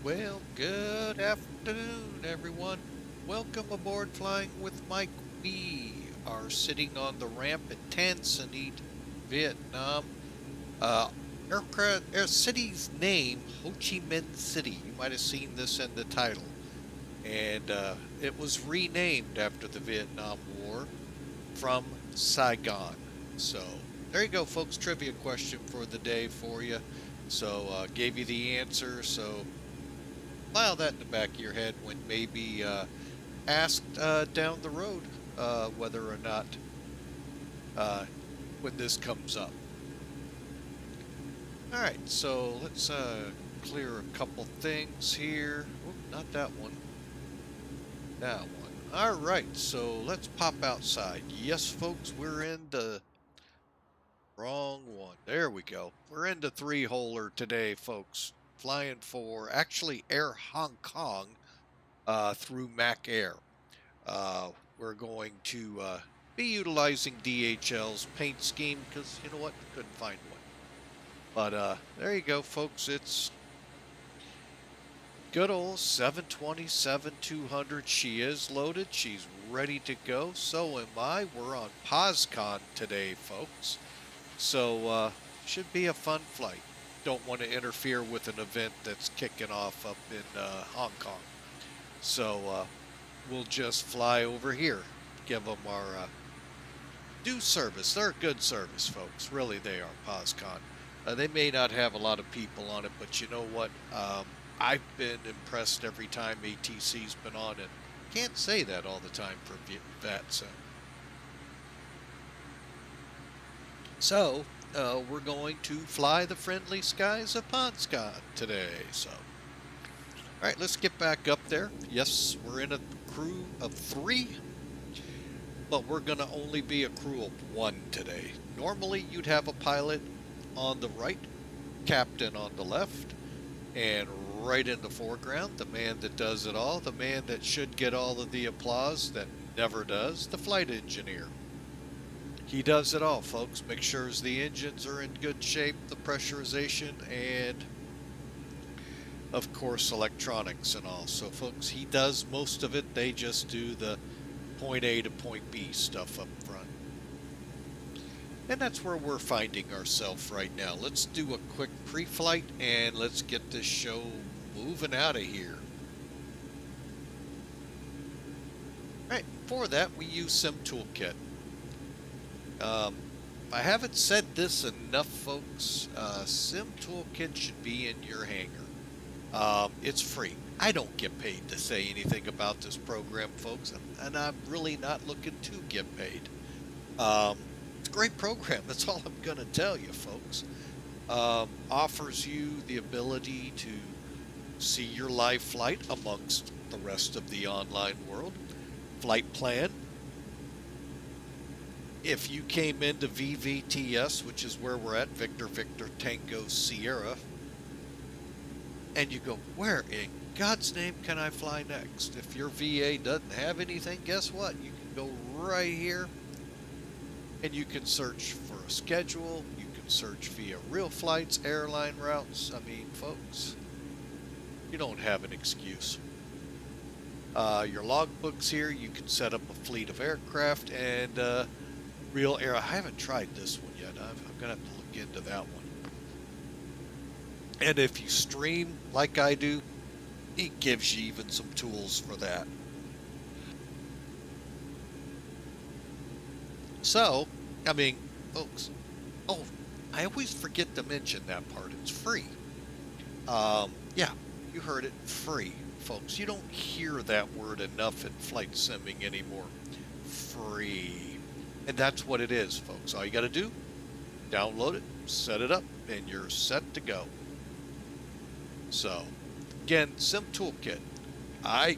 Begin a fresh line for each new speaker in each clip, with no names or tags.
Well, good afternoon, everyone. Welcome aboard Flying with Mike. We are sitting on the ramp at Tan Son Nhut, Vietnam. City's name, Ho Chi Minh City. You might have seen this in the title. And it was renamed after the Vietnam War from Saigon. So there you go, folks. Trivia question for the day for you. So gave you the answer. So file that in the back of your head when maybe asked down the road whether or not when this comes up. All right, so let's clear a couple things here. Oh, not that one. That one. All right, so let's pop outside. Yes, folks, we're in the wrong one. There we go. We're in the three-holer today, folks. Flying for actually Air Hong Kong through Mac Air. We're going to be utilizing DHL's paint scheme because, you know what, couldn't find one. But there you go, folks. It's good old 727-200. She is loaded. She's ready to go. So am I. We're on POSCON today, folks. So should be a fun flight. Don't want to interfere with an event that's kicking off up in Hong Kong. So we'll just fly over here, give them our due service. They're a good service, folks. Really, they are, POSCON. They may not have a lot of people on it, but you know what? I've been impressed every time ATC's been on it. Can't say that all the time for VETS. So, we're going to fly the friendly skies of POSCON today. So, all right, let's get back up there. Yes, we're in a crew of 3, but we're going to only be a crew of 1 today. Normally, you'd have a pilot on the right, captain on the left, and right in the foreground, the man that does it all, the man that should get all of the applause that never does, the flight engineer. He does it all, folks. Make sure the engines are in good shape, the pressurization, and of course electronics and all. So folks, he does most of it. They just do the point A to point B stuff up front. And that's where we're finding ourselves right now. Let's do a quick pre-flight and let's get this show moving out of here. Alright, for that we use Sim Toolkit. I haven't said this enough, folks. Sim Toolkit should be in your hangar. It's free. I don't get paid to say anything about this program, folks, and I'm really not looking to get paid. It's a great program. That's all I'm going to tell you, folks. Offers you the ability to see your live flight amongst the rest of the online world. Flight plan. If you came into VVTS, which is where we're at, Victor Tango Sierra, and you go, where in God's name can I fly next? If your VA doesn't have anything, guess what? You can go right here and you can search for a schedule. You can search via real flights, airline routes. I mean, folks, you don't have an excuse. Your logbooks here, you can set up a fleet of aircraft and real air. I haven't tried this one yet. I'm going to have to look into that one. And if you stream like I do, it gives you even some tools for that. So, I mean, folks, oh, I always forget to mention that part. It's free. Yeah, you heard it, free, folks. You don't hear that word enough in flight simming anymore. Free. And that's what it is, folks. All you got to do, download it, set it up, and you're set to go. So, again, Sim Toolkit. I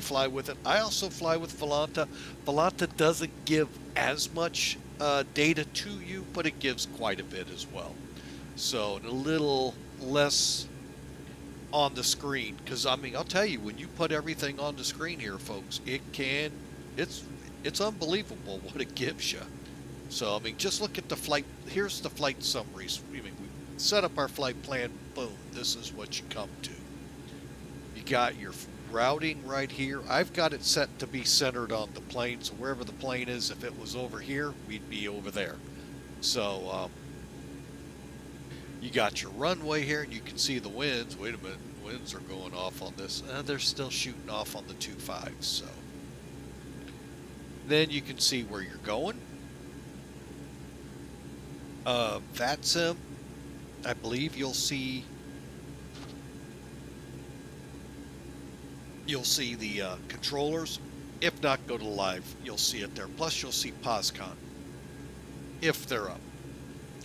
fly with it. I also fly with Volanta. Volanta doesn't give as much data to you, but it gives quite a bit as well. So, a little less on the screen. Because, I mean, I'll tell you, when you put everything on the screen here, folks, it's unbelievable what it gives you. So, I mean, just look at the flight. Here's the flight summaries. I mean, we set up our flight plan. Boom. This is what you come to. got your routing right here. I've got it set to be centered on the plane, so wherever the plane is, if it was over here, we'd be over there. So you got your runway here, and you can see the winds. Wait a minute, winds are going off on this. They're still shooting off on the 2.5, so. Then you can see where you're going. VHHHS, I believe you'll see the controllers. If not, go to live. You'll see it there. Plus, you'll see POSCON if they're up.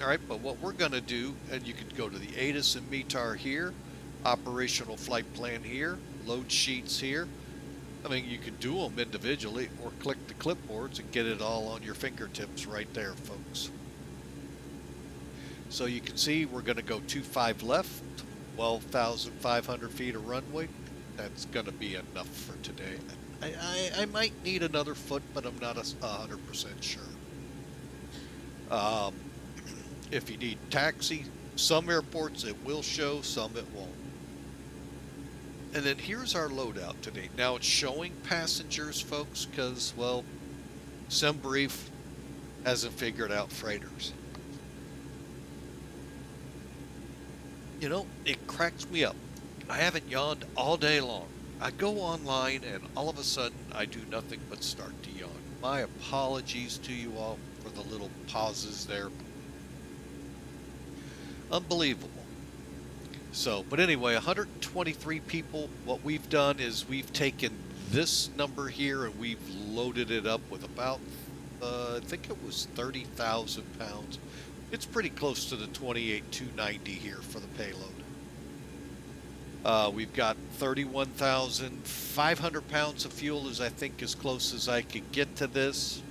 All right, but what we're going to do, and you can go to the ATIS and METAR here, operational flight plan here, load sheets here. I mean, you can do them individually or click the clipboards and get it all on your fingertips right there, folks. So you can see we're going to go 25 left, 12,500 feet of runway. That's going to be enough for today. I might need another foot, but I'm not 100% sure. If you need taxi, some airports it will show, some it won't. And then here's our loadout today. Now it's showing passengers, folks, because, well, SimBrief hasn't figured out freighters. You know, it cracks me up. I haven't yawned all day long. I go online and all of a sudden I do nothing but start to yawn. My apologies to you all for the little pauses there. Unbelievable. So, but anyway, 123 people. What we've done is we've taken this number here and we've loaded it up with about, I think it was 30,000 pounds. It's pretty close to the 28,290 here for the payload. We've got 31,500 pounds of fuel is, I think, as close as I could get to this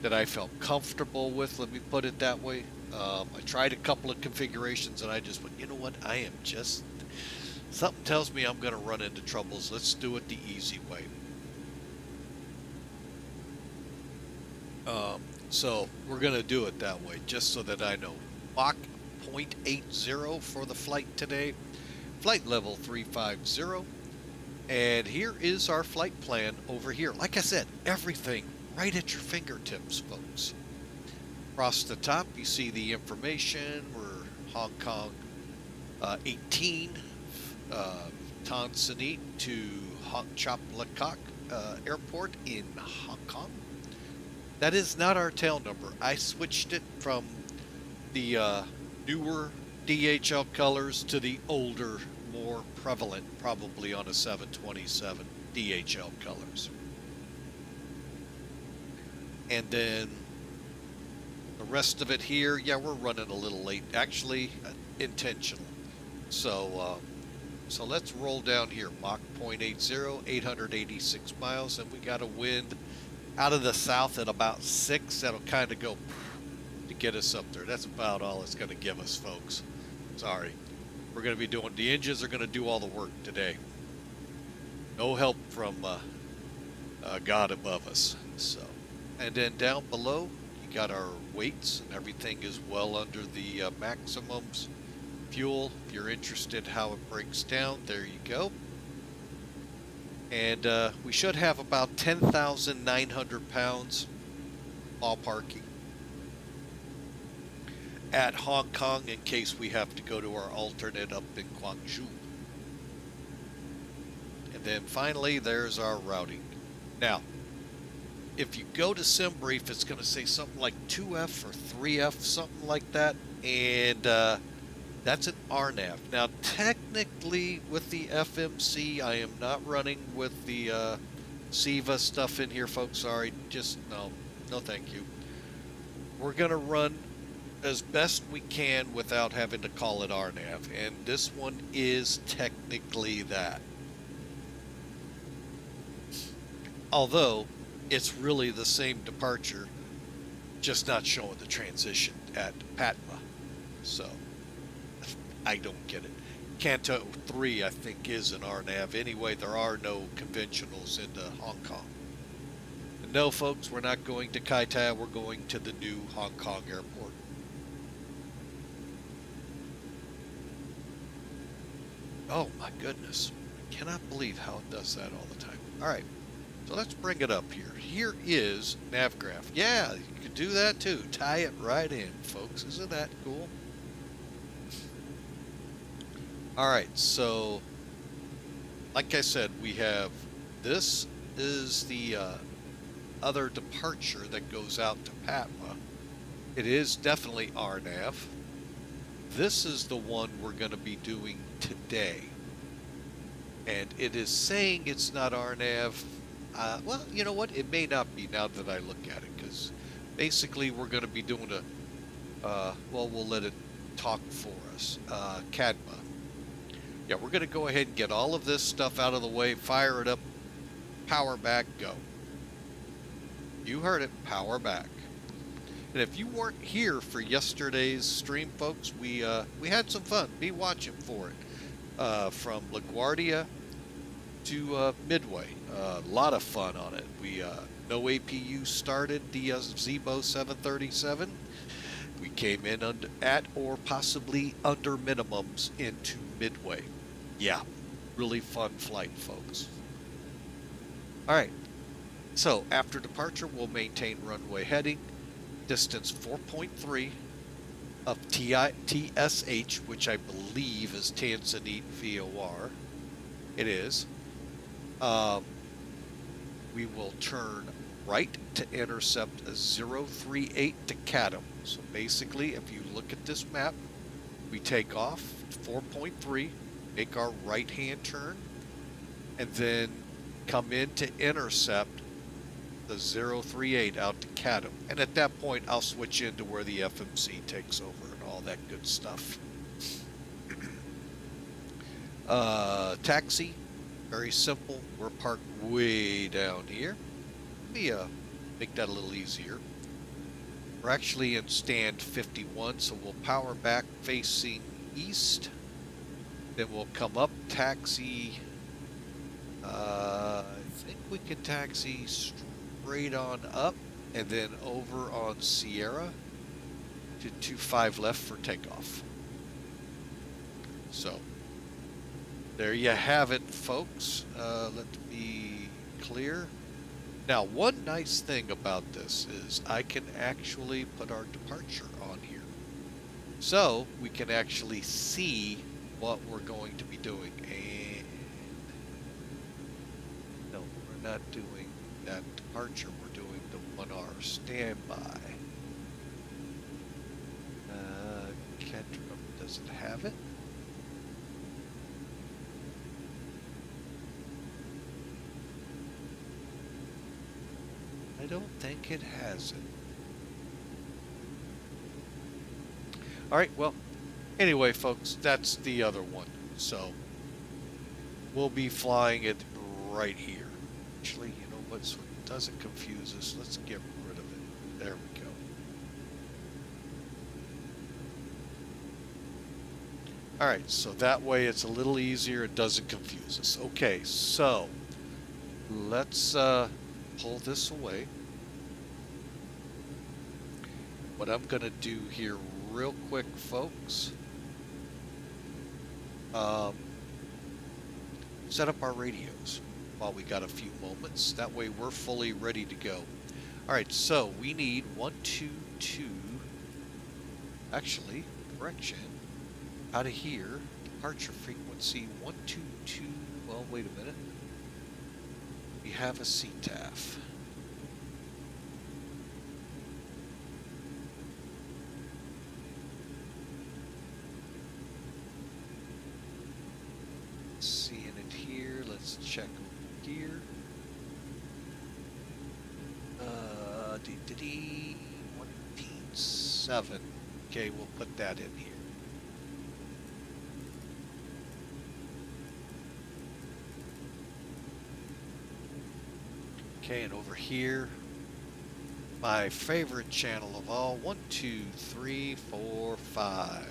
that I felt comfortable with, let me put it that way. I tried a couple of configurations and I just went, you know what, I am just, something tells me I'm going to run into troubles. Let's do it the easy way. So we're going to do it that way, just so that I know. Mach 0.80 for the flight today. Flight level 350. And here is our flight plan over here. Like I said, everything right at your fingertips, folks. Across the top, you see the information. We're Hong Kong 18, Tan Son to Chop Le Coq Airport in Hong Kong. That is not our tail number. I switched it from the newer DHL colors to the older, more prevalent, probably on a 727 DHL colors. And then the rest of it here, yeah, we're running a little late, actually intentional. So so let's roll down here. Mach 0.80, 886 miles, and we got a wind out of the south at about 6. That'll kind of go to get us up there. That's about all it's going to give us, folks. Sorry. We're going to be doing, the engines are going to do all the work today. No help from God above us. So, and then down below, you got our weights, and everything is well under the maximums. Fuel, if you're interested how it breaks down, there you go. And we should have about 10,900 pounds ballparking at Hong Kong in case we have to go to our alternate up in Guangzhou. And then finally, there's our routing. Now, if you go to SimBrief, it's going to say something like 2F or 3F, something like that. And that's an RNAV. Now, technically, with the FMC, I am not running with the SIVA stuff in here, folks. Sorry, just no thank you. We're going to run as best we can without having to call it RNAV, and this one is technically that. Although, it's really the same departure, just not showing the transition at Patma. So, I don't get it. Canto 3, I think, is an RNAV. Anyway, there are no conventionals into Hong Kong. And no, folks, we're not going to Kai Tai. We're going to the new Hong Kong airport. Oh, my goodness. Cannot believe how it does that all the time. All right, so let's bring it up here. Here is NavGraph. Yeah, you could do that too. Tie it right in, folks. Isn't that cool? All right, so like I said, we have this is the other departure that goes out to Patma. It is definitely RNAV. This is the one we're going to be doing today. And it is saying it's not RNAV. Well, you know what? It may not be now that I look at it, because basically we're going to be doing a, well, we'll let it talk for us. CADMA. Yeah, we're going to go ahead and get all of this stuff out of the way, fire it up, power back, go. You heard it, power back. And if you weren't here for yesterday's stream, folks, we had some fun. Be watching for it. From LaGuardia to Midway. A lot of fun on it. We no APU started the Zebo 737. We came in at or possibly under minimums into Midway. Yeah, really fun flight, folks. All right. So after departure, we'll maintain runway heading, distance 4.3 of TSH, which I believe is Tanzanite VOR. It is. We will turn right to intercept a 038 to Chatham. So basically, if you look at this map, we take off 4.3, make our right-hand turn, and then come in to intercept the 038 out to Chatham. And at that point, I'll switch into where the FMC takes over and all that good stuff. Taxi, very simple. We're parked way down here. Let me make that a little easier. We're actually in stand 51, so we'll power back facing east. Then we'll come up, taxi. I think we can taxi straight on up and then over on Sierra to 25 left for takeoff. So there you have it, folks. Let me clear. Now, one nice thing about this is I can actually put our departure on here. So we can actually see what we're going to be doing. And no, we're not doing that departure. We're doing the 1 hour standby. Kendra doesn't have it. I don't think it has it. All right, well, anyway, folks, that's the other one. So we'll be flying it right here. Actually, you know what? So it doesn't confuse us. Let's get rid of it. There we go. All right, so that way it's a little easier. It doesn't confuse us. Okay, so let's pull this away. What I'm going to do here real quick, folks, set up our radios while we got a few moments. That way we're fully ready to go. All right, so we need 122. Actually, correction. Out of here, departure frequency 122. Well, wait a minute. We have a CTAF. Seeing it here. Let's check over here. 187. Okay, we'll put that in here. Okay, and over here, my favorite channel of all, 1, 2, 3, 4, 5.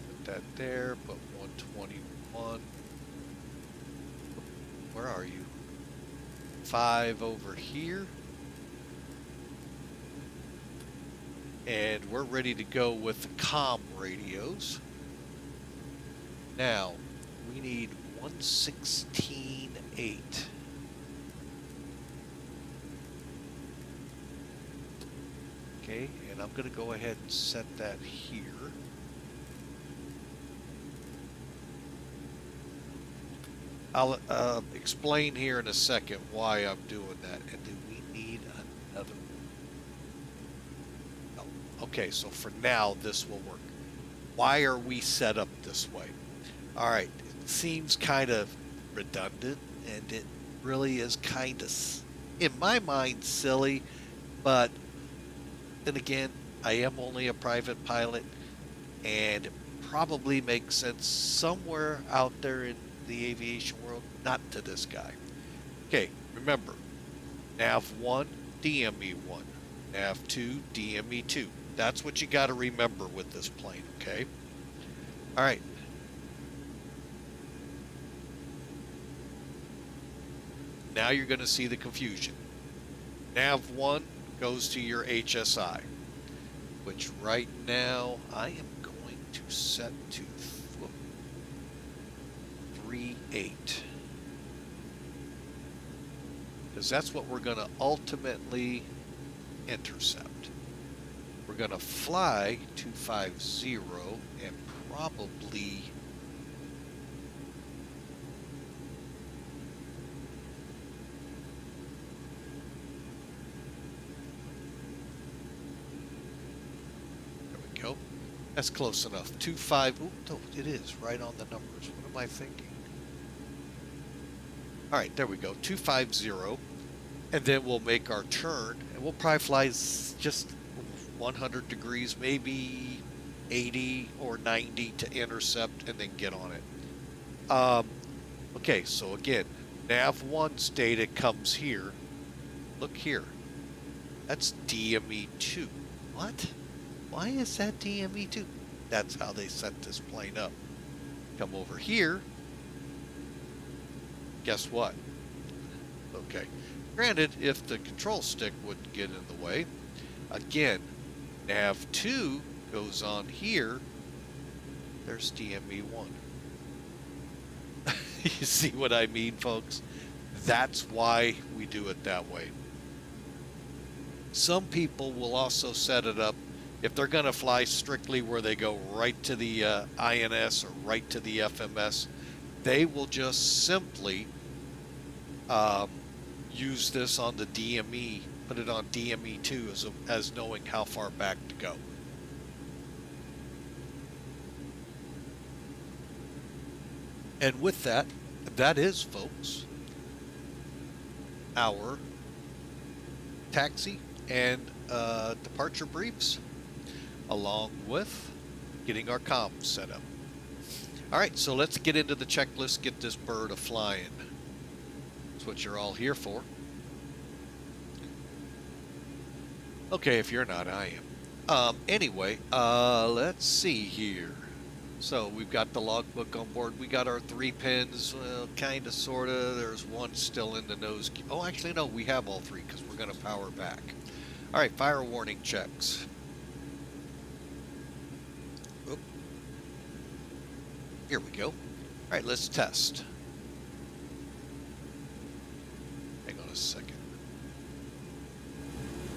Put that there, put 121. Where are you? 5 over here. And we're ready to go with the comm radios. Now, we need 116.8. Okay, and I'm going to go ahead and set that here. I'll explain here in a second why I'm doing that. And do we need another? Oh, okay, so for now, this will work. Why are we set up this way? All right, it seems kind of redundant, and it really is kind of, in my mind, silly, but then again, I am only a private pilot, and it probably makes sense somewhere out there in the aviation world, not to this guy. Okay, remember, nav1, DME1, nav2, DME2. That's what you got to remember with this plane, okay? All right. Now you're going to see the confusion. nav1 goes to your HSI, which right now I am going to set to 3.8, because that's what we're going to ultimately intercept. We're going to fly 250 and probably go. That's close enough. 25. Oh, no, it is right on the numbers. What am I thinking? All right, there we go. 250, and then we'll make our turn, and we'll probably fly just 100 degrees, maybe 80 or 90 to intercept, and then get on it. Okay, so again, nav1's data comes here. Look here. That's DME2. What? Why is that DME2? That's how they set this plane up. Come over here. Guess what? Okay. Granted, if the control stick wouldn't get in the way, again, nav2 goes on here. There's DME1. You see what I mean, folks? That's why we do it that way. Some people will also set it up, if they're going to fly strictly where they go right to the INS or right to the FMS, they will just simply use this on the DME, put it on DME2 as knowing how far back to go. And with that, that is, folks, our taxi and departure briefs, along with getting our comms set up. All right, so let's get into the checklist, get this bird a-flying. That's what you're all here for. Okay, if you're not, I am. Anyway, let's see here. So we've got the logbook on board. We got our 3 pins, well, kind of, sort of. There's one still in the nose. Oh, actually, no, we have all 3 because we're going to power back. All right, fire warning checks. Oop. Here we go. All right, let's test. Hang on a second.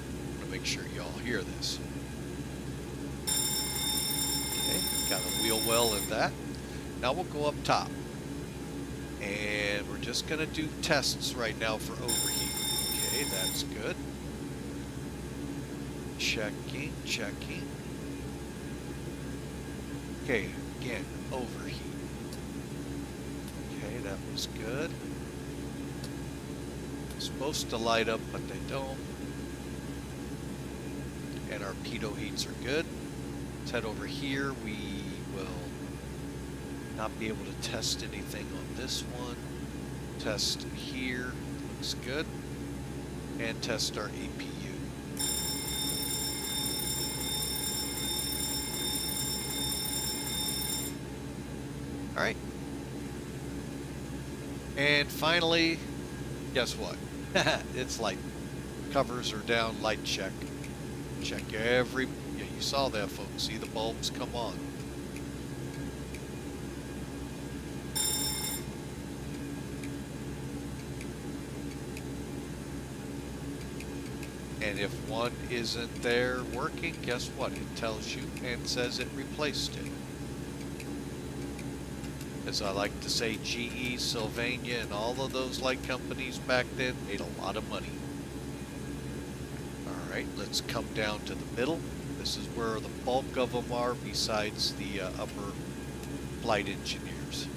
I want to make sure y'all hear this. Got a wheel well in that. Now we'll go up top. And we're just going to do tests right now for overheat. Okay, that's good. Checking, checking. Okay, again, overheat. Okay, that was good. It's supposed to light up, but they don't. And our pitot heats are good. Let's head over here. We will not be able to test anything on this one. Test here. Looks good. And test our APU. All right. And finally, guess what? It's light. Covers are down, light check. Check every... Yeah, you saw that, folks. See the bulbs come on. And if one isn't there working, guess what? It tells you and says it replaced it. As I like to say, GE, Sylvania, and all of those light companies back then made a lot of money. All right, let's come down to the middle. This is where the bulk of them are, besides the upper flight engineers.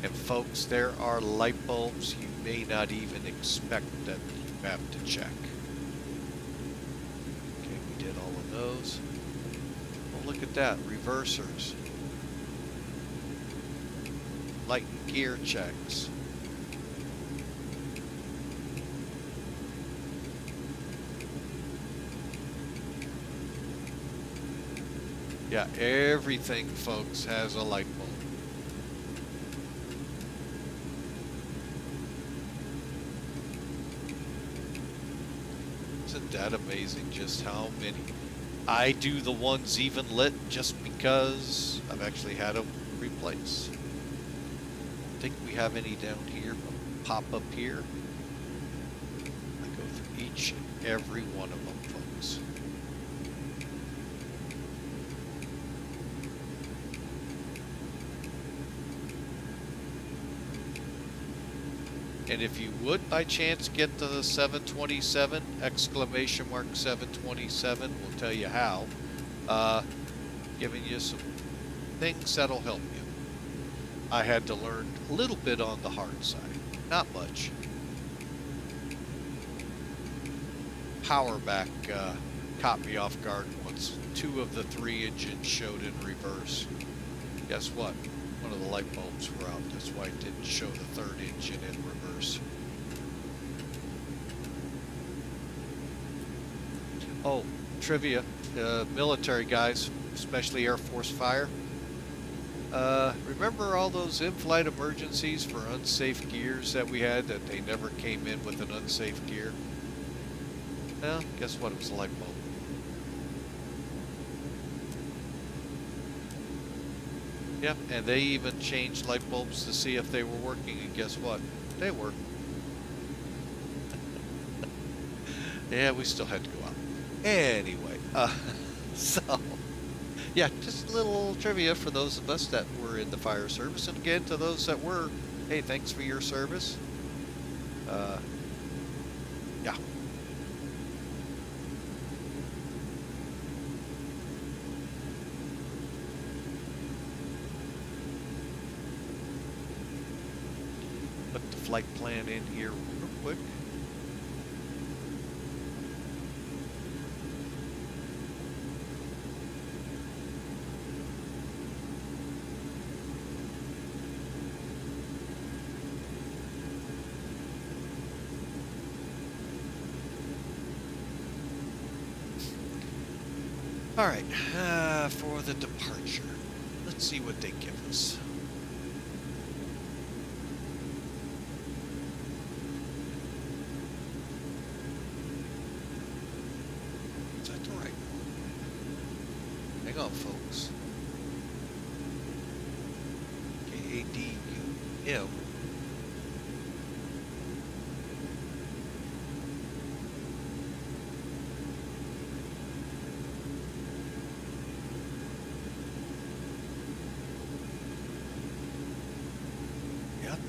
And folks, there are light bulbs you may not even expect that you have to check. Okay, we did all of those. Oh, look at that, reversers. Light and gear checks. Yeah, everything, folks, has a light bulb. Isn't that amazing just how many? I do the ones even lit just because I've actually had them replaced. I think we have any down here, but pop up here. I go through each and every one of them, folks. And if you would by chance get to the 727, exclamation mark 727, we'll tell you how. Giving you some things that'll help you. I had to learn a little bit on the hard side, not much. Power back caught me off guard once. 2 of the 3 engines showed in reverse. Guess what? One of the light bulbs were out. That's why it didn't show the 3rd engine in reverse. Oh, trivia. Military guys, especially Air Force fire. Remember all those in-flight emergencies for unsafe gears that we had that they never came in with an unsafe gear? Well, guess what? It was a light bulb. Yep, and they even changed light bulbs to see if they were working, and guess what? They were. Yeah, we still had to go out. Anyway, so, yeah, just a little trivia for those of us that were in the fire service. And again, to those that were, hey, thanks for your service. Yeah. Put the flight plan in here real quick. All right, for the departure, let's see what they give us. Is that the right one? Hang on, folks. KADUM.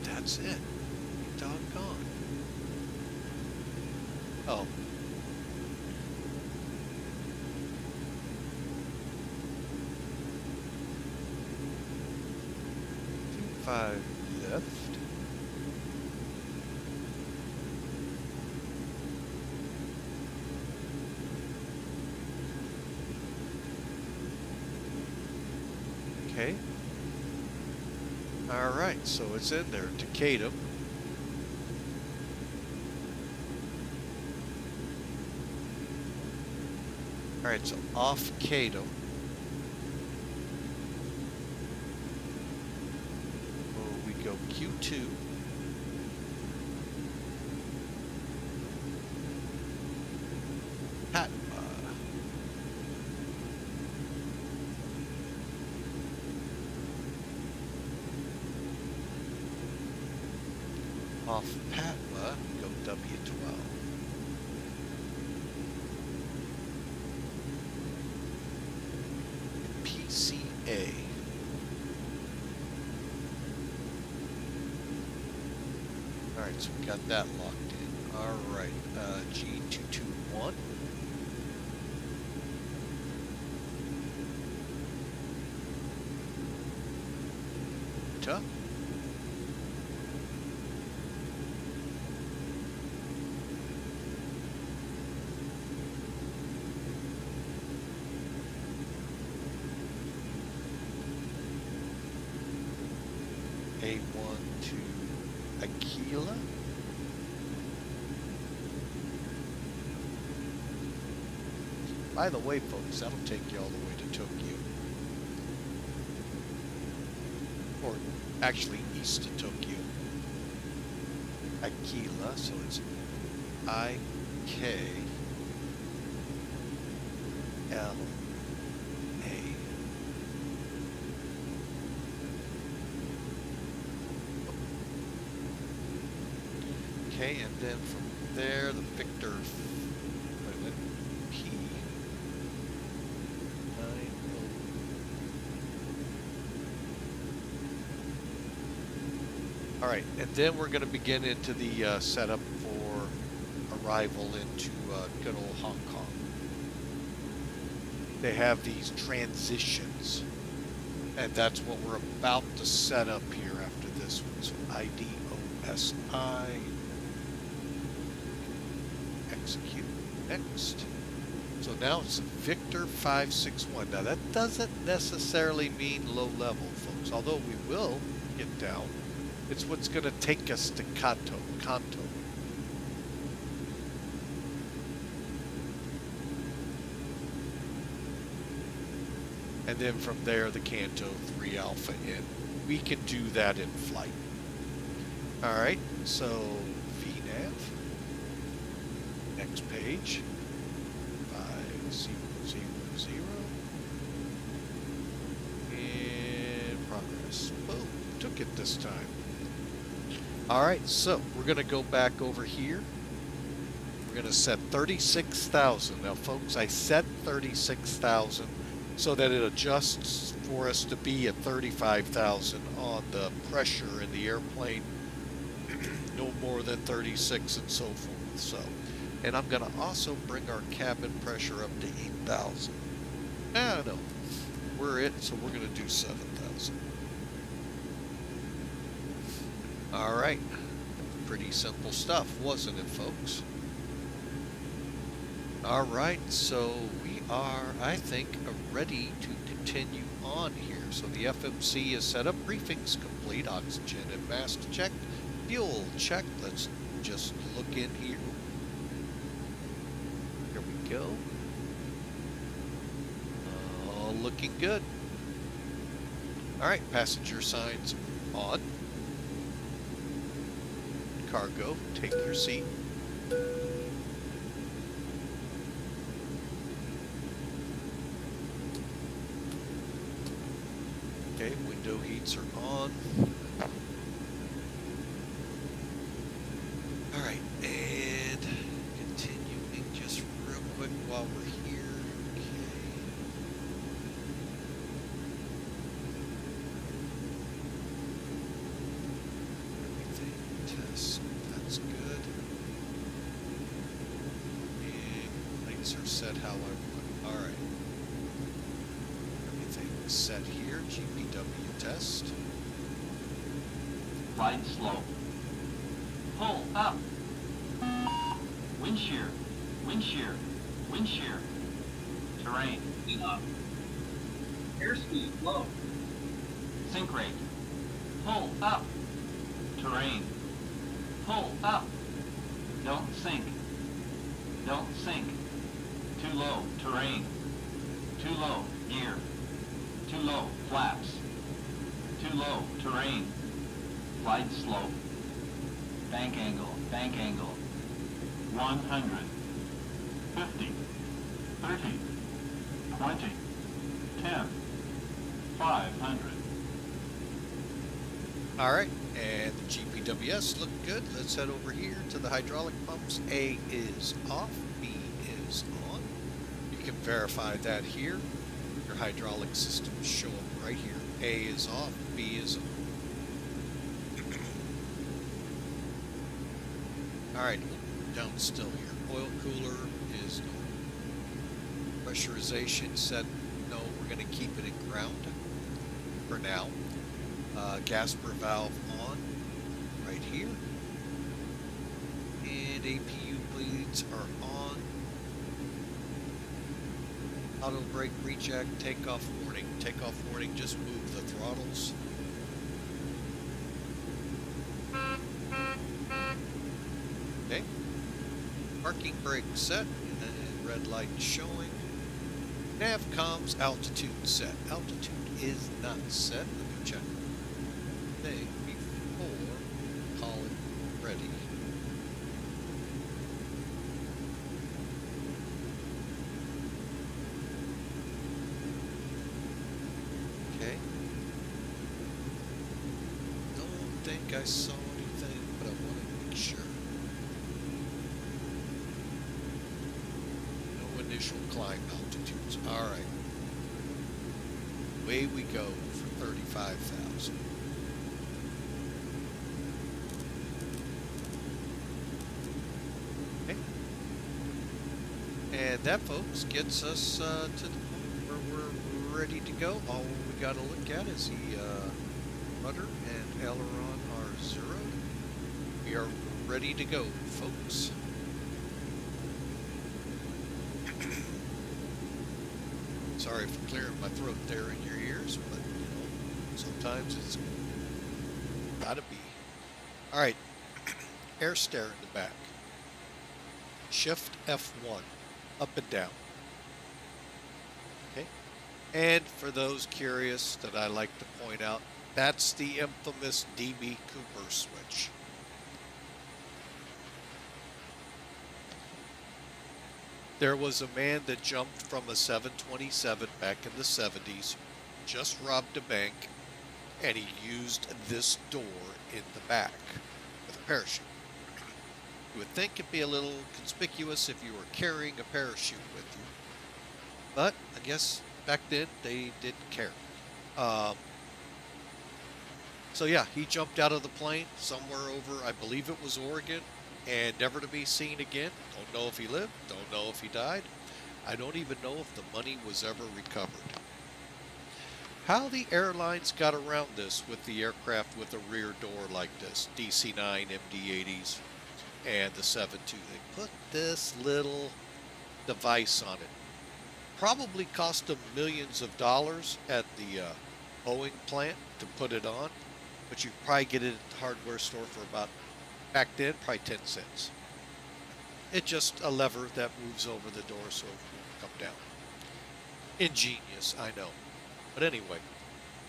That's it. Doggone. Oh. 5 left. Okay. All right, so it's in there. Takeda. All right, so off Cato. We go Q2. Pat. Off Patwa, go W12. PCA. Alright, so we got that locked in. Alright, G221. Utah. A1 to Aquila. By the way, folks, that'll take you all the way to Tokyo. Or actually east of Tokyo. Aquila, so it's IKLA. Okay, and then from there, the Victor, wait a minute, P9. All right, and then we're going to begin into the setup for arrival into good old Hong Kong. They have these transitions, and that's what we're about to set up here after this one. So IDOSI. Execute next. So now it's Victor 561. Now that doesn't necessarily mean low level, folks, although we will get down. It's what's going to take us to Kanto. And then from there, the Kanto 3 Alpha in. We can do that in flight. All right, so VNAV. Next page, 5000, and progress. Boom, took it this time. All right, so we're going to go back over here. We're going to set 36,000. Now, folks, I set 36,000 so that it adjusts for us to be at 35,000 on the pressure in the airplane, no more than 36 and so forth. So. And I'm going to also bring our cabin pressure up to 8,000. No, we're it, so we're going to do 7,000. All right. Pretty simple stuff, wasn't it, folks? All right, so we are, I think, ready to continue on here. So the FMC is set up, briefings complete, oxygen and mask check, fuel check. Let's just look in here. Go. Looking good. All right, passenger signs on. Cargo, take your seat. Okay, window heats are on. All right, and continuing just real quick while we're here. Okay. Everything test, that's good. And lights are set how I want. All right. Everything set here. GPW test.
Right slow. Pull up. Wind shear. Wind shear. Wind shear. Terrain. Up. Airspeed low. Sink rate. Pull up. Terrain. Pull up. Don't sink. Don't sink. Too low. Terrain. Too low. Gear. Too low. Flaps. Too low. Terrain. Glide slope. Bank angle. Bank angle. 100. 50. 30. 20. 10. 500.
All right, and the GPWS look good. Let's head over here to the hydraulic pumps. A is off, B is on. You can verify that here. Your hydraulic systems show up right here. A is off, B is on. All right, down still here. Oil cooler is no. Pressurization set no. We're going to keep it in ground for now. Gasper valve on right here, and APU bleeds are on. Auto brake recheck, takeoff warning. Takeoff warning, just move the throttles. Okay. Parking brake set, and red light showing. Nav comms altitude set. Altitude is not set. Let me check thing before call it ready. Okay. Don't think I saw anything, but I want to make sure. No initial climb altitudes. All right. Away we go for 35,000. Okay. And that, folks, gets us to the point where we're ready to go. All we got to look at is the rudder and aileron are zeroed. We are ready to go, folks. Sorry for clearing my throat there in your ears, but you know, sometimes it's gotta be. All right, air stare in the back. Shift F1, up and down. Okay, and for those curious that I like to point out, that's the infamous DB Cooper switch. There was a man that jumped from a 727 back in the 70s, just robbed a bank, and he used this door in the back with a parachute. You would think it'd be a little conspicuous if you were carrying a parachute with you, but I guess back then they didn't care. So yeah, he jumped out of the plane somewhere over, I believe it was Oregon, and never to be seen again. Don't know if he lived, don't know if he died. I don't even know if the money was ever recovered. How the airlines got around this with the aircraft with a rear door like this, DC-9, MD-80s, and the 7.2, they put this little device on it. Probably cost them millions of dollars at the Boeing plant to put it on, but you probably get it at the hardware store for about, back then, probably 10 cents. It's just a lever that moves over the door so it won't come down. Ingenious, I know. But anyway,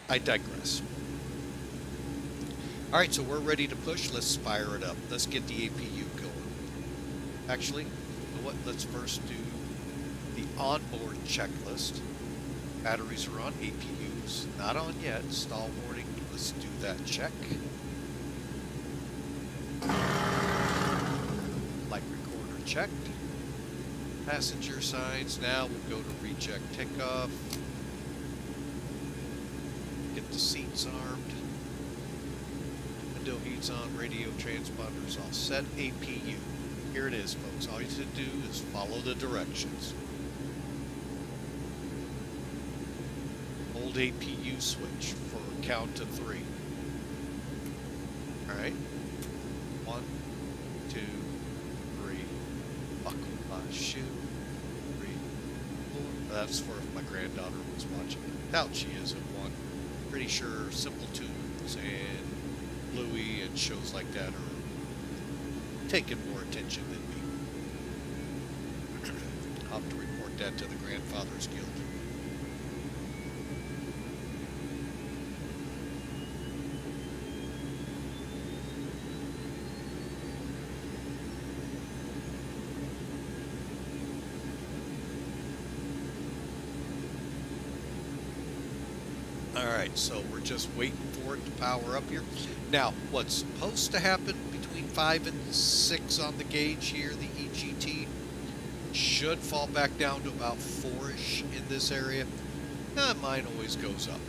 I digress. All right, so we're ready to push. Let's fire it up. Let's get the APU going. Actually, you know what? Let's first do the onboard checklist. Batteries are on, APUs not on yet. Stall warning. Let's do that check. Light recorder checked. Passenger signs. Now we'll go to recheck takeoff. Get the seats armed. Window heats on. Radio transponders all set. APU. Here it is, folks. All you have to do is follow the directions. Hold APU switch for a count of 3. All right. 1, 2, 3. Buckle my shoe. 3, 4. That's for if my granddaughter was watching. Doubt she is at 1. Pretty sure Simple Tunes and Bluey and shows like that are taking more attention than me. I'll have to report that to the Grandfathers Guild. Alright, so we're just waiting for it to power up here. Now, what's supposed to happen between 5 and 6 on the gauge here, the EGT, should fall back down to about 4-ish in this area. Mine always goes up.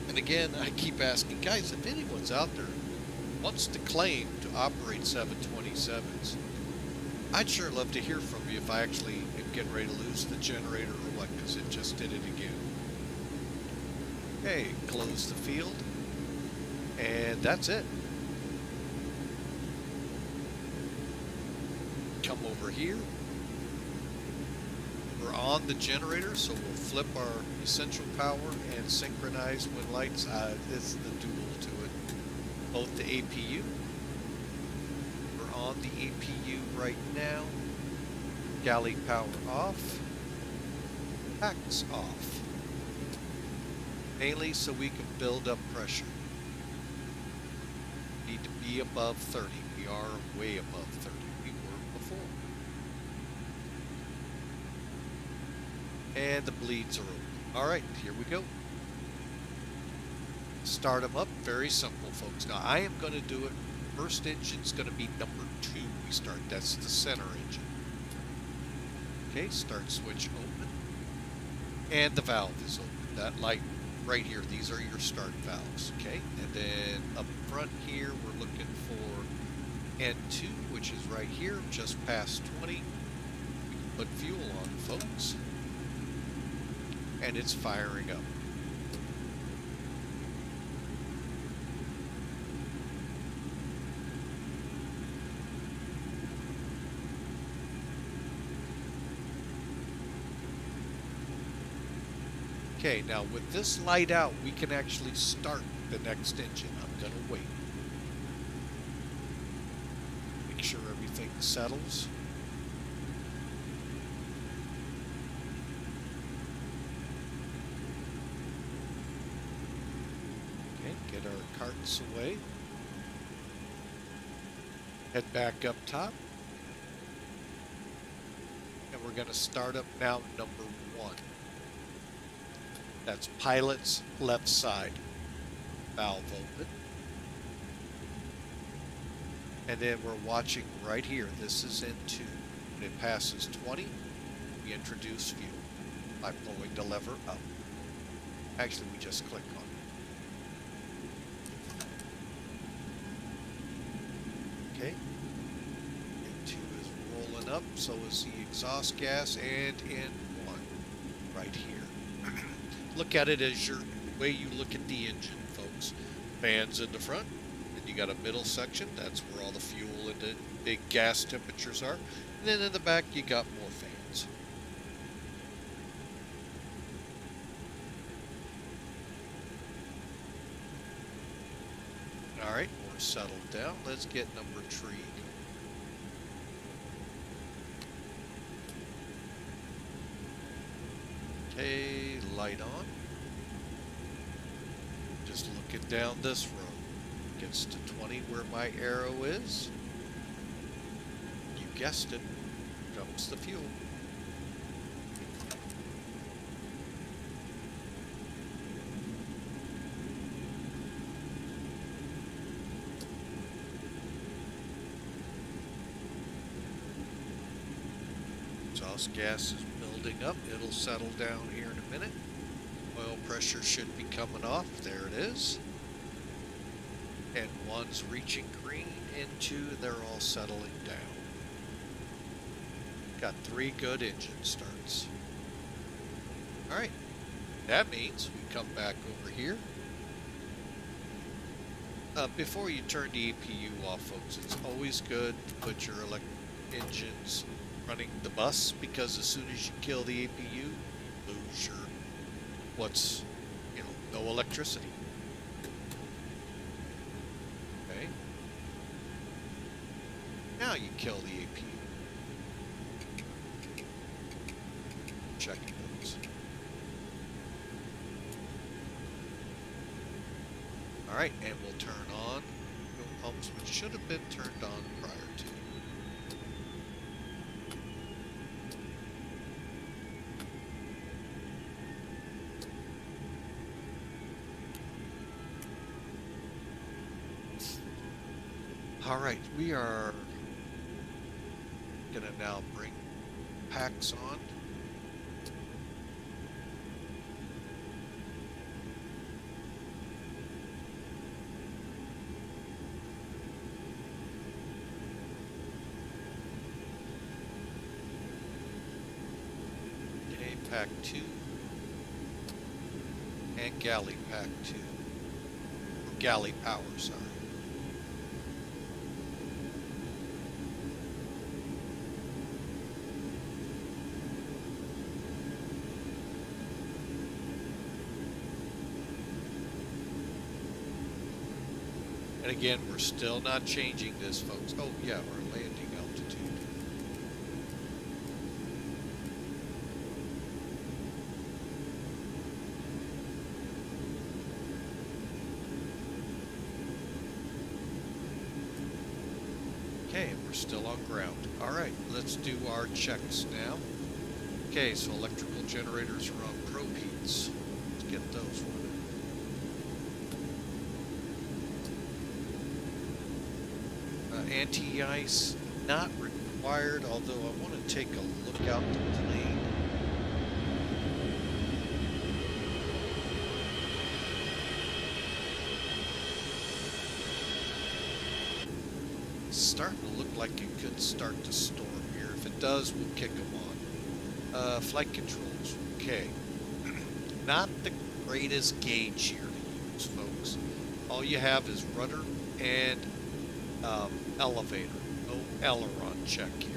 And again, I keep asking, guys, if anyone's out there who wants to claim to operate 727s, I'd sure love to hear from you if I actually am getting ready to lose the generator or what, because it just did it again. Okay, close the field, and that's it. Come over here. We're on the generator, so we'll flip our essential power and synchronize when lights. This is the dual to it. Both the APU. We're on the APU right now. Galley power off. Packs off. Mainly so we can build up pressure. Need to be above 30. We are way above 30. We were before. And the bleeds are open. Alright, here we go. Start them up. Very simple, folks. Now, I am going to do it. First engine's going to be number 2 we start. That's the center engine. Okay, start switch open. And the valve is open. That light right here, these are your start valves, okay? And then up front here, we're looking for N2, which is right here, just past 20. We can put fuel on, folks. And it's firing up. Okay, now with this light out, we can actually start the next engine. I'm going to wait. Make sure everything settles. Okay, get our carts away. Head back up top. And we're going to start up now number 1. That's pilot's left side. Valve open. And then we're watching right here. This is N2. When it passes 20, we introduce fuel by pulling the lever up. Actually, we just click on it. Okay. N2 is rolling up. So is the exhaust gas, and N1 right here. Look at it as your way you look at the engine, folks. Fans in the front, and you got a middle section. That's where all the fuel and the big gas temperatures are. And then in the back, you got more fans. All right, we're settled down. Let's get number 3. Okay, light on. Just looking down this road. Gets to 20 where my arrow is. You guessed it. Dumps the fuel. Exhaust gas is building up. It'll settle down here in a minute. Oil pressure should be coming off. There it is. And 1's reaching green, N2, they're all settling down. Got 3 good engine starts. Alright, that means we come back over here. Before you turn the APU off, folks, it's always good to put your engines running the bus, because as soon as you kill the APU, you lose your no electricity. Okay. Now you kill the APU. Check those. Alright, and we'll turn on fuel pumps, which should have been turned on prior to. All right, we are gonna now bring packs on. Okay, pack 2 and galley pack 2. Galley power, sorry. And again, we're still not changing this, folks. Oh, yeah, our landing altitude. Okay, we're still on ground. All right, let's do our checks now. Okay, so electrical generators are on probe heats. Let's get those running. Anti-ice, not required, although I want to take a look out the plane. It's starting to look like it could start to storm here. If it does, we'll kick them on. Flight controls, okay. Not the greatest gauge here to use, folks. All you have is rudder and elevator. No aileron check here.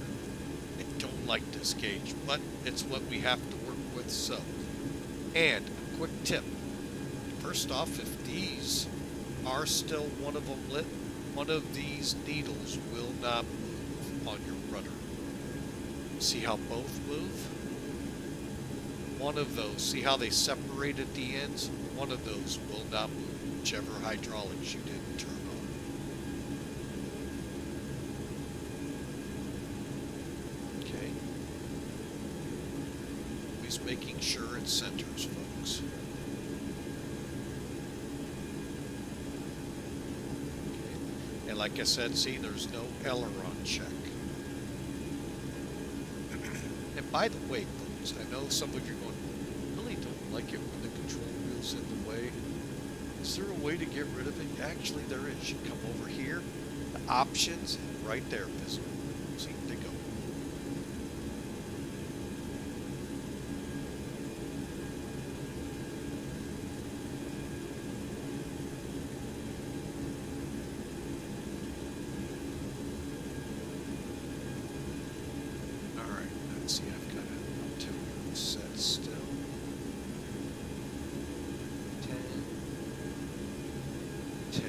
I don't like this gauge, but it's what we have to work with, so. And a quick tip. First off, if these are still one of them lit, one of these needles will not move on your rudder. See how both move? One of those, see how they separated the ends? One of those will not move, whichever hydraulics you didn't turn on. Making sure it centers, folks. Okay. And like I said, see, there's no aileron check. And by the way, folks, I know some of you are going, really don't like it when the control wheel's in the way. Is there a way to get rid of it? Actually, there is. You come over here, the options, right there, visible. See, they go. See, I've got it to set still. 10. 10.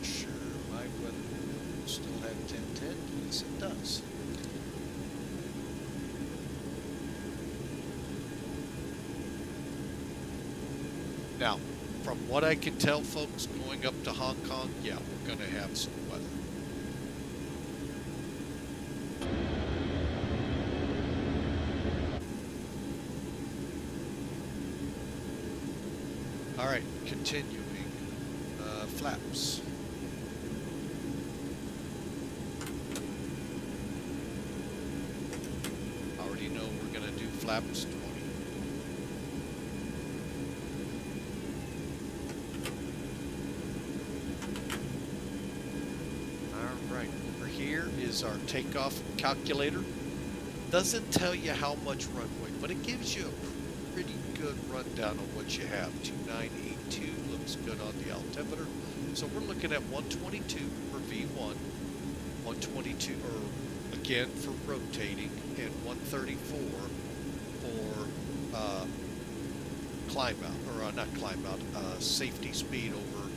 Sure, my weather will still have 10. Yes, it does. Now, from what I can tell, folks, going up to Hong Kong, yeah, we're going to have some weather. All right, continuing. Flaps. Already know we're going to do flaps 20. All right, over here is our takeoff calculator. Doesn't tell you how much runway, but it gives you a pretty good rundown of what you have. 2982 looks good on the altimeter. So we're looking at 122 for V1, 122, or again for rotating, and 134 for climb out, or not climb out, safety speed over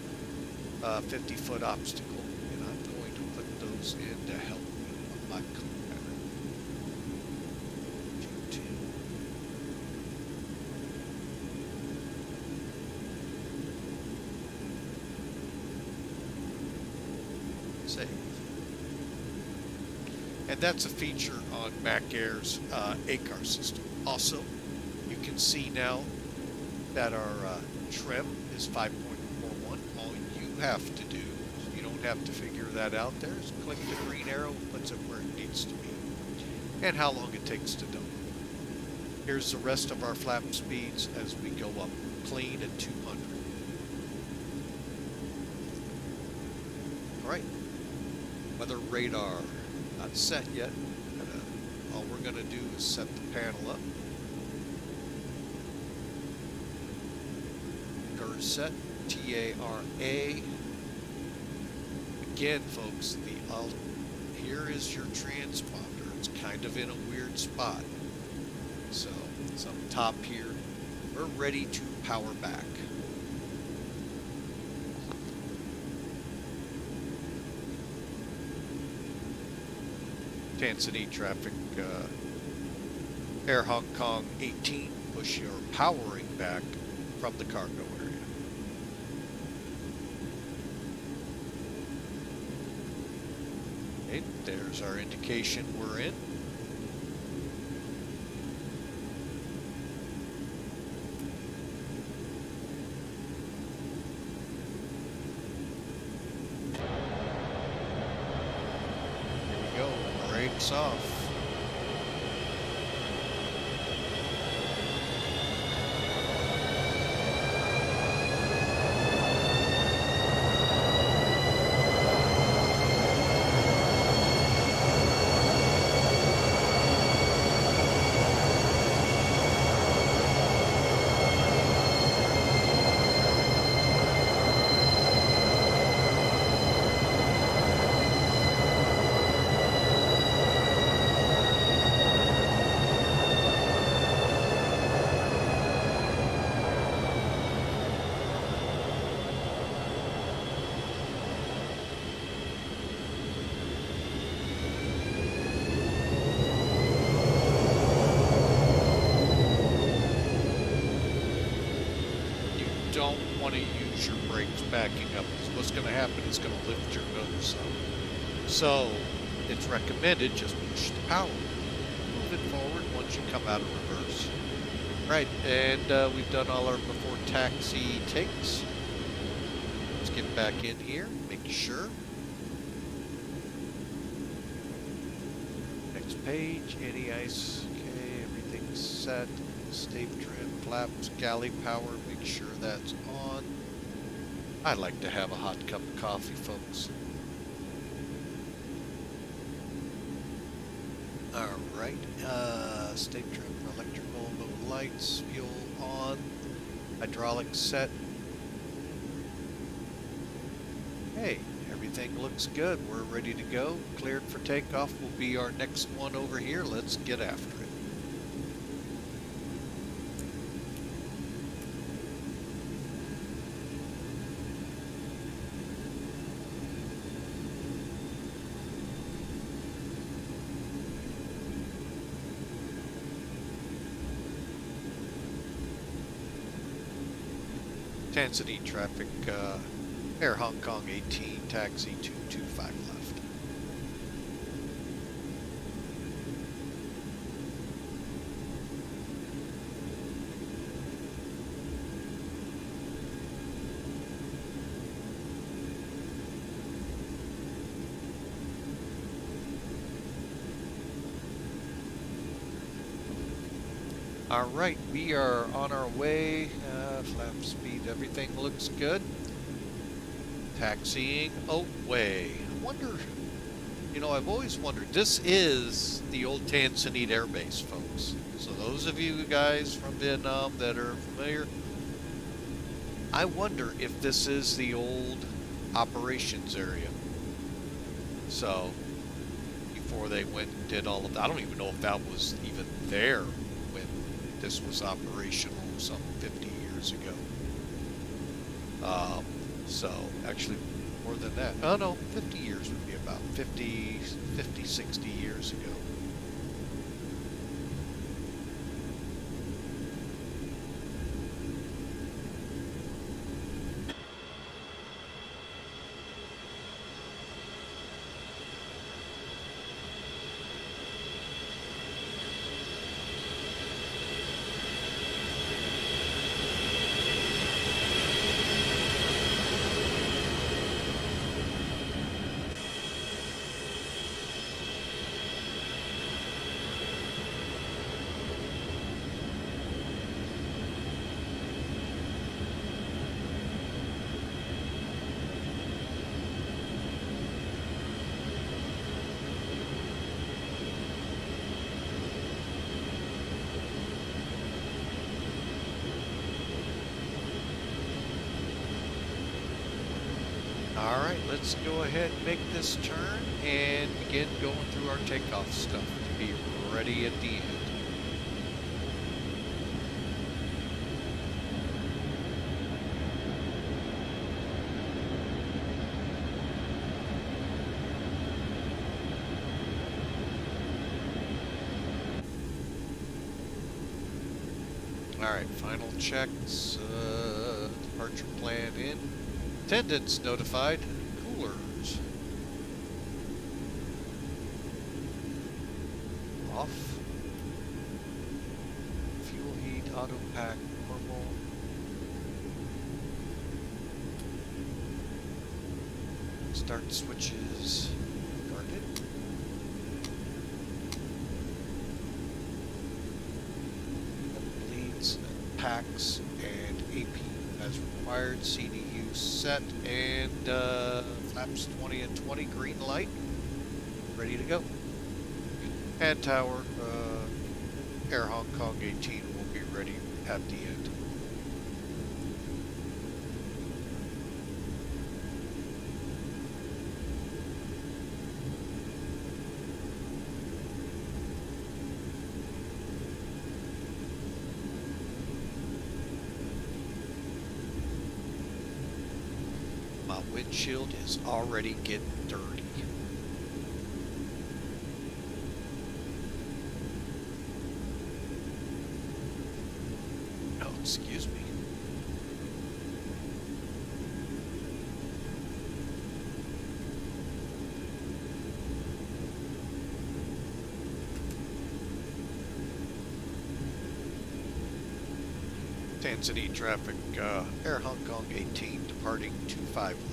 50-foot obstacle. And I'm going to put those in to help me on my climb. Save. And that's a feature on Mac Air's ACAR system. Also, you can see now that our trim is 5.41. All you have to do, you don't don't have to figure that out. There's click the green arrow, puts it where it needs to be. And how long it takes to double. Here's the rest of our flap speeds as we go up clean at 200. All right, weather radar, not set yet. All we're gonna do is set the panel up. Tara set, T-A-R-A. Again, folks, here is your transponder. It's kind of in a weird spot. So it's up top here. We're ready to power back. Tanzania traffic, Air Hong Kong 18, push your powering back from the cargo area. Okay, there's our indication we're in. Brakes off. Don't want to use your brakes backing up, because what's going to happen is going to lift your nose up. So it's recommended just push the power. Move it forward once you come out of reverse. Right, and we've done all our before taxi takes. Let's get back in here, make sure. Next page, any ice, okay, everything's set. Stave trim, flaps, galley power, make sure that's on. I like to have a hot cup of coffee, folks. Alright, stave trim, electrical, no lights, fuel on, hydraulics set. Hey, everything looks good. We're ready to go. Cleared for takeoff will be our next one over here. Let's get after it. Tanzania traffic, Air Hong Kong 18, taxi 225 left. All right, we are on our way. Flap speed, everything looks good. Taxiing away. I wonder, you know, I've always wondered, this is the old Tanzania Air Base, folks. So those of you guys from Vietnam that are familiar, I wonder if this is the old operations area. So before they went and did all of that, I don't even know if that was even there when this was operational some 50 years ago. So actually more than that. Oh no, 50 years would be about 50, 60 years ago. All right, let's go ahead and make this turn and begin going through our takeoff stuff to be ready at the end. All right, final checks, departure plan in, attendants notified, coolers off, fuel heat, auto pack, normal, start switches guarded. Packs and AP as required, CDU set, and flaps 20 and 20, green light, ready to go. And tower, Air Hong Kong 18 will be ready at the end. My windshield is already getting dirty. Oh, excuse me. Tanzania traffic, Air Hong Kong 18 departing 25 left.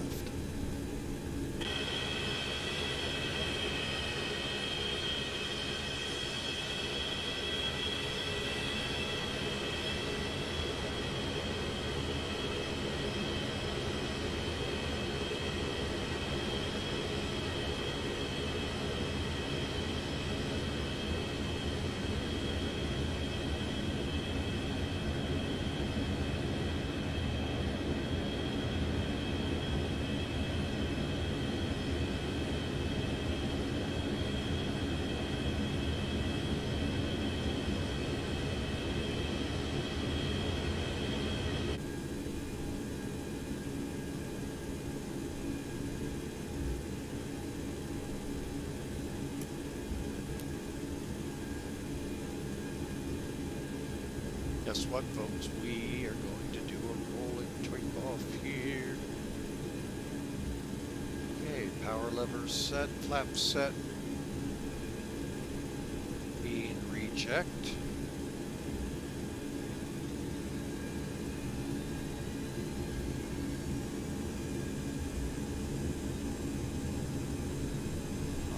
Guess what, folks? We are going to do a rolling takeoff here. Okay, power levers set, flaps set. Being rechecked.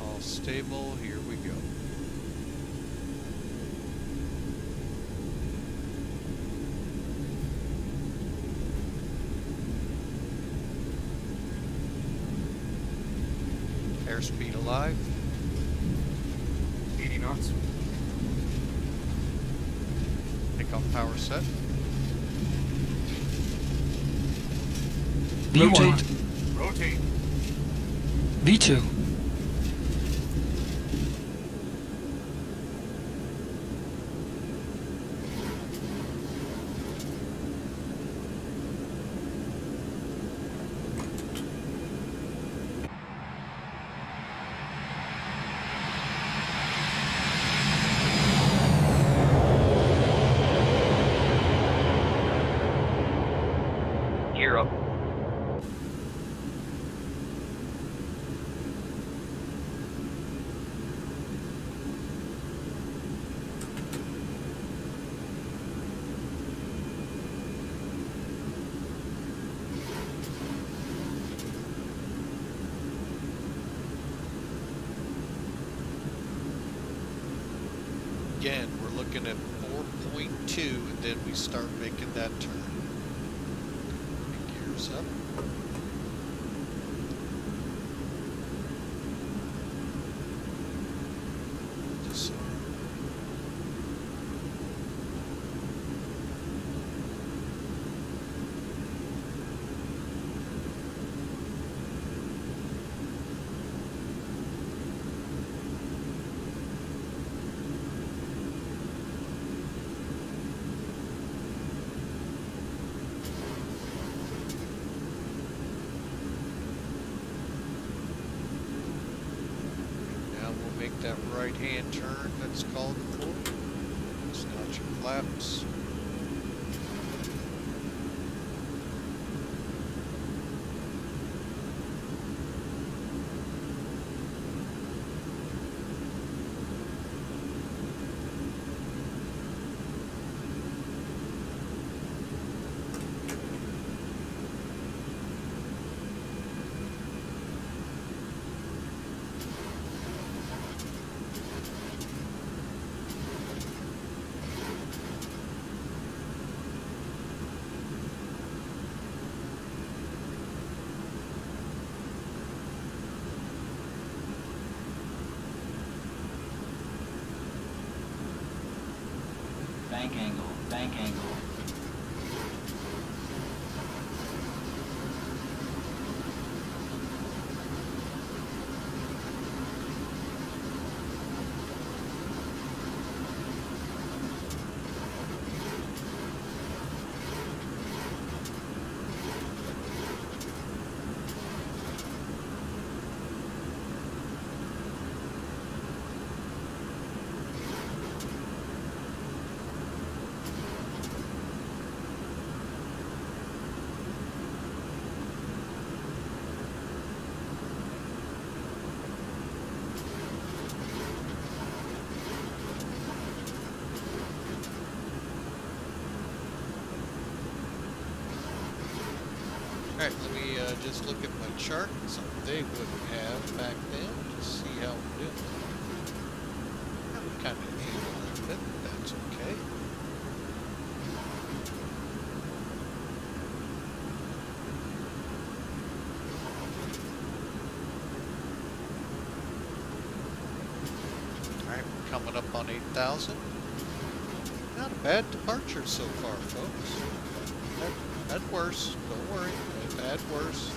All stable, here we go. Airspeed alive.
80 knots.
Takeoff power set.
V1.
Rotate.
Rotate.
V2.
Gear up.
Again, we're looking at 4.2 and then we start making that turn. Gears up. Disarm. right-hand turn that's called for. Snatch your flaps.
Bank angle, bank angle.
Alright, let me just look at my chart, something they wouldn't have back then, to see how we're doing. I'm kind of aiming a little bit, but that's okay. Alright, we're coming up on 8,000. Not a bad departure so far, folks. Had worse, don't worry. I've had worse.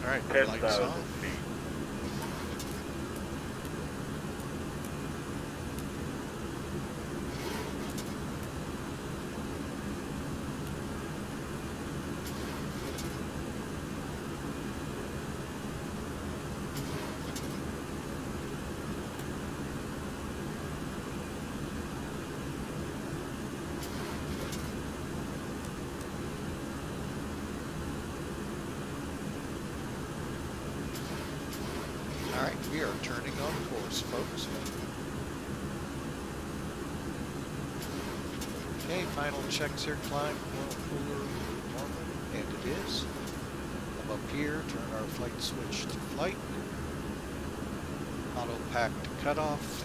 All right, lights
10,000
off.
feet.
All right, we are turning on course, folks. Okay, final checks here. Climb, well, cooler, normal, and it is. Come up here, turn our flight switch to flight. Auto pack to cutoff.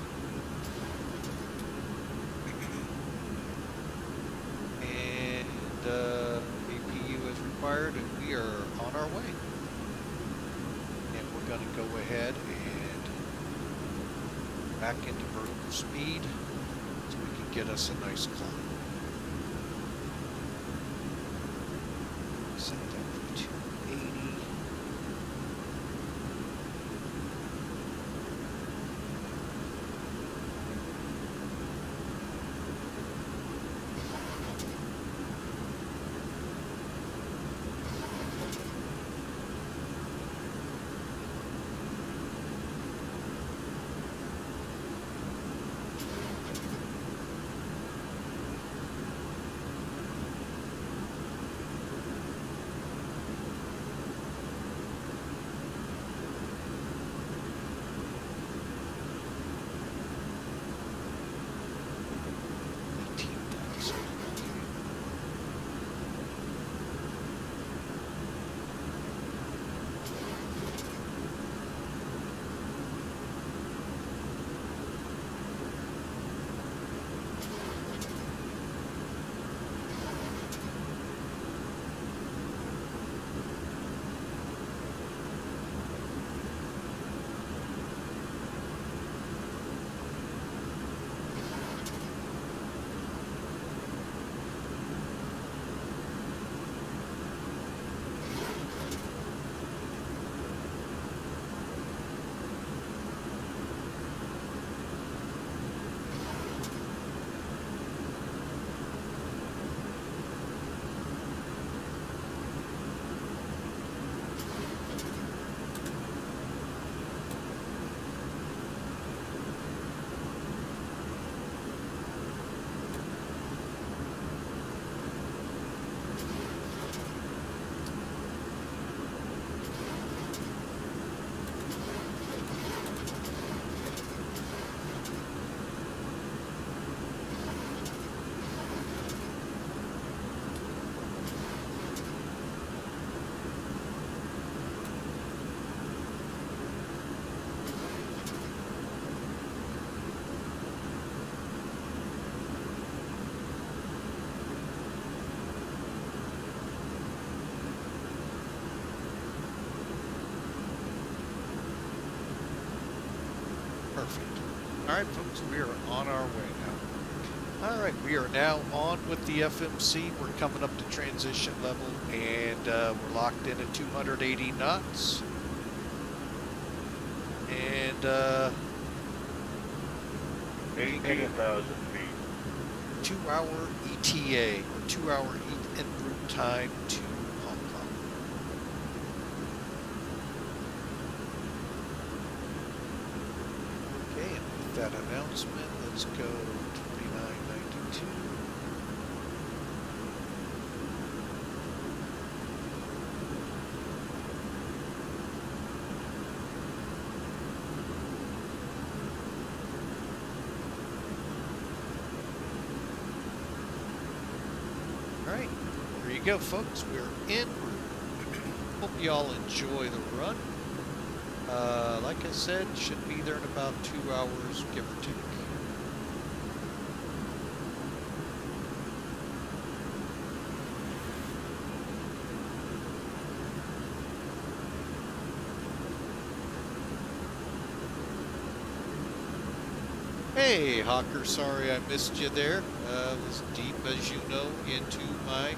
And APU is required, and we are on our way. And we're going to go ahead and back into vertical speed so we can get us a nice climb. Set that for 280. Alright folks, we are on our way now. Alright, we are now on with the FMC. We're coming up to transition level and we're locked in at 280 knots. And
18,000 feet.
2-hour ETA, or 2-hour en route time to Hong Kong. Okay, and with that announcement, let's go 2992. Alright, there you go folks, we're en route. Hope you all enjoy the run. Like I said, should be there in about 2 hours, give or take. Hey, Hawker, sorry I missed you there. Was deep, as you know, into my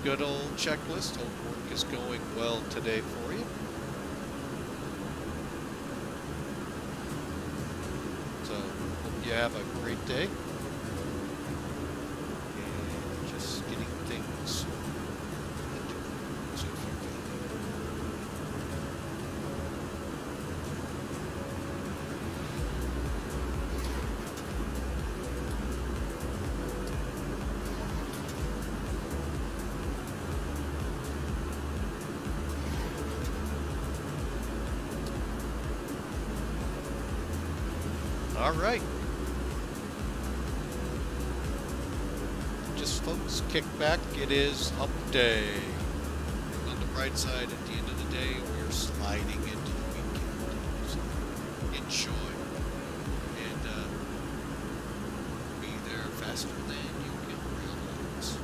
good old checklist. Hope work is going well today for you. So, hope you have a great day. And just getting things into so if you all right. Just folks, kick back. It is hump day. On the bright side, at the end of the day, we're sliding into the weekend. So enjoy. And be there faster than you can realize.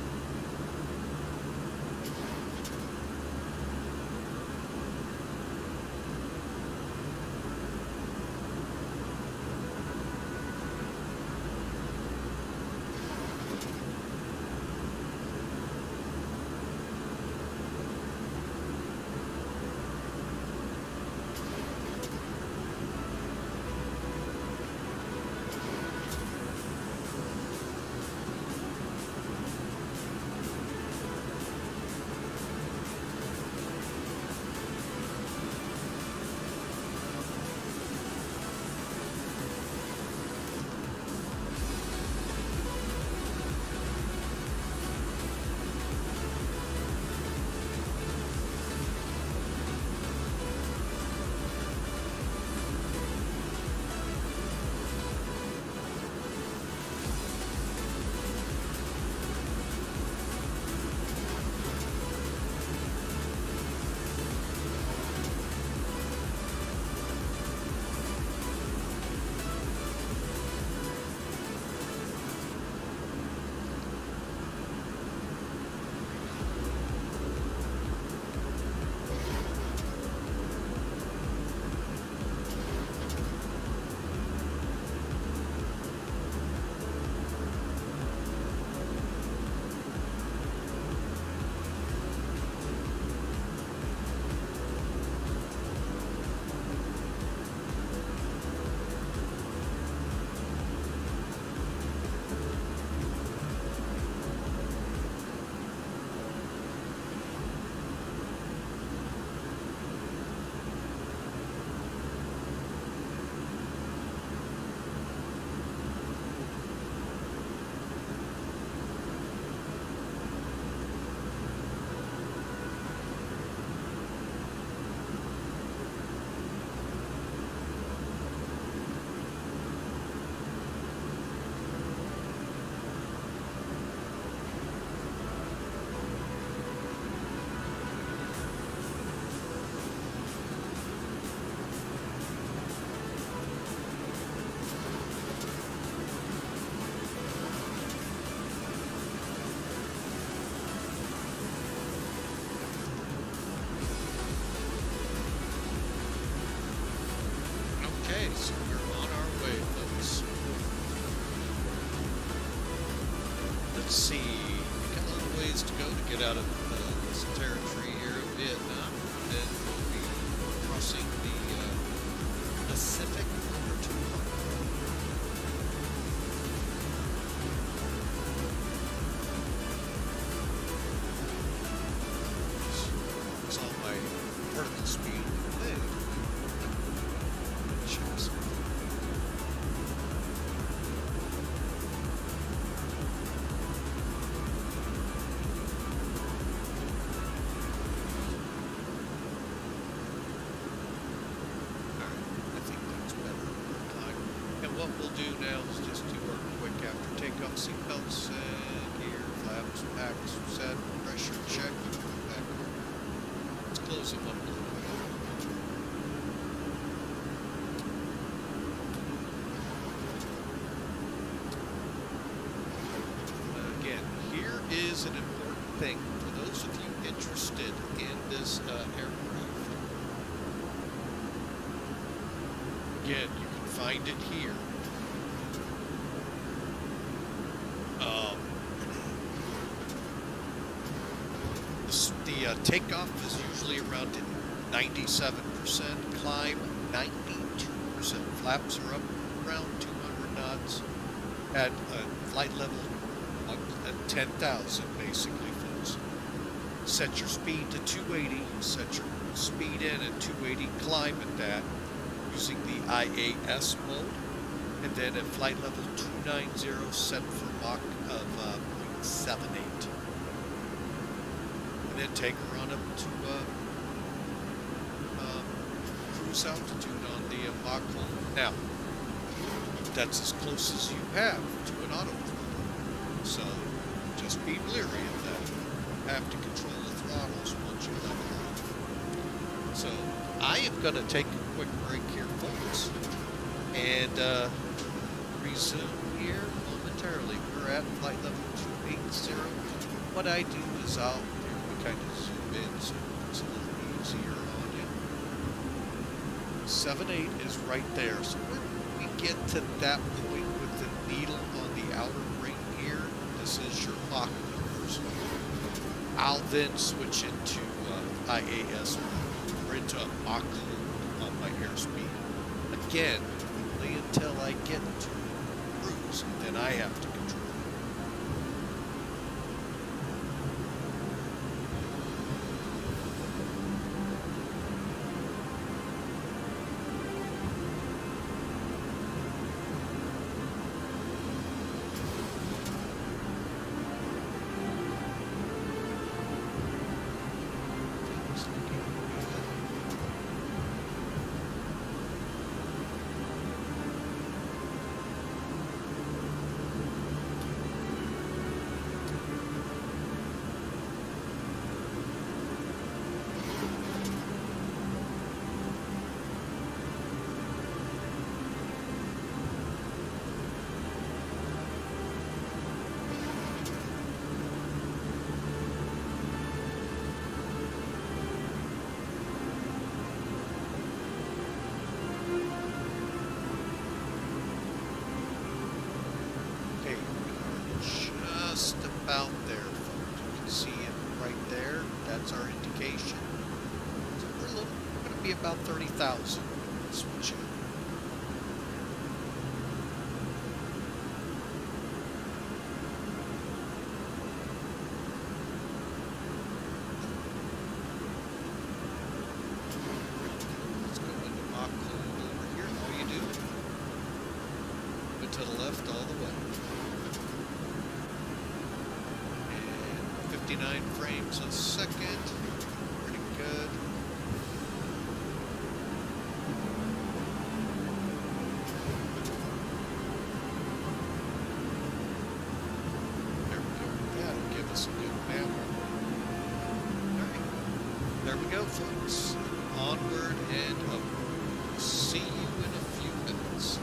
let's see. We got a little ways to go to get out of this territory here of Vietnam. Then we'll be crossing the Pacific over to Hong Kong. It's on my vertical speed. Hey. Cheers. I think that's better time. And what we'll do now is just do our quick after takeoff seatbelts and gear, flaps, packs, set, pressure check. Back here. Let's close them up a little bit. Again, here is an important thing for those of you interested in this aircraft. Again, you can find it here. The takeoff is usually around 97%, climb 92%. Flaps are up around 200 knots at flight level at 10,000 basically, folks. Set your speed to 280, set your speed in at 280, climb at that using the IAS mode, and then at flight level 290 set for Mach of 0.78. And then take her on up to cruise altitude on the Mach 1. Now, that's as close as you have to an autothrottle. So, just be leery of that. You have to control the throttles once you let it off. So, I am going to take a quick break here, folks, and resume here momentarily. We're at flight level 280. What I do is I'll kind of zoom in so it's a little easier on you. 7.8 is right there. So when we get to that point with the needle on the outer ring here, this is your Mach numbers. I'll then switch into IAS or into Mach on my airspeed. Again, only until I get to cruise, then I have to control. About there, folks. You can see it right there. That's our indication. So we're going to be about 30,000. Switch it. Let's go into Mach code over here. All you do, move it to the left all the way. 59 frames a second. Pretty good. There we go. That'll give us a good map. Alright. There we go, folks. Onward and upward. See you in a few minutes.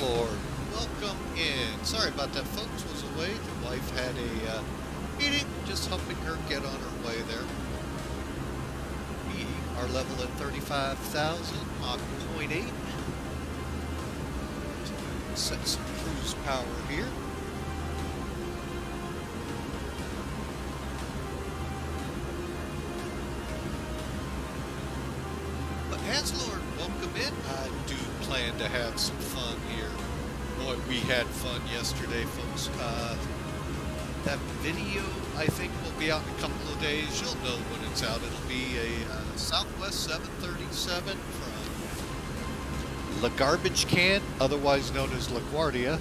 Lord, welcome in. Sorry about that, folks. Was away. The wife had a meeting, just helping her get on her way there. We are level at 35,000, Mach 0.8. Set some cruise power here. But Lord, welcome in. I do plan to have some fun here. Boy, we had fun yesterday, folks. That video, I think, will be out in a couple of days. You'll know when it's out. It'll be a Southwest 737 from La Garbage Can, otherwise known as LaGuardia,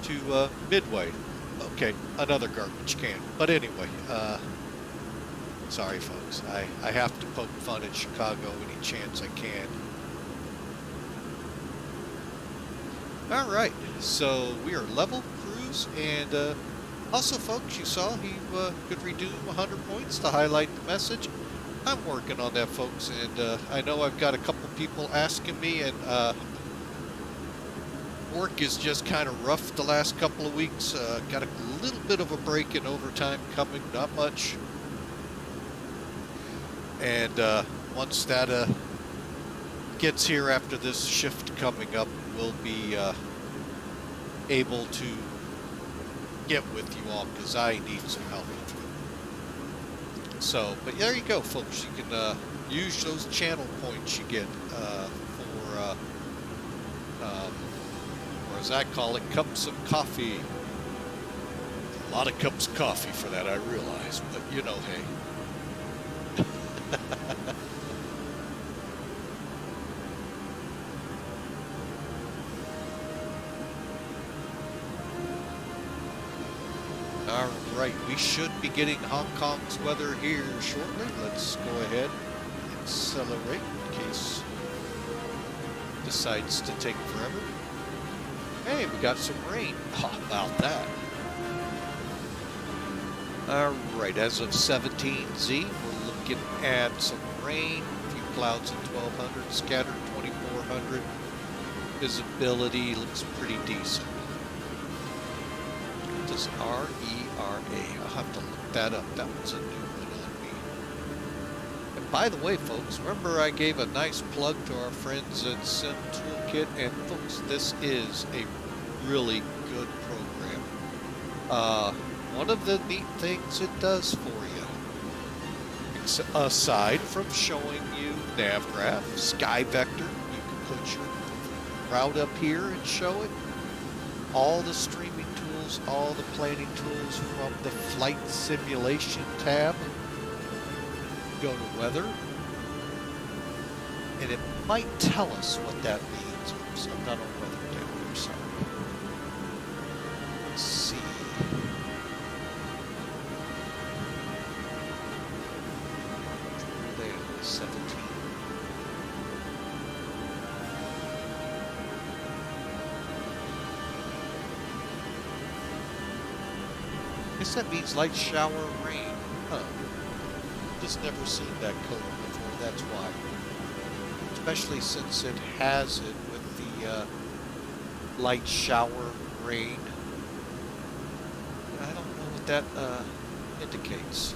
to Midway. Okay, another garbage can. But anyway, sorry, folks. I have to poke fun at Chicago any chance I can. All right, so we are level cruise, and also, folks, you saw he could redeem 100 points to highlight the message. I'm working on that, folks, and I know I've got a couple people asking me, and work is just kind of rough the last couple of weeks. Got a little bit of a break in overtime coming, not much. And once that gets here after this shift coming up, we'll be able to get with you all, because I need some help. So, but there you go, folks. You can use those channel points you get for, or as I call it, cups of coffee. A lot of cups of coffee for that, I realize, but you know, hey. All right, we should be getting Hong Kong's weather here shortly. Let's go ahead and accelerate in case it decides to take forever. Hey, we got some rain. How about that? All right, as of 17Z, we're looking at some rain, a few clouds at 1200, scattered 2400. Visibility looks pretty decent. What does RERA? I'll have to look that up. That was a new one on me. And by the way, folks, remember I gave a nice plug to our friends at Sim Toolkit, and folks, this is a really good program. One of the neat things it does for you, aside from showing you NavGraph, Sky Vector, you can put your route up here and show it. All the streaming tools, all the planning tools from the flight simulation tab. Go to weather, and it might tell us what that means. Oops, I'm not on weather down there, sorry. Let's see. There, 17. I guess that means light shower rain. Huh. Just never seen that code before, that's why. Especially since it has it with the light shower rain. I don't know what that indicates.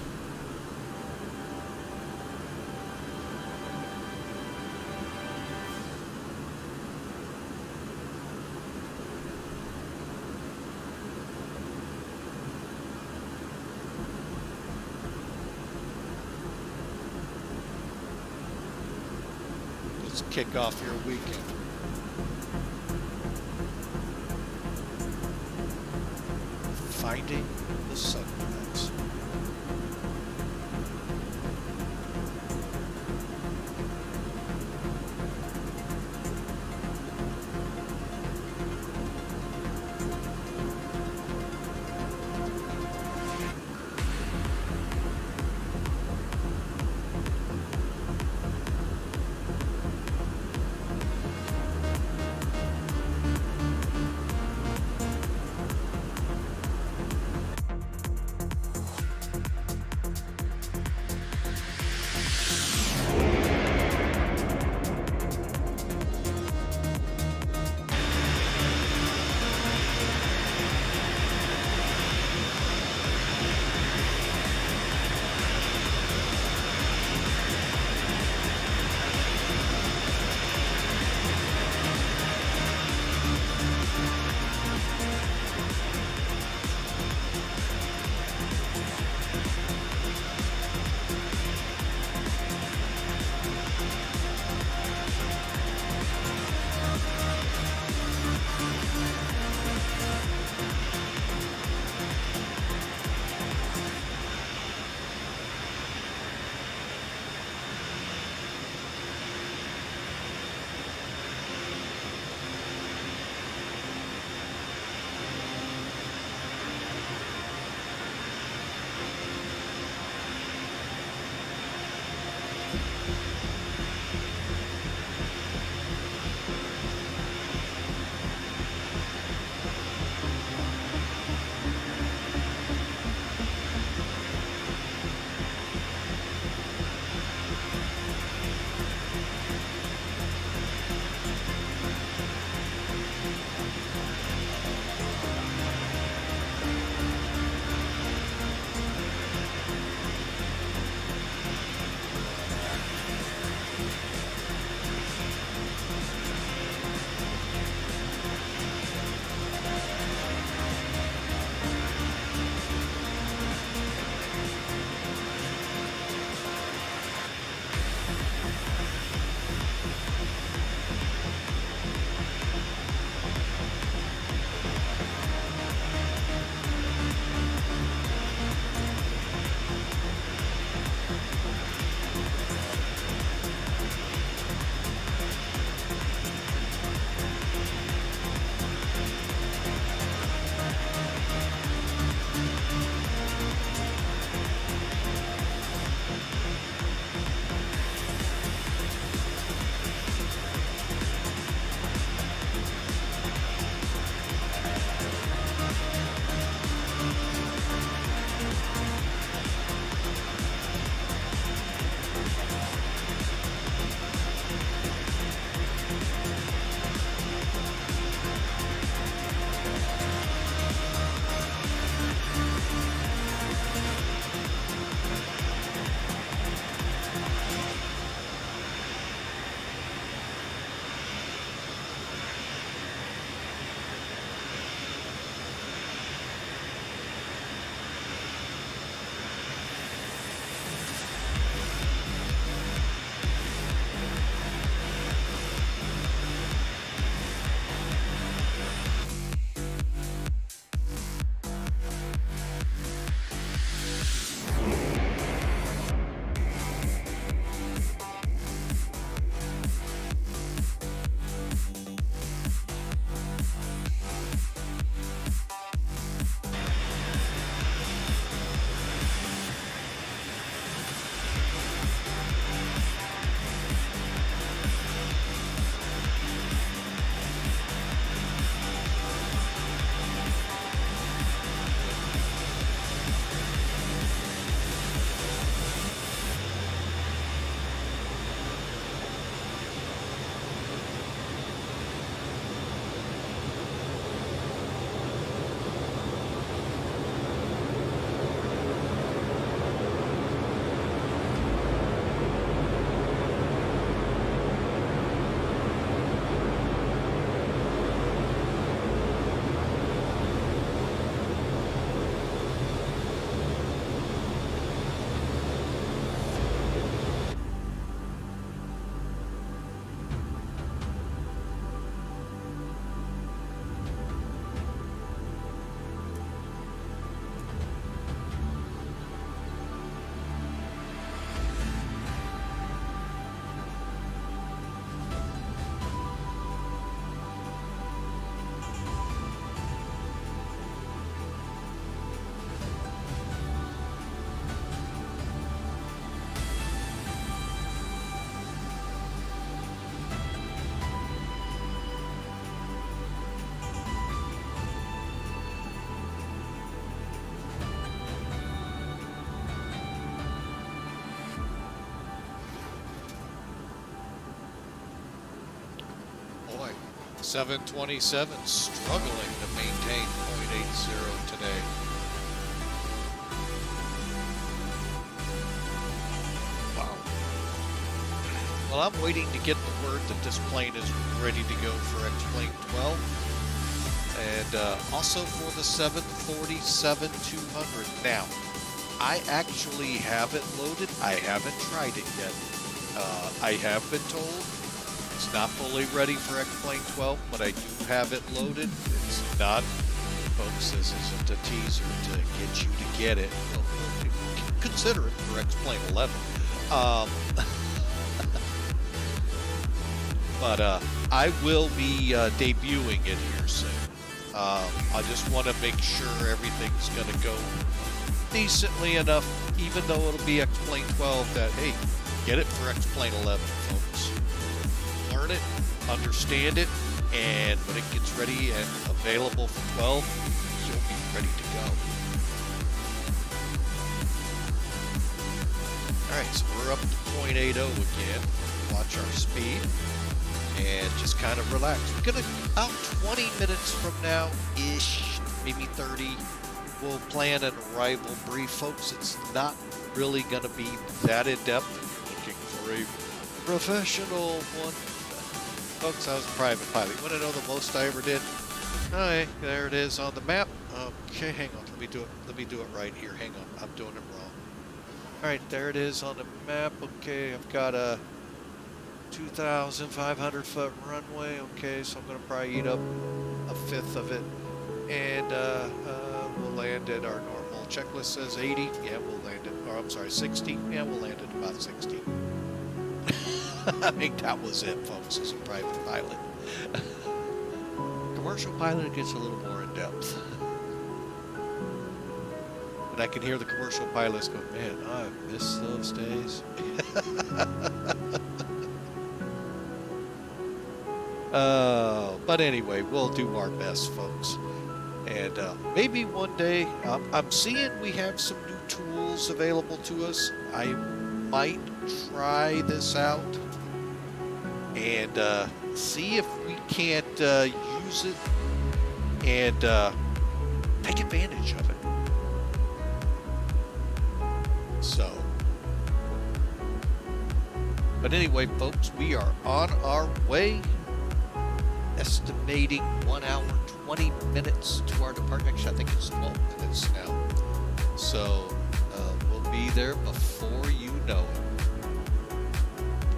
Let's kick off your weekend. Finding the sunrise. 727 struggling to maintain .80 today. Wow. Well, I'm waiting to get the word that this plane is ready to go for X-Plane 12. And also for the 747-200. Now, I actually have it loaded. I haven't tried it yet. I have been told it's not fully ready for X-Plane 12, but I do have it loaded. It's not, folks, this isn't a teaser to get you to get it. Well, consider it for X-Plane 11. But I will be debuting it here soon. I just want to make sure everything's going to go decently enough, even though it'll be X-Plane 12, that, hey, get it for X-Plane 11, folks. Learn it, understand it, and when it gets ready and available for 12, you'll be ready to go. Alright, so we're up to .80 again. Watch our speed. And just kind of relax. We're gonna, about 20 minutes from now-ish, maybe 30, we'll plan an arrival brief. Folks, it's not really gonna be that in-depth. Looking for a professional one. Folks, I was a private pilot. You wanna know the most I ever did? Alright, there it is on the map. Okay, hang on, let me do it right here. Hang on, I'm doing it wrong. Alright, there it is on the map. Okay, I've got a 2,500 foot runway. Okay, so I'm gonna probably eat up a fifth of it, and we'll land at our normal checklist says 80. Yeah, we'll land at, or I'm sorry, 60. Yeah, we'll land at about 60. I think that was it, folks, as a private pilot. Commercial pilot, it gets a little more in depth. And I can hear the commercial pilots go, man, I miss those days. But anyway, we'll do our best, folks. And maybe one day, I'm seeing we have some new tools available to us. I might try this out and see if we can't use it and take advantage of it. So, but anyway, folks, we are on our way. Estimating 1 hour, 20 minutes to our departure. Actually, I think it's 12 minutes now. So, we'll be there before you know it.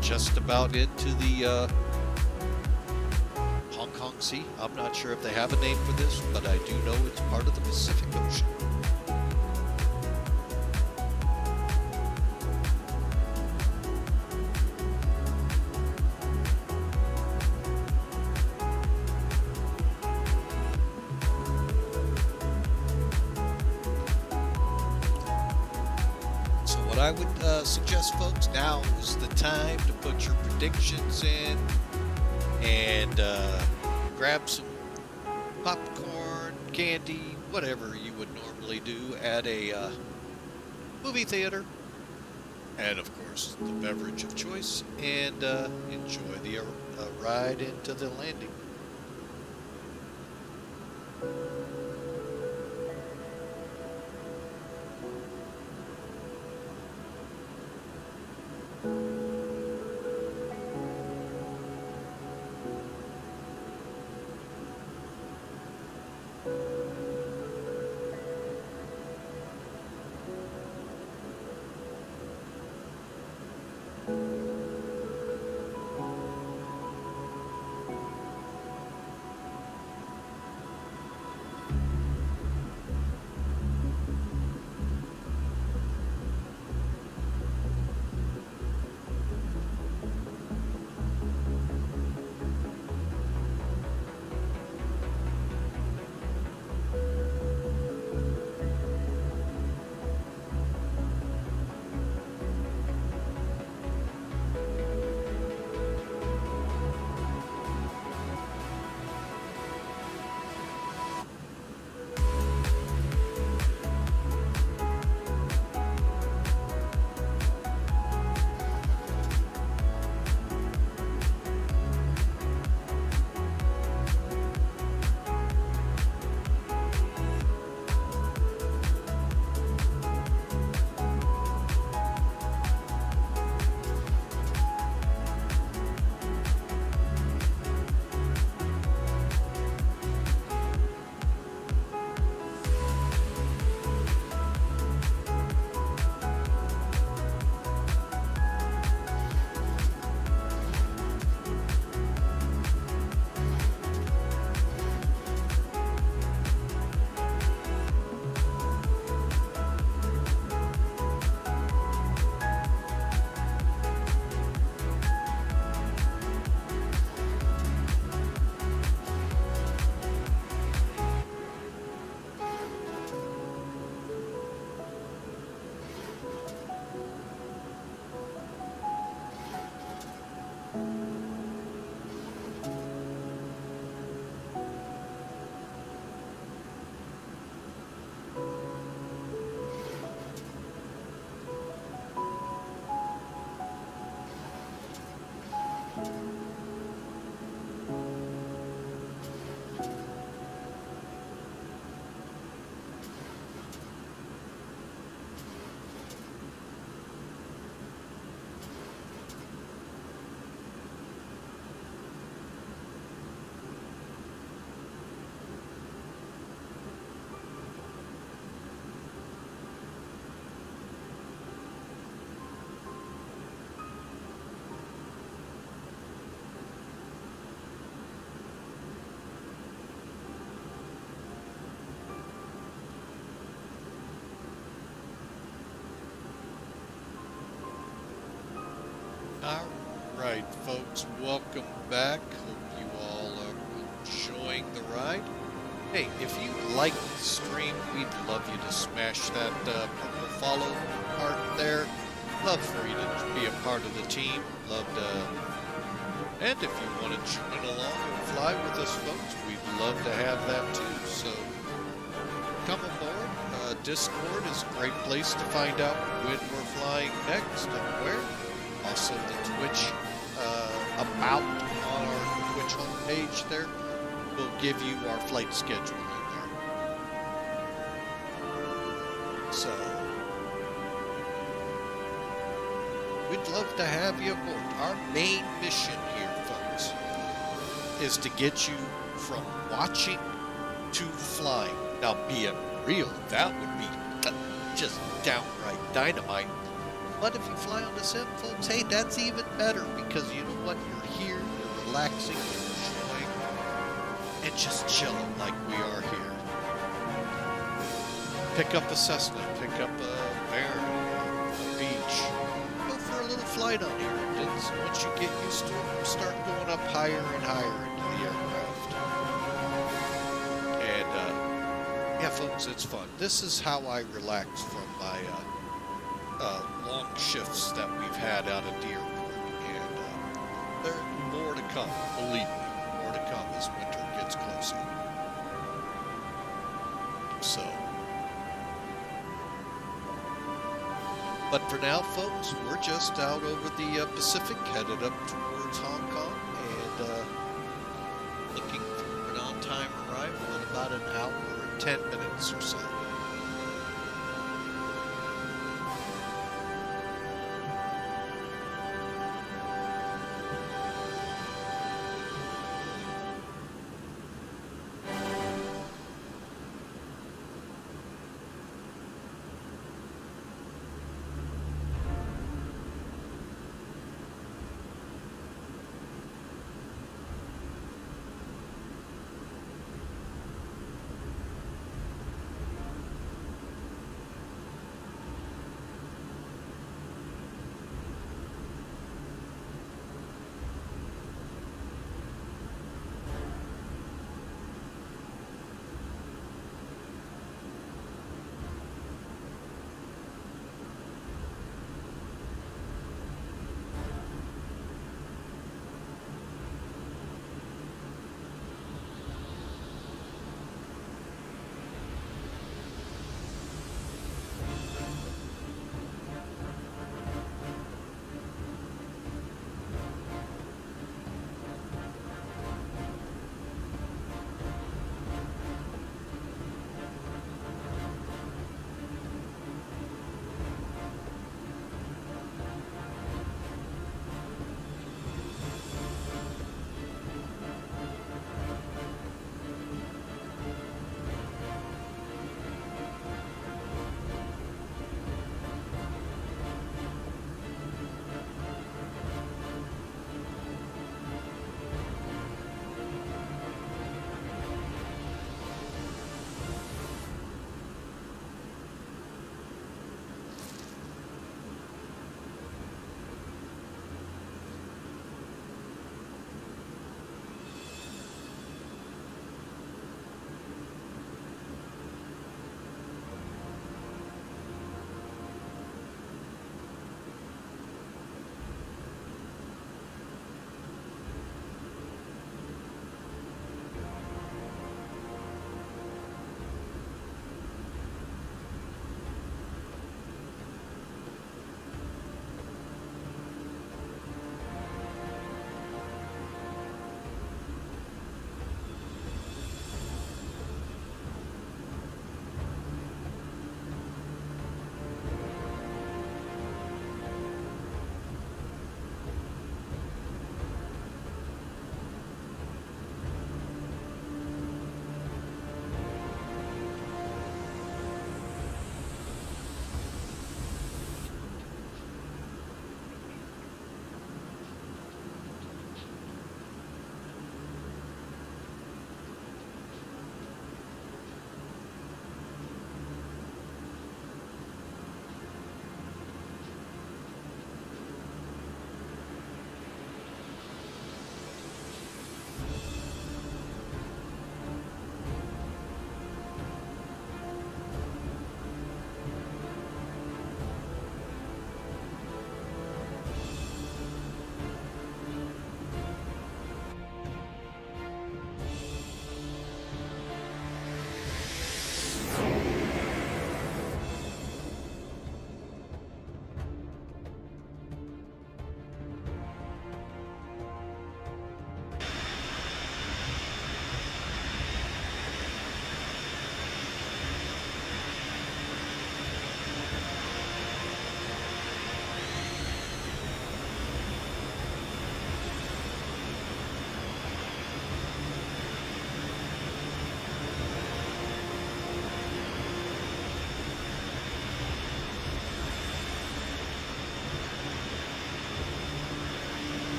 Just about into the Hong Kong Sea. I'm not sure if they have a name for this, but I do know it's part of the Pacific Ocean. I would suggest, folks, now is the time to put your predictions in and grab some popcorn, candy, whatever you would normally do at a movie theater, and of course the beverage of choice, and enjoy the ride into the landing. All right, folks, welcome back. Hope you all are enjoying the ride. Hey, if you like the stream, we'd love you to smash that purple follow part there. Love for you to be a part of the team. Love to... And if you want to join along and fly with us, folks, we'd love to have that too. So come aboard. Discord is a great place to find out when we're flying next and where. Also, the Twitch about on our Twitch homepage there will give you our flight schedule in there. So, we'd love to have you aboard. Our main mission here, folks, is to get you from watching to flying. Now, being real, that would be just downright dynamite. But if you fly on the sim, folks, hey, that's even better because you know what? You're here, you're relaxing, you're enjoying, and just chilling like we are here. Pick up a Cessna, pick up a Mariner, a Beach. Go for a little flight on here. And once you get used to it, you start going up higher and higher into the aircraft. And, yeah, folks, it's fun. This is how I relax from my long shifts that we've had out at the airport, and there are more to come, believe me, more to come as winter gets closer. So, but for now, folks, we're just out over the Pacific, headed up towards Hong Kong, and looking for an on-time arrival in about an hour and 10 minutes or so.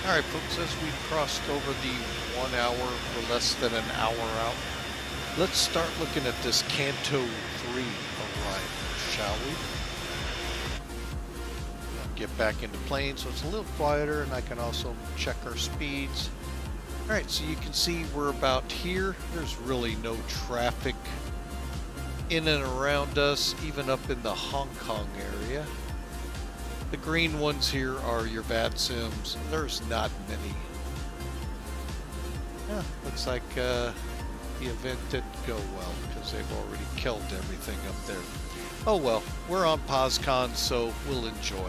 All right, folks, as we crossed over the 1 hour or less than an hour out, let's start looking at this Canto 3 arrival, shall we? Get back into plane so it's a little quieter, and I can also check our speeds. All right, so you can see we're about here. There's really no traffic in and around us, even up in the Hong Kong area. The green ones here are your VVTSims. There's not many. Yeah, looks like the event didn't go well because they've already killed everything up there. Oh well, we're on POSCON, so we'll enjoy.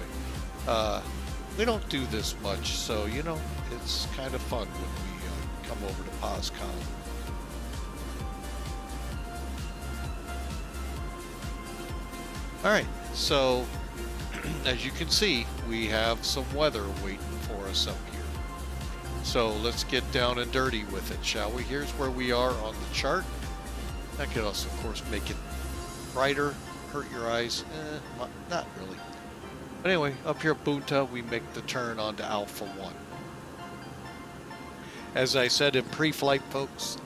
We don't do this much, so you know, it's kind of fun when we come over to POSCON. Alright, so as you can see, we have some weather waiting for us up here. So let's get down and dirty with it, shall we? Here's where we are on the chart. That could also, of course, make it brighter, hurt your eyes. Not really. But anyway, up here at Bunta, we make the turn onto Alpha 1. As I said in pre-flight, folks,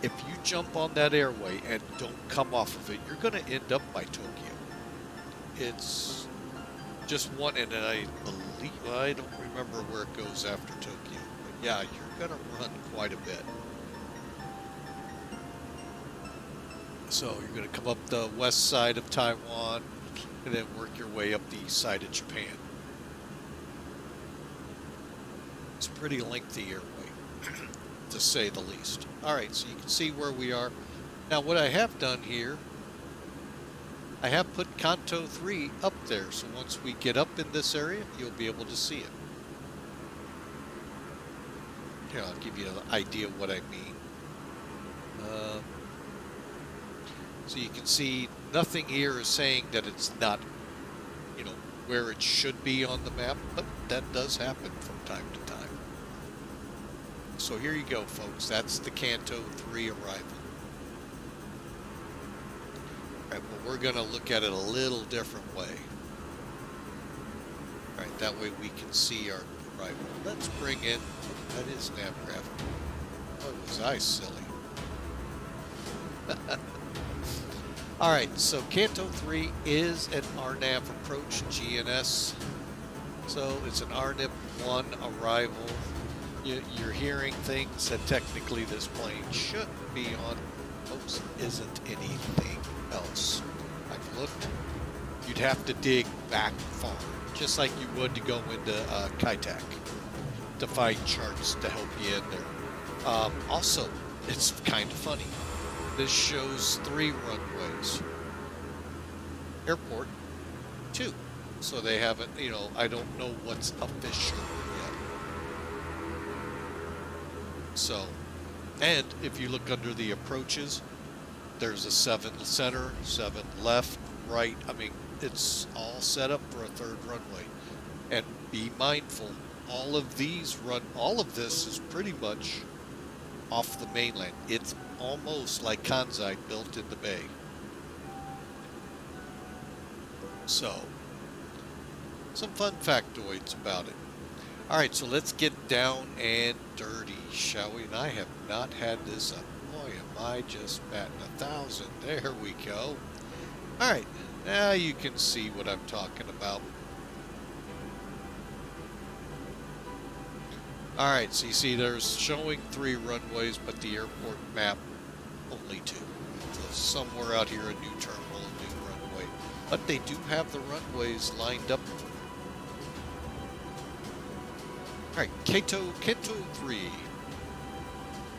if you jump on that airway and don't come off of it, you're going to end up by Tokyo. It's just one, and I believe, I don't remember where it goes after Tokyo, but yeah, you're going to run quite a bit. So you're going to come up the west side of Taiwan and then work your way up the east side of Japan. It's a pretty lengthy airway, to say the least. Alright, so you can see where we are. Now what I have done here, I have put Canto 3 up there, so once we get up in this area, you'll be able to see it. Here, I'll give you an idea of what I mean. So you can see nothing here is saying that it's not, you know, where it should be on the map, but that does happen from time to time. So here you go, folks. That's the Canto 3 arrival. Alright, but we're going to look at it a little different way. Alright, that way we can see our arrival. Let's bring in, that is Navgraph. Oh, was I silly? Alright, so Canto 3 is an RNAV approach, GNS. So it's an RNIP 1 arrival. You're hearing things that technically this plane shouldn't be on. Folks, isn't anything else. I've looked. You'd have to dig back far, just like you would to go into Kaitak to find charts to help you in there. Also, it's kind of funny. This shows 3 runways. Airport, 2. So they haven't, you know, I don't know what's official yet. So, and if you look under the approaches, there's a 7 center, 7 left, right. I mean, it's all set up for a 3rd runway. And be mindful, all of this is pretty much off the mainland. It's almost like Kansai built in the bay. So, some fun factoids about it. Alright, so let's get down and dirty, shall we? And I have not had this up. Boy, am I just batting 1,000. There we go. Alright, now you can see what I'm talking about. Alright, so you see there's showing 3 runways, but the airport map, only 2. So somewhere out here, a new terminal, a new runway. But they do have the runways lined up. Alright, Canto 3.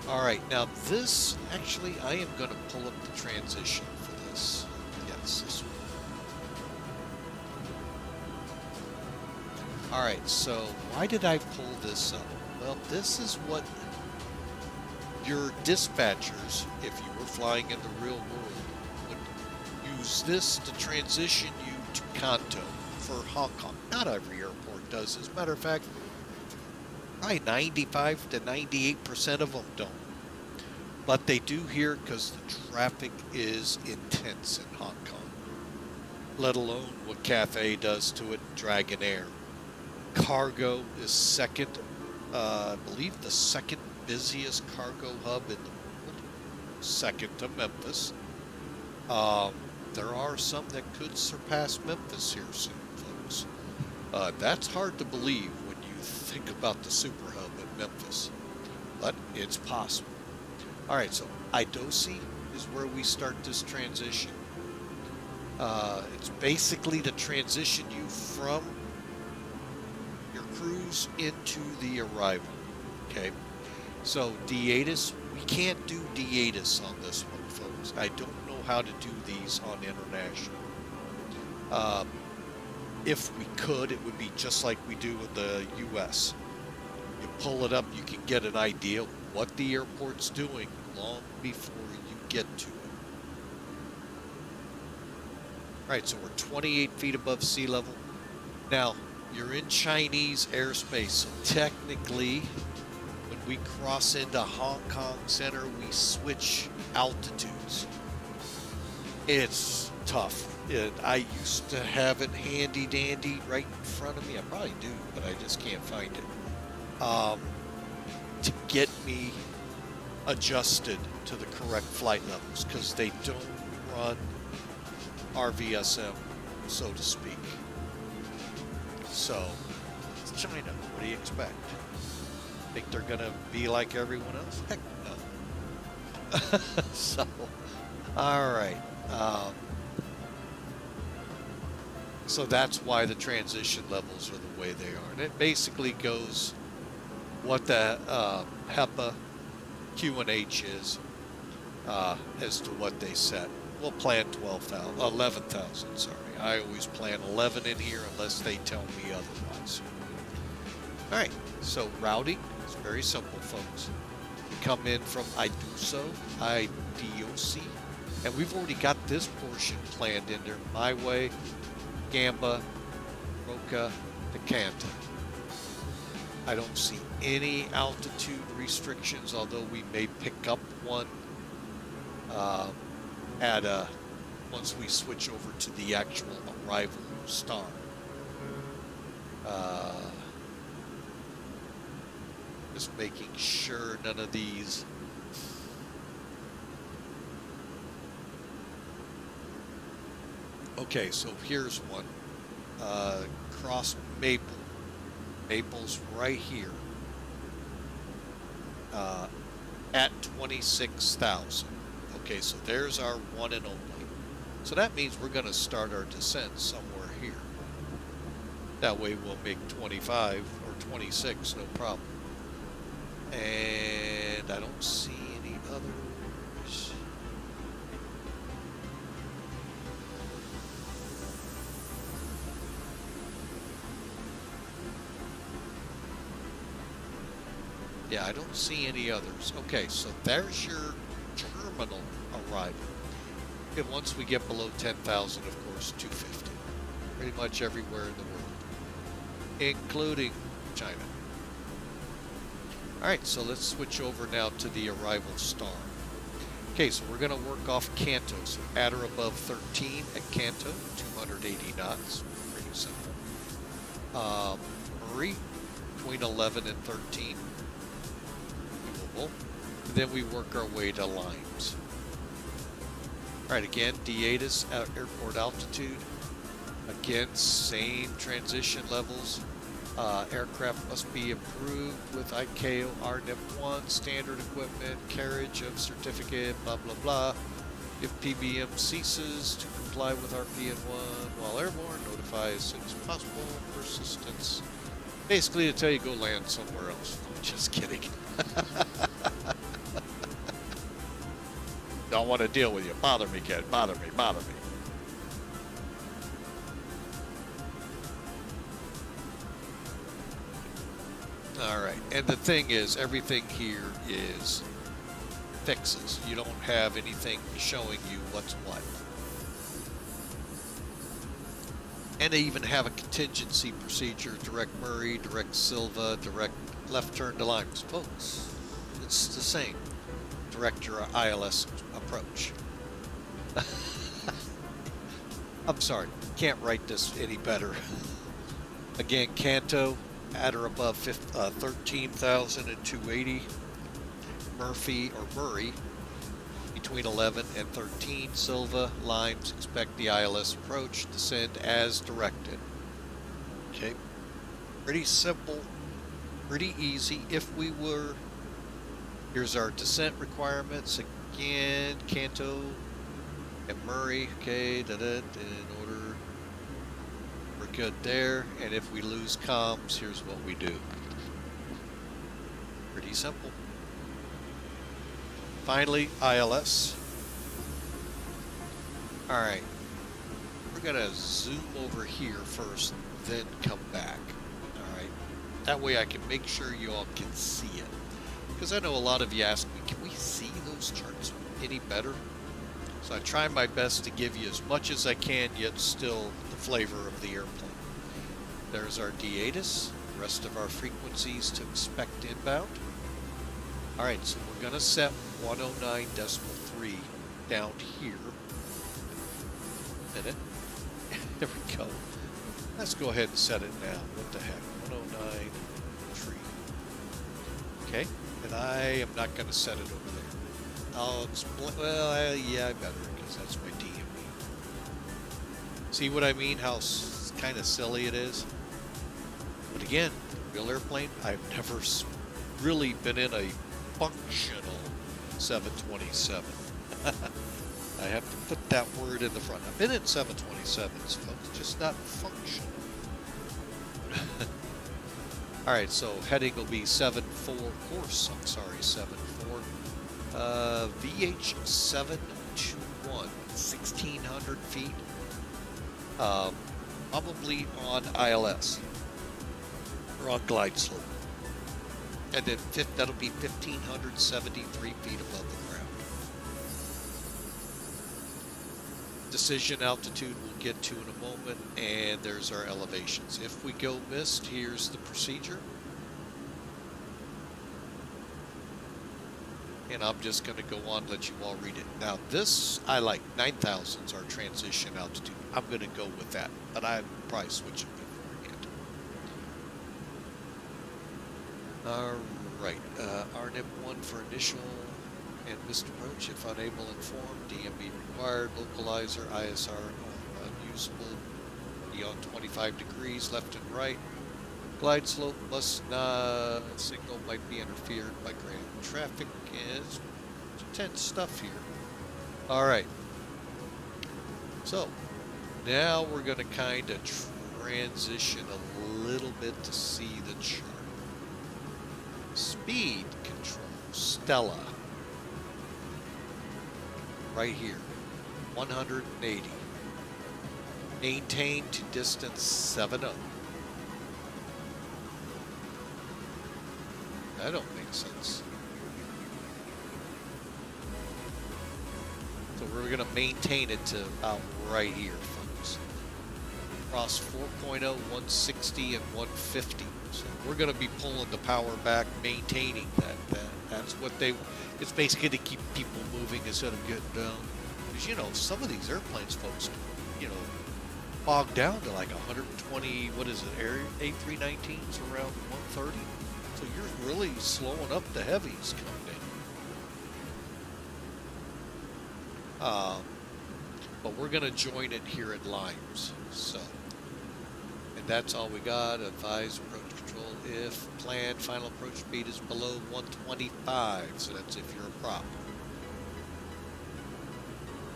Alright, now this, actually, I am going to pull up the transition for this. Yes, this one. Alright, so why did I pull this up? Well, this is what your dispatchers, if you were flying in the real world, would use this to transition you to Kanto for Hong Kong. Not every airport does. As a matter of fact, probably 95 to 98% of them don't. But they do here because the traffic is intense in Hong Kong. Let alone what Cathay does to it, Dragon Air. cargo is second, I believe the second busiest cargo hub in the world, second to Memphis. There are some that could surpass Memphis here soon, folks. That's hard to believe when you think about the super hub at Memphis, but it's possible. All right, so Idosi is where we start this transition. It's basically to transition you from your cruise into the arrival. Okay, so DATIS, we can't do DATIS on this one, folks. I don't know how to do these on international. If we could, it would be just like we do in the US. You pull it up, you can get an idea what the airport's doing long before you get to it. All right, so we're 28 feet above sea level. Now, you're in Chinese airspace, so technically, when we cross into Hong Kong Center, we switch altitudes. It's tough. I used to have it handy dandy right in front of me. I probably do, but I just can't find it. To get me adjusted to the correct flight levels, because they don't run RVSM, so to speak. So, it's China. What do you expect? Think they're going to be like everyone else? Heck no. So, all right. So that's why the transition levels are the way they are. And it basically goes what the HEPA Q&H is as to what they set. We'll plan 11,000, sorry. I always plan 11 in here unless they tell me otherwise. All right, so routing is very simple, folks. We come in from IDOC, and we've already got this portion planned in there. My way, Gamba, Roca, Decanta. I don't see any altitude restrictions, although we may pick up one once we switch over to the actual arrival star. Just making sure none of these. Okay, so here's one. Cross Maple. Maple's right here. At 26,000. Okay, so there's our one and only. So that means we're going to start our descent somewhere here. That way we'll make 25 or 26, no problem. And I don't see any others. Yeah, I don't see any others. Okay, so there's your terminal arrival. And once we get below 10,000, of course, 250. Pretty much everywhere in the world, including China. All right, so let's switch over now to the arrival star. Okay, so we're going to work off Canto. So at or above 13 at Canto, 280 knots. Pretty simple. Murray, between 11 and 13. Doable. Then we work our way to Limes. All right, again, DATIS at airport altitude. Again, same transition levels. Aircraft must be approved with ICAO RNIP1, standard equipment, carriage of certificate, blah, blah, blah. If PBM ceases to comply with RPN1 while airborne, notify as soon as possible. Persistence. Basically to tell you go land somewhere else. Just kidding. Don't want to deal with you. Bother me, kid. Bother me. Bother me. All right. And the thing is, everything here is fixes. You don't have anything showing you what's what. And they even have a contingency procedure, direct Murray, direct Silva, direct left turn to Limes. Folks, it's the same. Direct your ILS approach. I'm sorry, can't write this any better. Again, Canto, at or above 13,000 and 280. Murray between 11 and 13. Silva, Limes, expect the ILS approach, descend as directed. Okay, pretty simple, pretty easy. If we were, here's our descent requirements again, Canto and Murray, okay, in order, we're good there. And if we lose comms, here's what we do. Pretty simple. Finally, ILS. All right, we're gonna zoom over here first, then come back. All right, that way I can make sure you all can see it. Because I know a lot of you ask me, can we see those charts any better? So I try my best to give you as much as I can, yet still the flavor of the airplane. There's our D-ATIS, the rest of our frequencies to expect inbound. All right, so we're gonna set 109.3 down here. Minute. There we go. Let's go ahead and set it now. What the heck? 109.3. Okay, and I am not gonna set it over there. I'll explain. Well, yeah, I better, because that's my DME. See what I mean? How kind of silly it is. But again, real airplane. I've never really been in a functional 727. I have to put that word in the front. I've been in 727s, folks, just not functional. All right, so heading will be 74 course. I'm sorry, 74. VH721, 1,600 feet. Probably on ILS or on glide slope. And then that'll be 1,573 feet above the ground. Decision altitude we'll get to in a moment, and there's our elevations. If we go missed, here's the procedure. And I'm just going to go on and let you all read it. Now this, I like. 9,000 is our transition altitude. I'm going to go with that, but I'll probably switch it beforehand. Alright, RNIP 1 for initial and missed approach. If unable, inform. DMB required. Localizer, ISR unusable. Beyond 25 degrees, left and right. Glide slope must not, signal might be interfered by ground traffic. Is intense stuff here. Alright. So, now we're going to kind of transition a little bit to see the chart. Speed control, Stella. Right here, 180. Maintain to distance 70. That don't make sense. So we're going to maintain it to about right here, folks. Across 4.0, 160, and 150. So we're going to be pulling the power back, maintaining that. That's what they. It's basically to keep people moving instead of getting down. Because, you know, some of these airplanes, folks, you know, bog down to like 120, what is it, A319s around 130. So you're really slowing up the heavies coming in. But we're going to join it here at Limes. So, and that's all we got. Advise approach control if planned final approach speed is below 125. So that's if you're a prop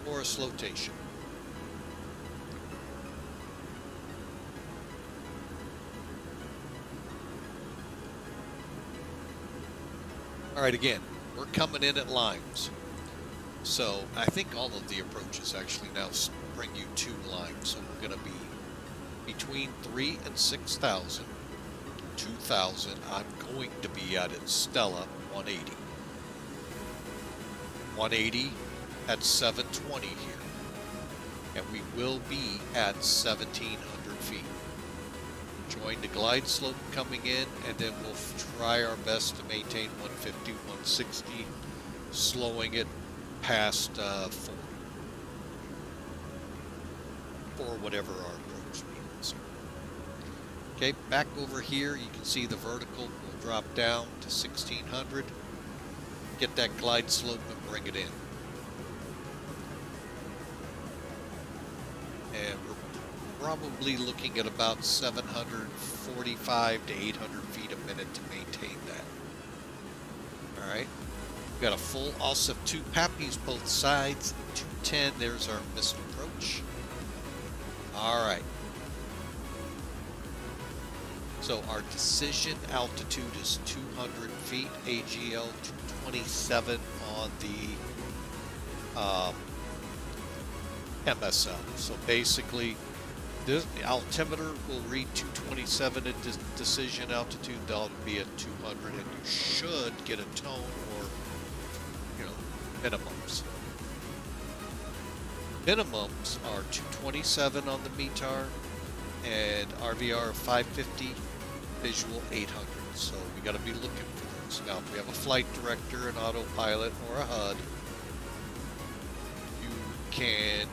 or a flotation. All right, again, we're coming in at Limes. So I think all of the approaches actually now bring you to Limes. So we're going to be between 3 and 6,000. 2,000, I'm going to be at Stella 180. 180 at 720 here. And we will be at 1,700 feet. Join the glide slope coming in, and then we'll try our best to maintain 150, 160, slowing it past 4 for whatever our approach speed is. Okay, back over here, you can see the vertical will drop down to 1600. Get that glide slope and bring it in. And we're probably looking at about 745 to 800 feet a minute to maintain that. All right. We've got a full also 2 pappies both sides, 210. There's our missed approach. All right. So our decision altitude is 200 feet, AGL 227 on the MSL. So basically, the altimeter will read 227 at decision altitude. That'll be at 200, and you should get a tone or, you know, minimums. Minimums are 227 on the METAR and RVR of 550, visual 800. So we got to be looking for those. Now, if we have a flight director, an autopilot, or a HUD, you can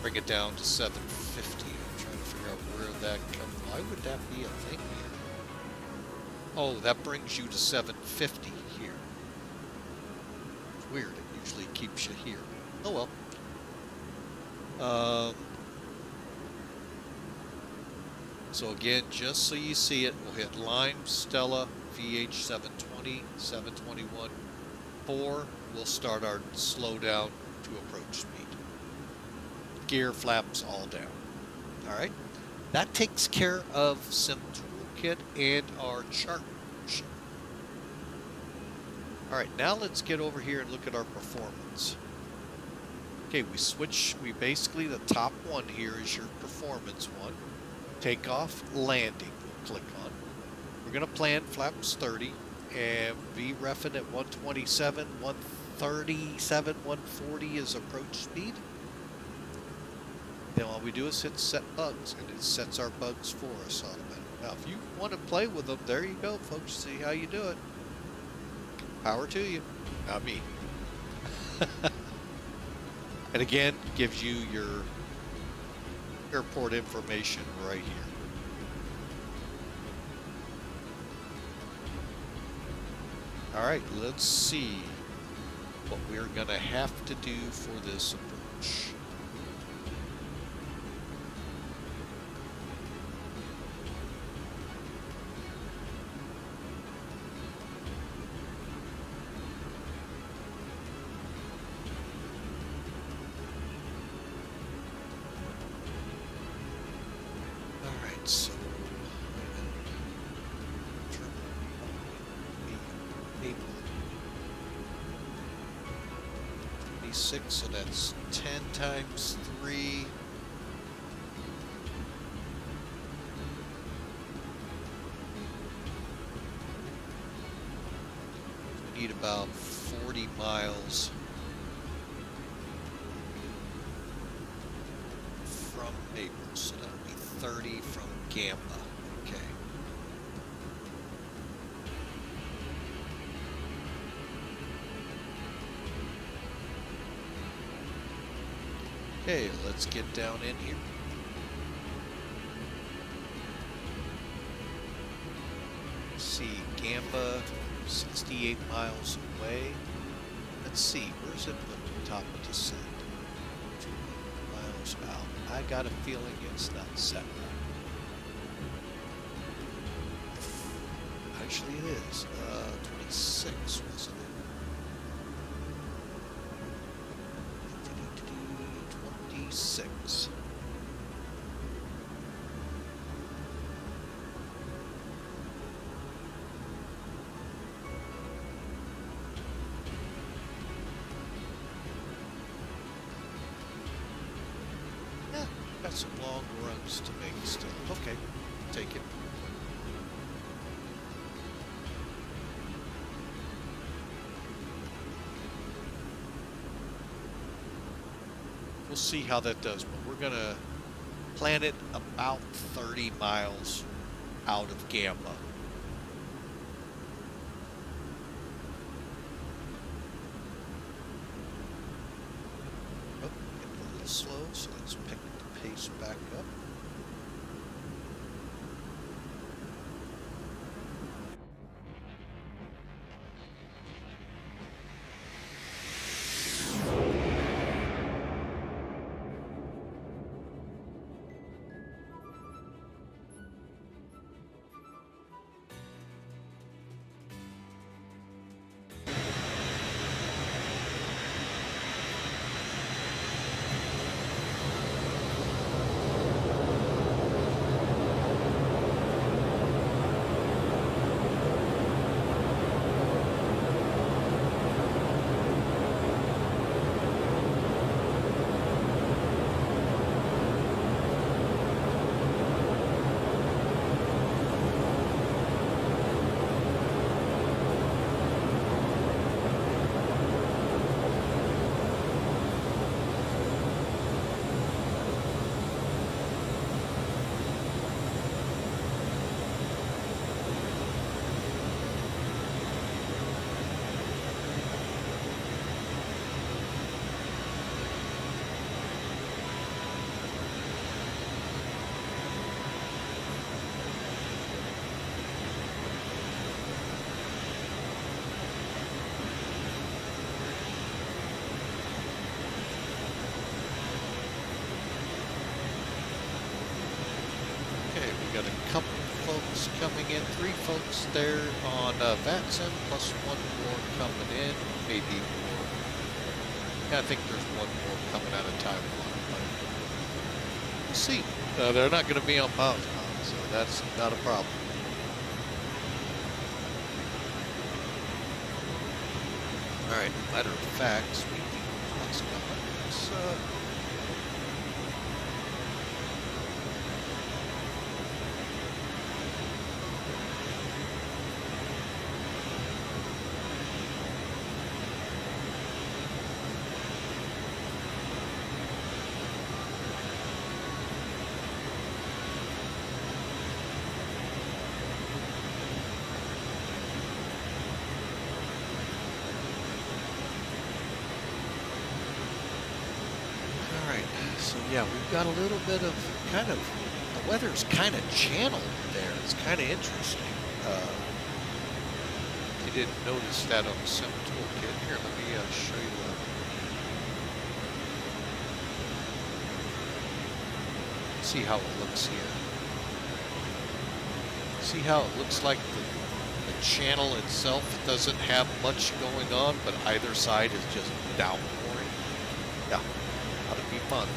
bring it down to 750. I'm trying to figure out where that comes. Why would that be a thing here? Oh, that brings you to 750 here. It's weird. It usually keeps you here. Oh well. So again, just so you see it, we'll hit Lime, Stella, VH 720, 721, 4. We'll start our slow down to approach speed. Gear flaps all down. All right. That takes care of Sim Toolkit and our chart sheet. All right, now let's get over here and look at our performance. Okay, we basically, the top one here is your performance one. Takeoff, landing, we'll click on. We're going to plan flaps 30 and be reffing at 127, 137, 140 is approach speed. Then all we do is hit set bugs, and it sets our bugs for us automatically. Now, if you want to play with them, there you go, folks. See how you do it. Power to you. Not me. And again, gives you your airport information right here. All right, let's see what we're going to have to do for this approach. So, 26, so that's 10 times 3. We need about 40 miles from Naples, so that'll be 30 from Gamba. Okay. Okay, let's get down in here. See, Gamba, 68 miles away. Let's see, where's it at the top of the set? 2 miles out. I got a feeling it's not set right. Actually, it is. 26, wasn't it? 26. Yeah, got some long runs to make still. Okay, take it. We'll see how that does, but we're going to plan it about 30 miles out of Gamba. Oh, getting a little slow, so let's pick the pace back up. a couple folks coming in, 3 folks there on VVTS, plus 1 more coming in, maybe more. Yeah, I think there's 1 more coming out of Taiwan, but we'll see. They're not going to be on POSCON, so that's not a problem. All right, matter of fact, speaking of POSCON, let's so yeah, we've got a little bit of the weather's kind of channeled there. It's kind of interesting. You didn't notice that on the sim toolkit. Here, let me show you see how it looks here. See how it looks like the channel itself doesn't have much going on, but either side is just downpouring. Yeah, ought to be fun.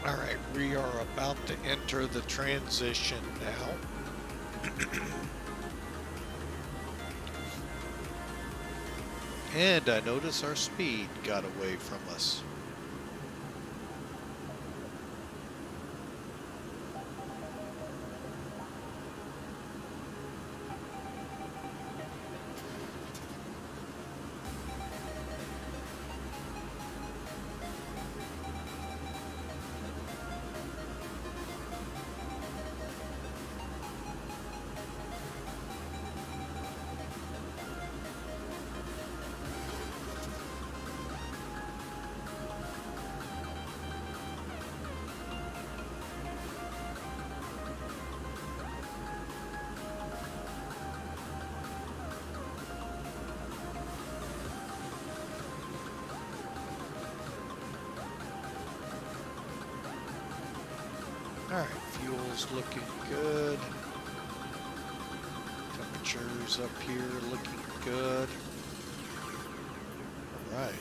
All right, we are about to enter the transition now. And I notice our speed got away from us. All right, fuel's looking good. Temperatures up here looking good. All right.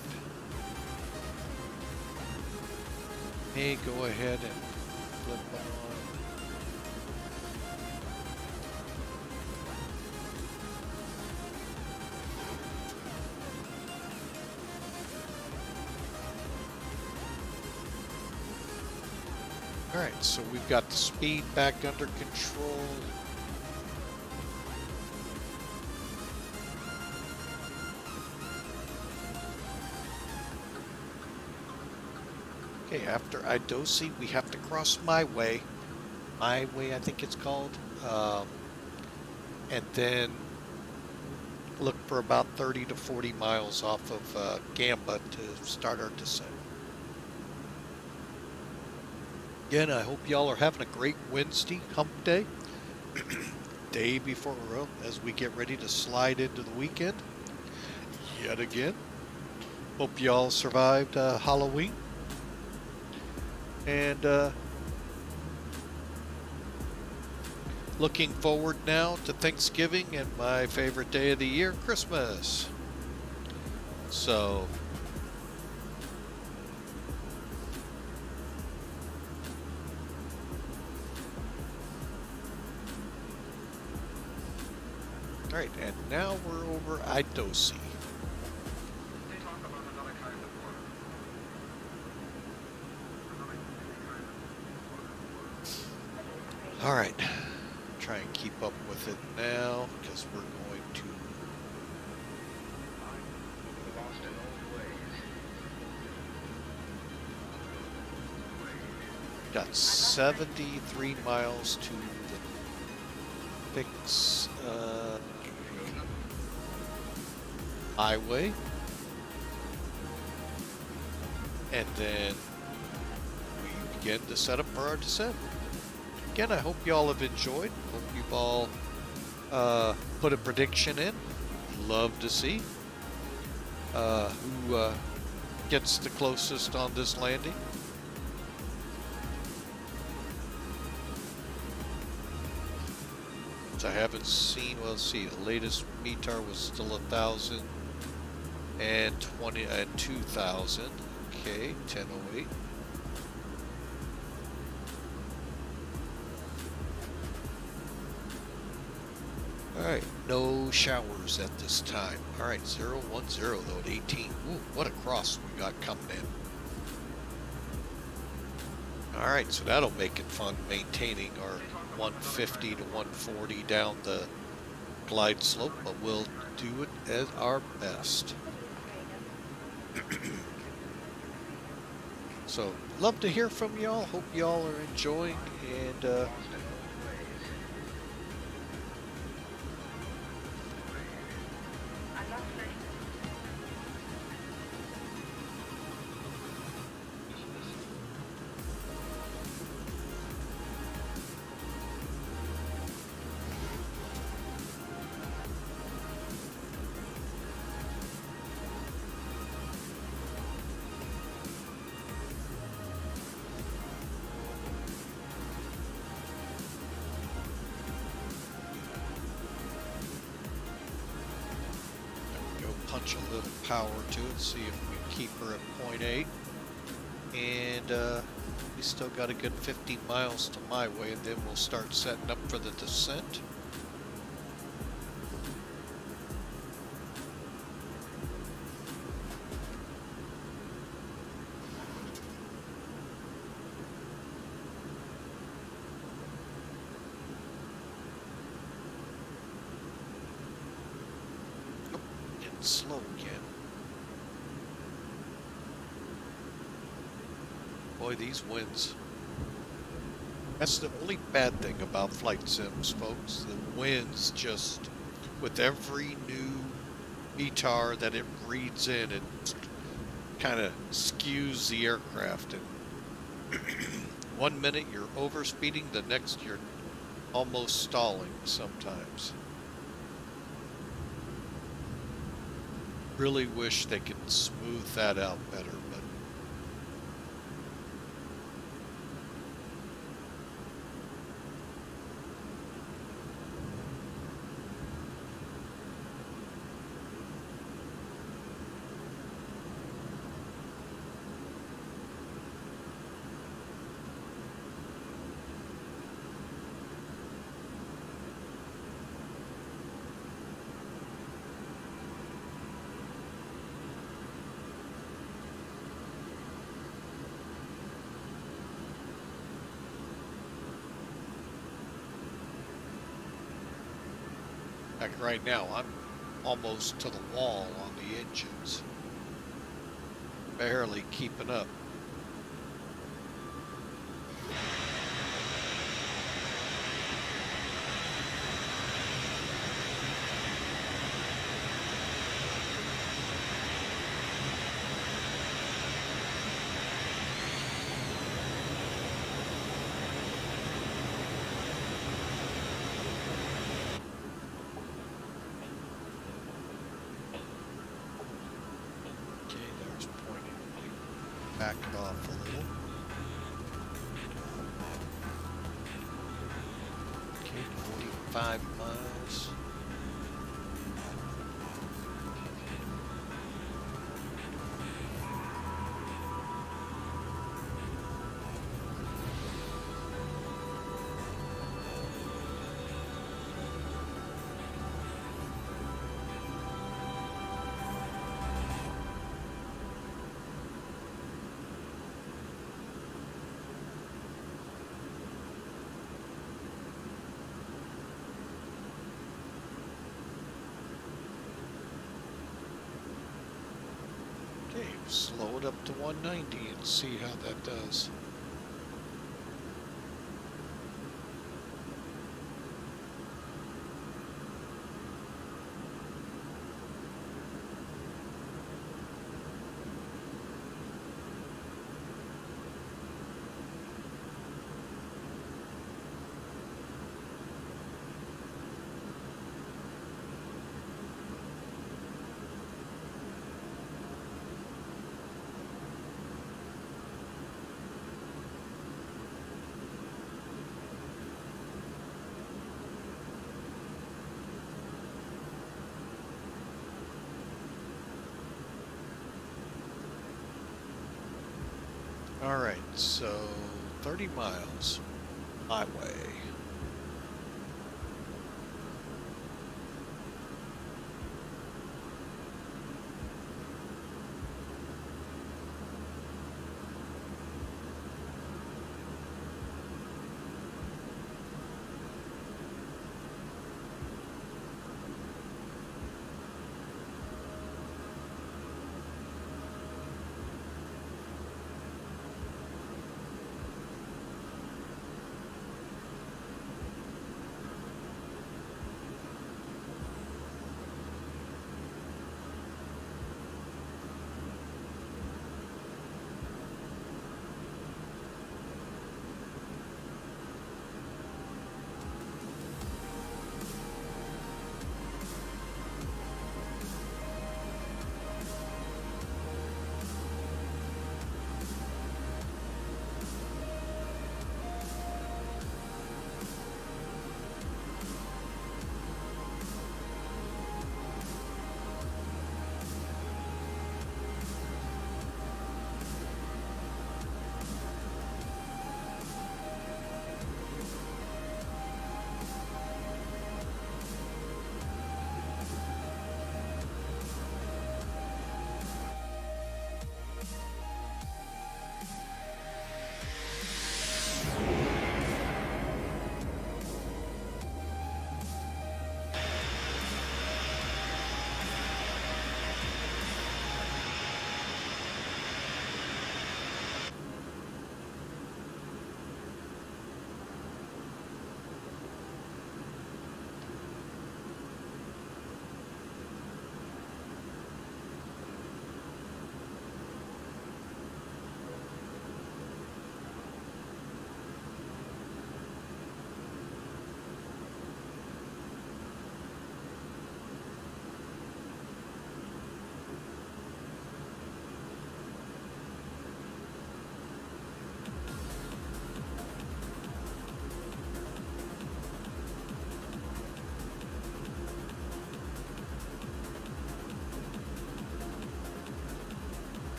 Hey, go ahead and flip on. All right, so we've got the speed back under control. Okay, after Idosi, we have to cross My Way. My Way, I think it's called. And then look for about 30 to 40 miles off of Gamba to start our descent. Again, I hope y'all are having a great Wednesday, hump day. Day before, well, as we get ready to slide into the weekend. Yet again. Hope y'all survived Halloween. And looking forward now to Thanksgiving and my favorite day of the year, Christmas. So all right, and now we're over Idosi. All right, try and keep up with it now because we're going to got 73 miles to the fix highway, and then we begin to set up for our descent. Again, I hope y'all have enjoyed. Hope you've all put a prediction in. Love to see who gets the closest on this landing. Which I haven't seen. Well, let's see. The latest METAR was still 1,000 and 2,000. Okay, 1008. Alright, no showers at this time. Alright, 010 though at 18. Ooh, what a cross we got coming in. Alright, so that'll make it fun maintaining our 150 to 140 down the glide slope, but we'll do it at our best. So, love to hear from y'all. Hope y'all are enjoying, and punch a little power to it, see if we keep her at 0.8. And we still got a good 50 miles to my way, and then we'll start setting up for the descent. Oh, getting slow again. Boy, these winds. That's the only bad thing about flight sims, folks. The winds just, with every new VTAR that it reads in, it kind of skews the aircraft. And 1 minute you're overspeeding, the next you're almost stalling sometimes. Really wish they could smooth that out better, but like right now, I'm almost to the wall on the engines. Barely keeping up. Back it off a little. Okay, 45 miles. Okay, slow it up to 190 and see how that does. All right, so 30 miles my way.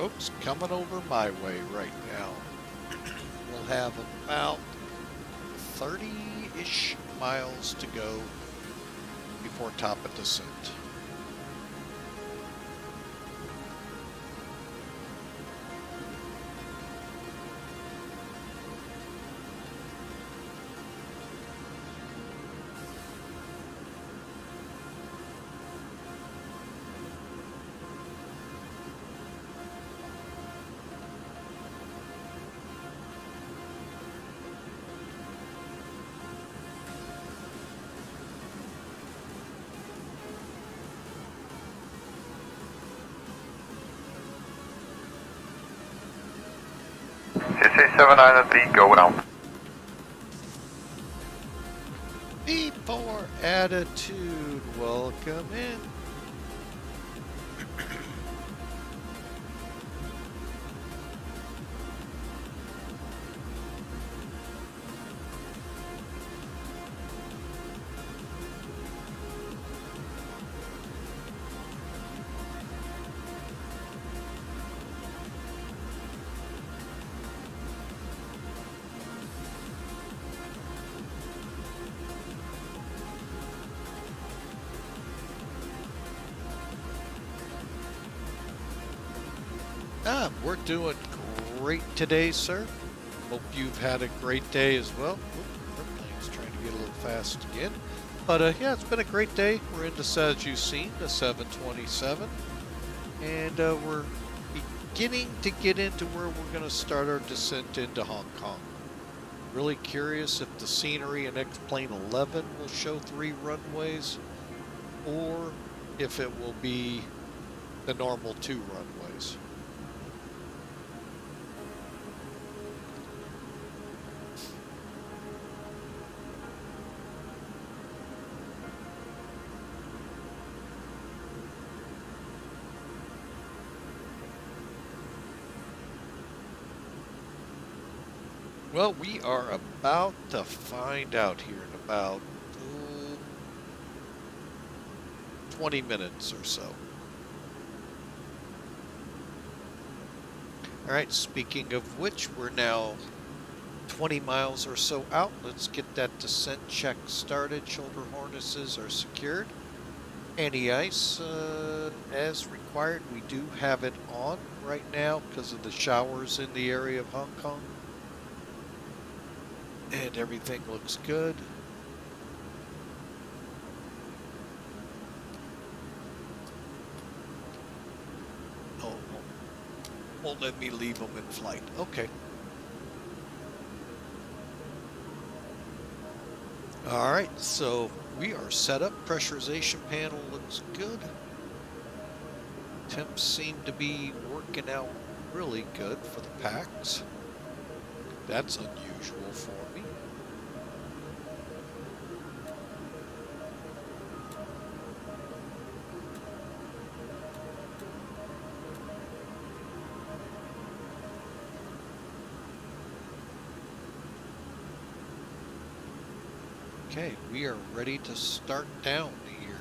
folks coming over my way right now. We'll have about 30-ish miles to go before top of descent.
CC79 go down.
B4 attitude, welcome in. We're doing great today, sir. Hope you've had a great day as well. Oop, airplane's trying to get a little fast again. But yeah, it's been a great day. We're into, as you've seen, the 727. And we're beginning to get into where we're going to start our descent into Hong Kong. Really curious if the scenery in XP11 will show 3 runways, or if it will be the normal 2 runways. Well, we are about to find out here in about 20 minutes or so. All right, speaking of which, we're now 20 miles or so out. Let's get that descent check started. Shoulder harnesses are secured. Anti-ice, as required. We do have it on right now because of the showers in the area of Hong Kong. And everything looks good. Oh, won't let me leave them in flight. Okay. All right, so we are set up. Pressurization panel looks good. Temps seem to be working out really good for the packs. That's unusual for me. Okay, we are ready to start down here.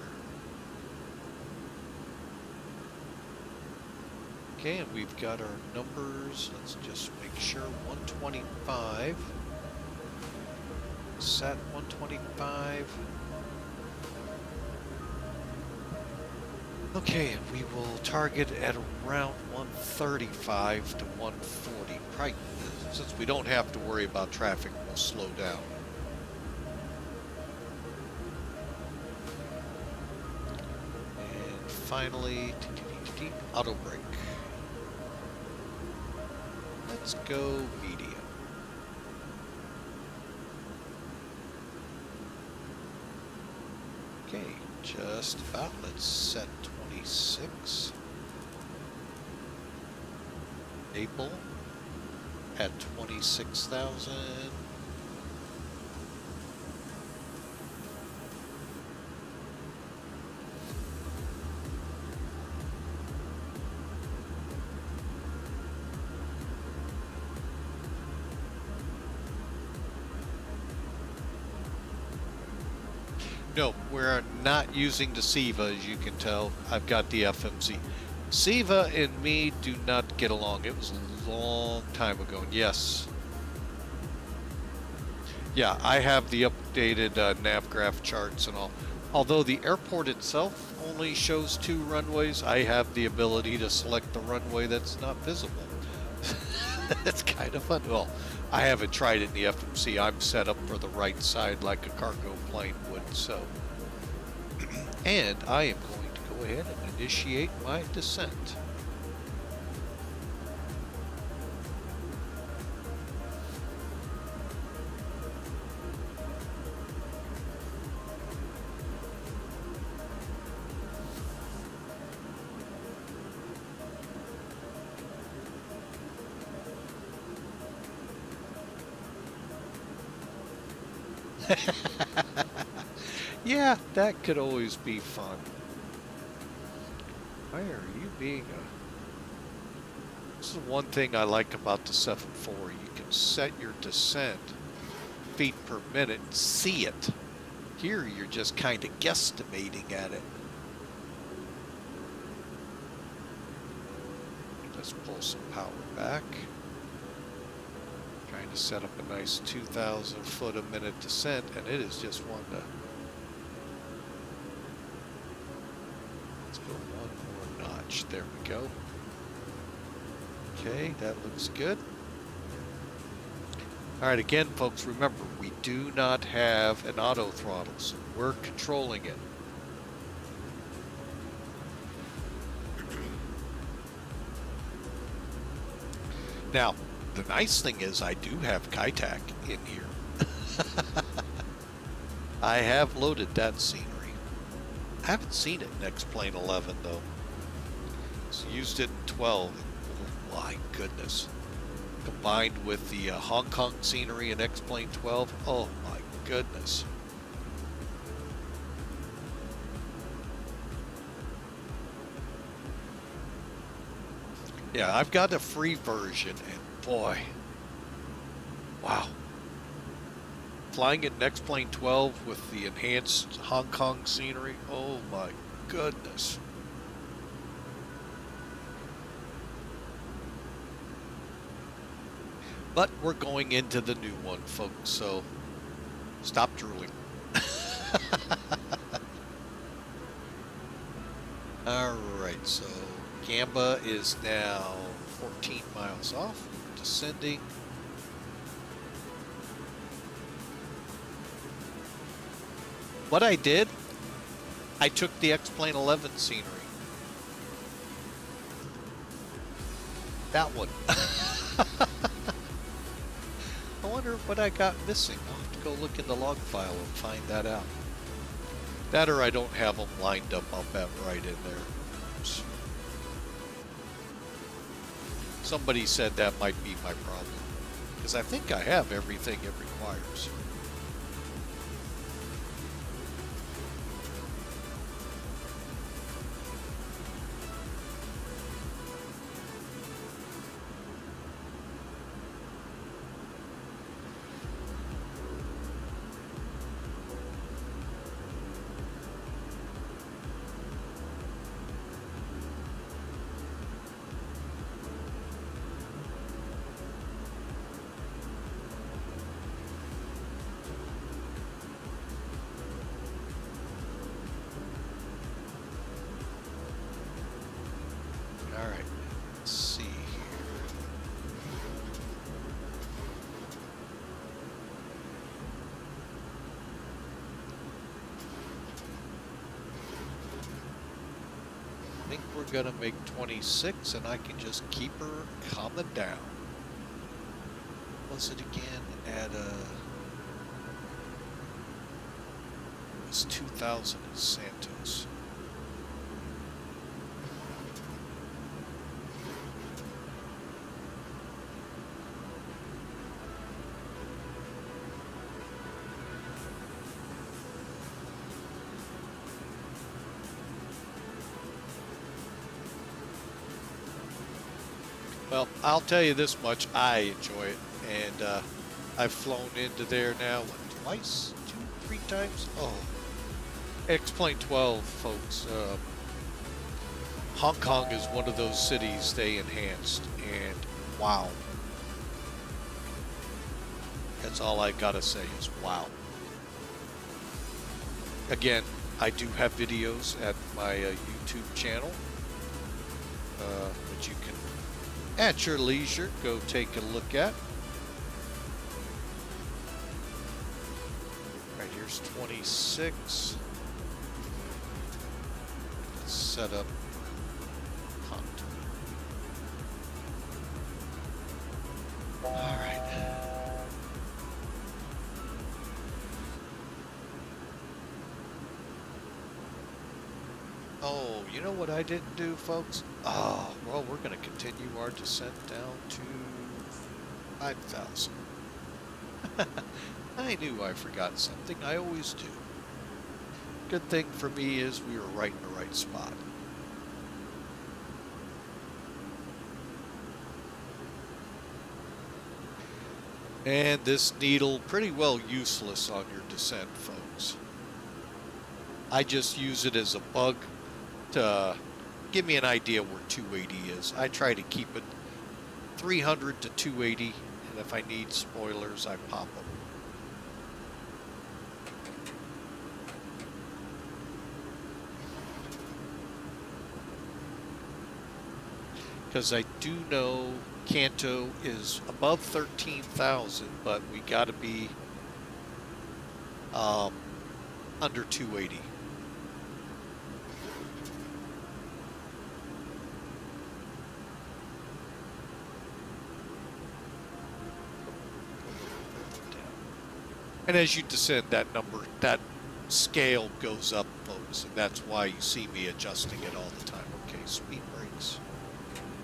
Okay, and we've got our numbers. Let's just make sure. 125. Set 125. Okay, and we will target at around 135 to 140. Right, since we don't have to worry about traffic, we'll slow down. And finally, auto brake. Let's go medium. Okay, just about. Let's set 26. Maple at 26,000. No, we're not using the SIVA, as you can tell. I've got the FMZ. Siva and me do not get along. It was a long time ago. And yes. Yeah, I have the updated nav graph charts and all. Although the airport itself only shows 2 runways, I have the ability to select the runway that's not visible. That's kind of fun. Well, I haven't tried it in the FMC. I'm set up for the right side like a cargo plane would, so. And I am going to go ahead and initiate my descent. Yeah, that could always be fun. Why are you being a... This is one thing I like about the 7.4. You can set your descent feet per minute and see it. Here you're just kind of guesstimating at it. Let's pull some power back. Trying to set up a nice 2,000 foot a minute descent, and it is just one to... Let's go one more notch. There we go. Okay, that looks good. All right, again, folks, remember, we do not have an auto throttle, so we're controlling it. Now, the nice thing is I do have Kaitak in here. I have loaded that scenery. I haven't seen it in XP11 though. It's used it in 12. Oh my goodness. Combined with the Hong Kong scenery in XP12. Oh my goodness. Yeah, I've got a free version, and boy, wow. Flying it in X-Plane 12 with the enhanced Hong Kong scenery, oh my goodness. But we're going into the new one, folks, so stop drooling. Alright, so Gamba is now 14 miles off, descending. What I did, I took the X-Plane 11 scenery. That one. I wonder what I got missing. I'll have to go look in the log file and find that out. That or I don't have them lined up. I'll bet right in there. Oops. Somebody said that might be my problem, because I think I have everything it requires. Alright, let's see here. I think we're gonna make 26 and I can just keep her coming down. What was it again? At it was 2,000 in Santos. Well, I'll tell you this much, I enjoy it, and I've flown into there now, what, twice? 2, 3 times? Oh, X-Plane 12, folks, Hong Kong is one of those cities they enhanced, and wow. That's all I gotta say is wow. Again, I do have videos at my YouTube channel, which you can, at your leisure, go take a look at. Right, here's 26. Let's set up content. All right. Oh, you know what I didn't do, folks? Oh, well, we're going to continue our descent down to 5,000. I knew I forgot something. I always do. Good thing for me is we were right in the right spot. And this needle, pretty well useless on your descent, folks. I just use it as a bug to give me an idea where 280 is. I try to keep it 300 to 280, and if I need spoilers, I pop them. Because I do know Kanto is above 13,000, but we got to be under 280. And as you descend, that number, that scale goes up, folks, and that's why you see me adjusting it all the time. Okay, speed brakes.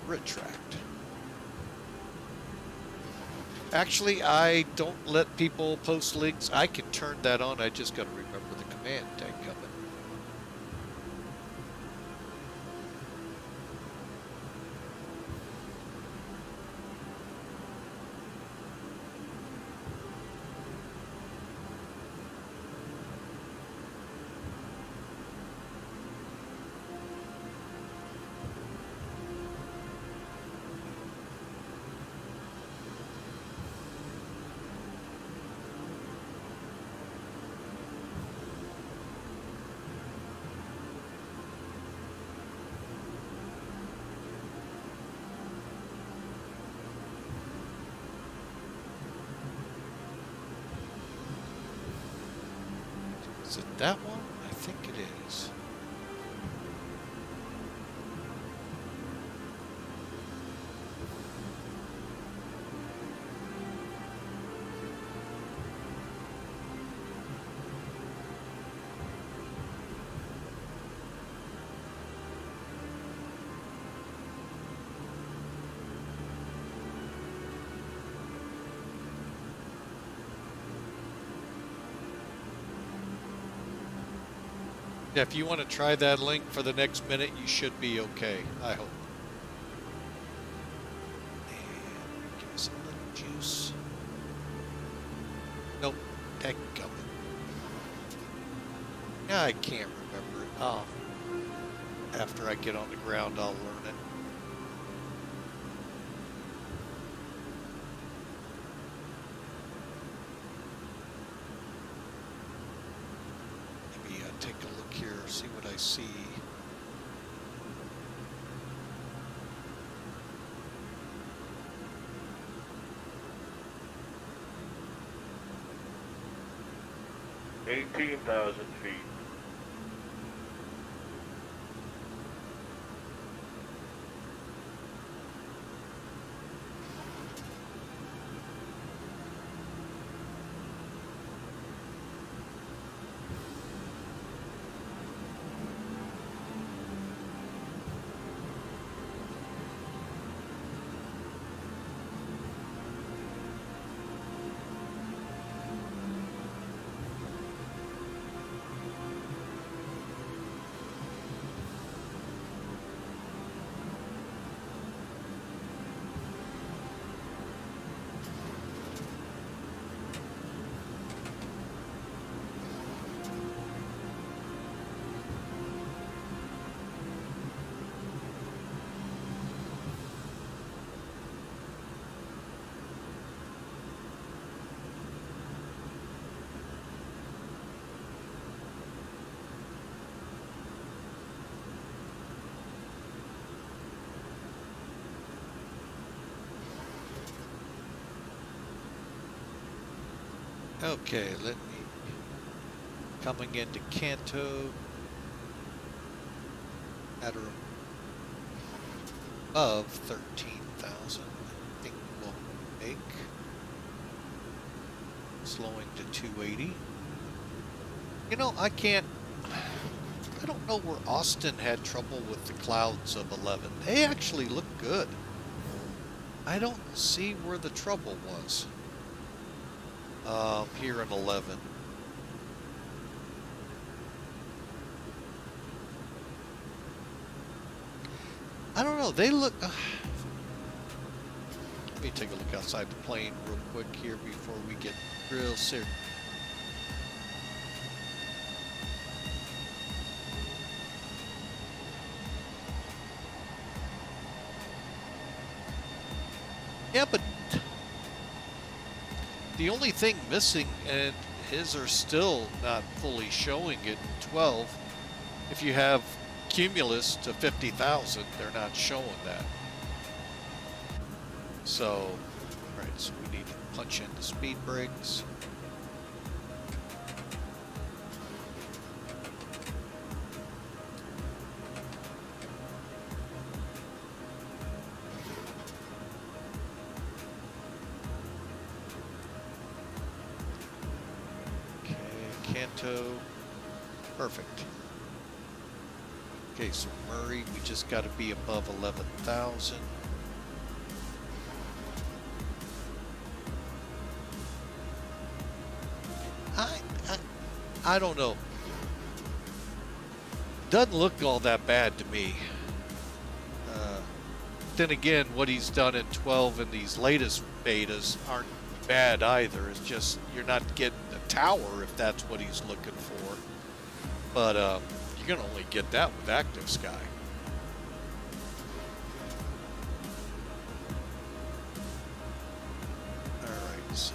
Retract. Actually, I don't let people post links. I can turn that on. I just got to remember the command tag coming. Is it that one? I think it is. Yeah, if you want to try that link for the next minute, you should be okay, I hope. And give us a little juice. Nope, tech coming. Yeah, I can't remember it. Oh, after I get on the ground, I'll learn it. Take a look here, see what I see.
$18,000 feet.
Okay, let me, coming into Kanto, at or above 13,000, I think we'll make, slowing to 280. You know, I don't know where Austin had trouble with the clouds of 11. They actually look good. I don't see where the trouble was. Here in 11. I don't know, they look... let me take a look outside the plane real quick here before we get real serious. Yeah, but the only thing missing, and his are still not fully showing it in 12, if you have cumulus to 50,000, they're not showing that. So, alright, so we need to punch in the speed brakes. Kanto, perfect. Okay, so Murray, we just got to be above 11,000. I don't know. Doesn't look all that bad to me. Then again, what he's done in 12 and these latest betas aren't bad either. It's just you're not getting the tower if that's what he's looking for. But you're gonna only get that with Active Sky. All right. So.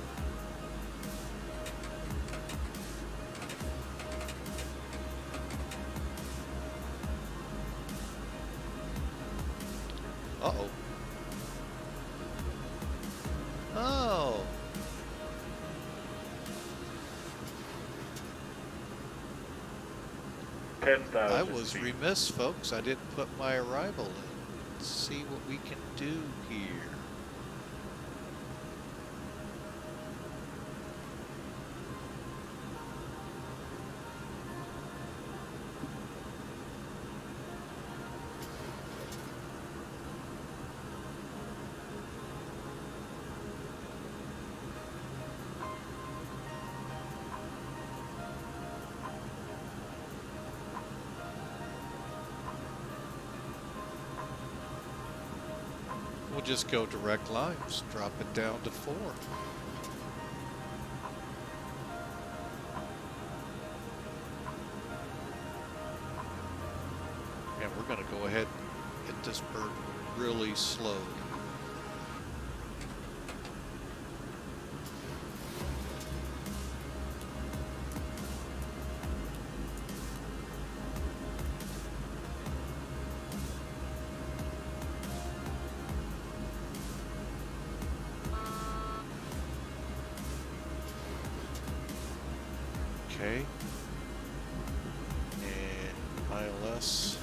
Uh-oh. Oh. I was remiss, folks. I didn't put my arrival in. Let's see what we can do here. We'll just go direct lines, drop it down to 4. And we're going to go ahead and hit this bird really slow. Okay, and ILS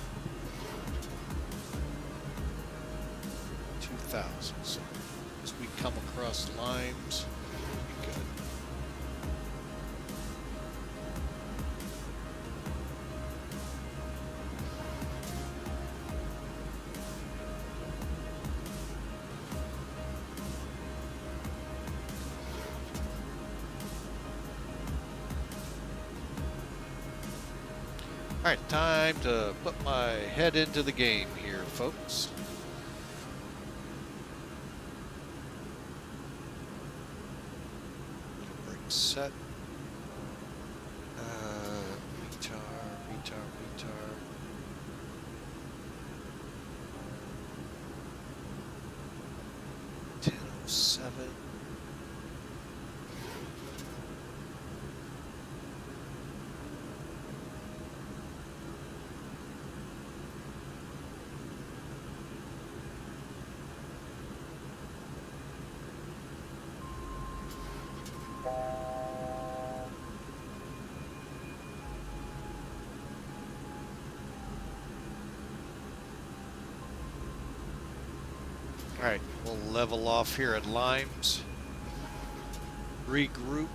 2000. So as we come across lines, be good. All right, time to put my head into the game here, folks. Brake set. Retard. 1007. Alright, we'll level off here at Limes. Regroup.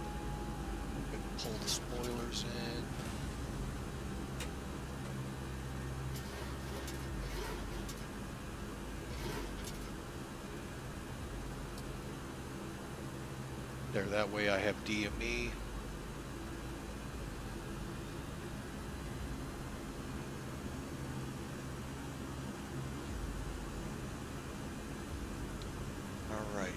And pull the spoilers in. There, that way I have DME. All right.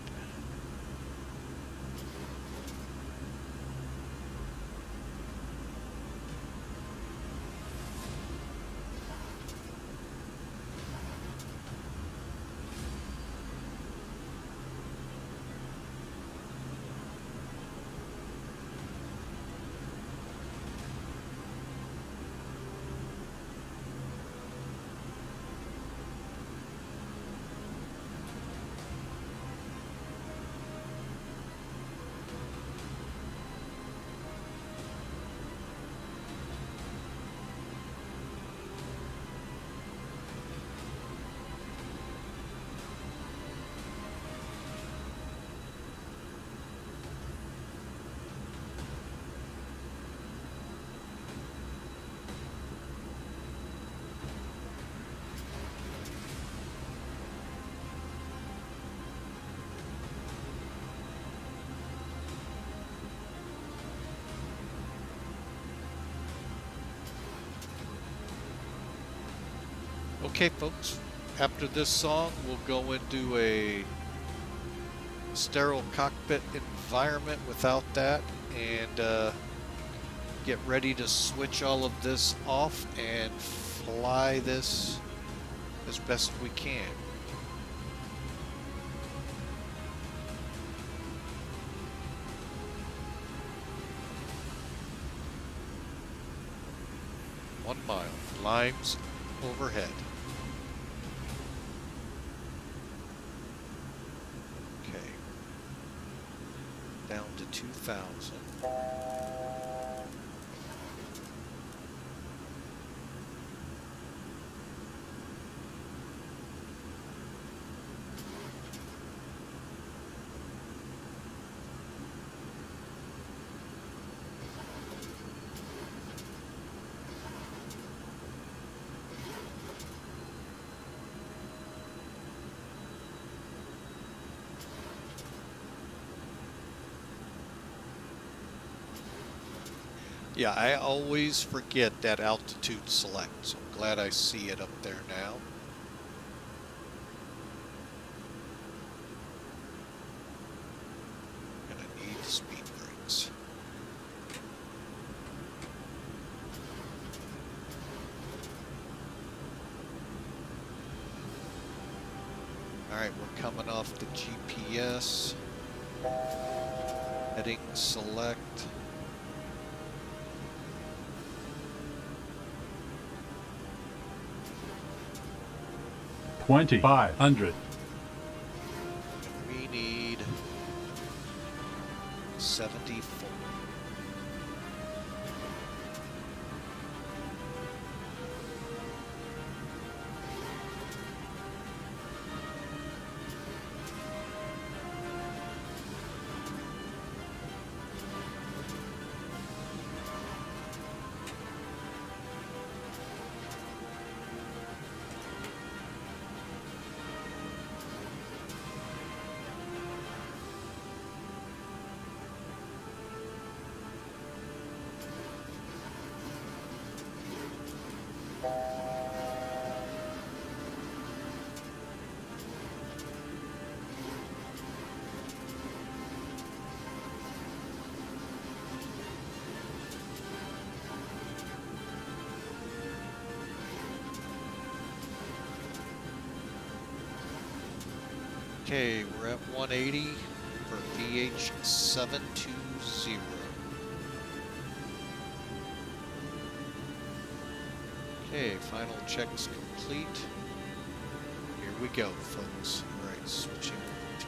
Okay, folks, after this song, we'll go into a sterile cockpit environment without that and get ready to switch all of this off and fly this as best we can. One mile, Limes overhead. Okay. Down to 2,000. Yeah, I always forget that altitude select, so I'm glad I see it up there now. Gonna need speed brakes. Alright, we're coming off the GPS. Heading select.
$2,500.
We need 74. Okay, we're at 180 for VH720. Okay, final checks complete. Here we go, folks. All right, switching over to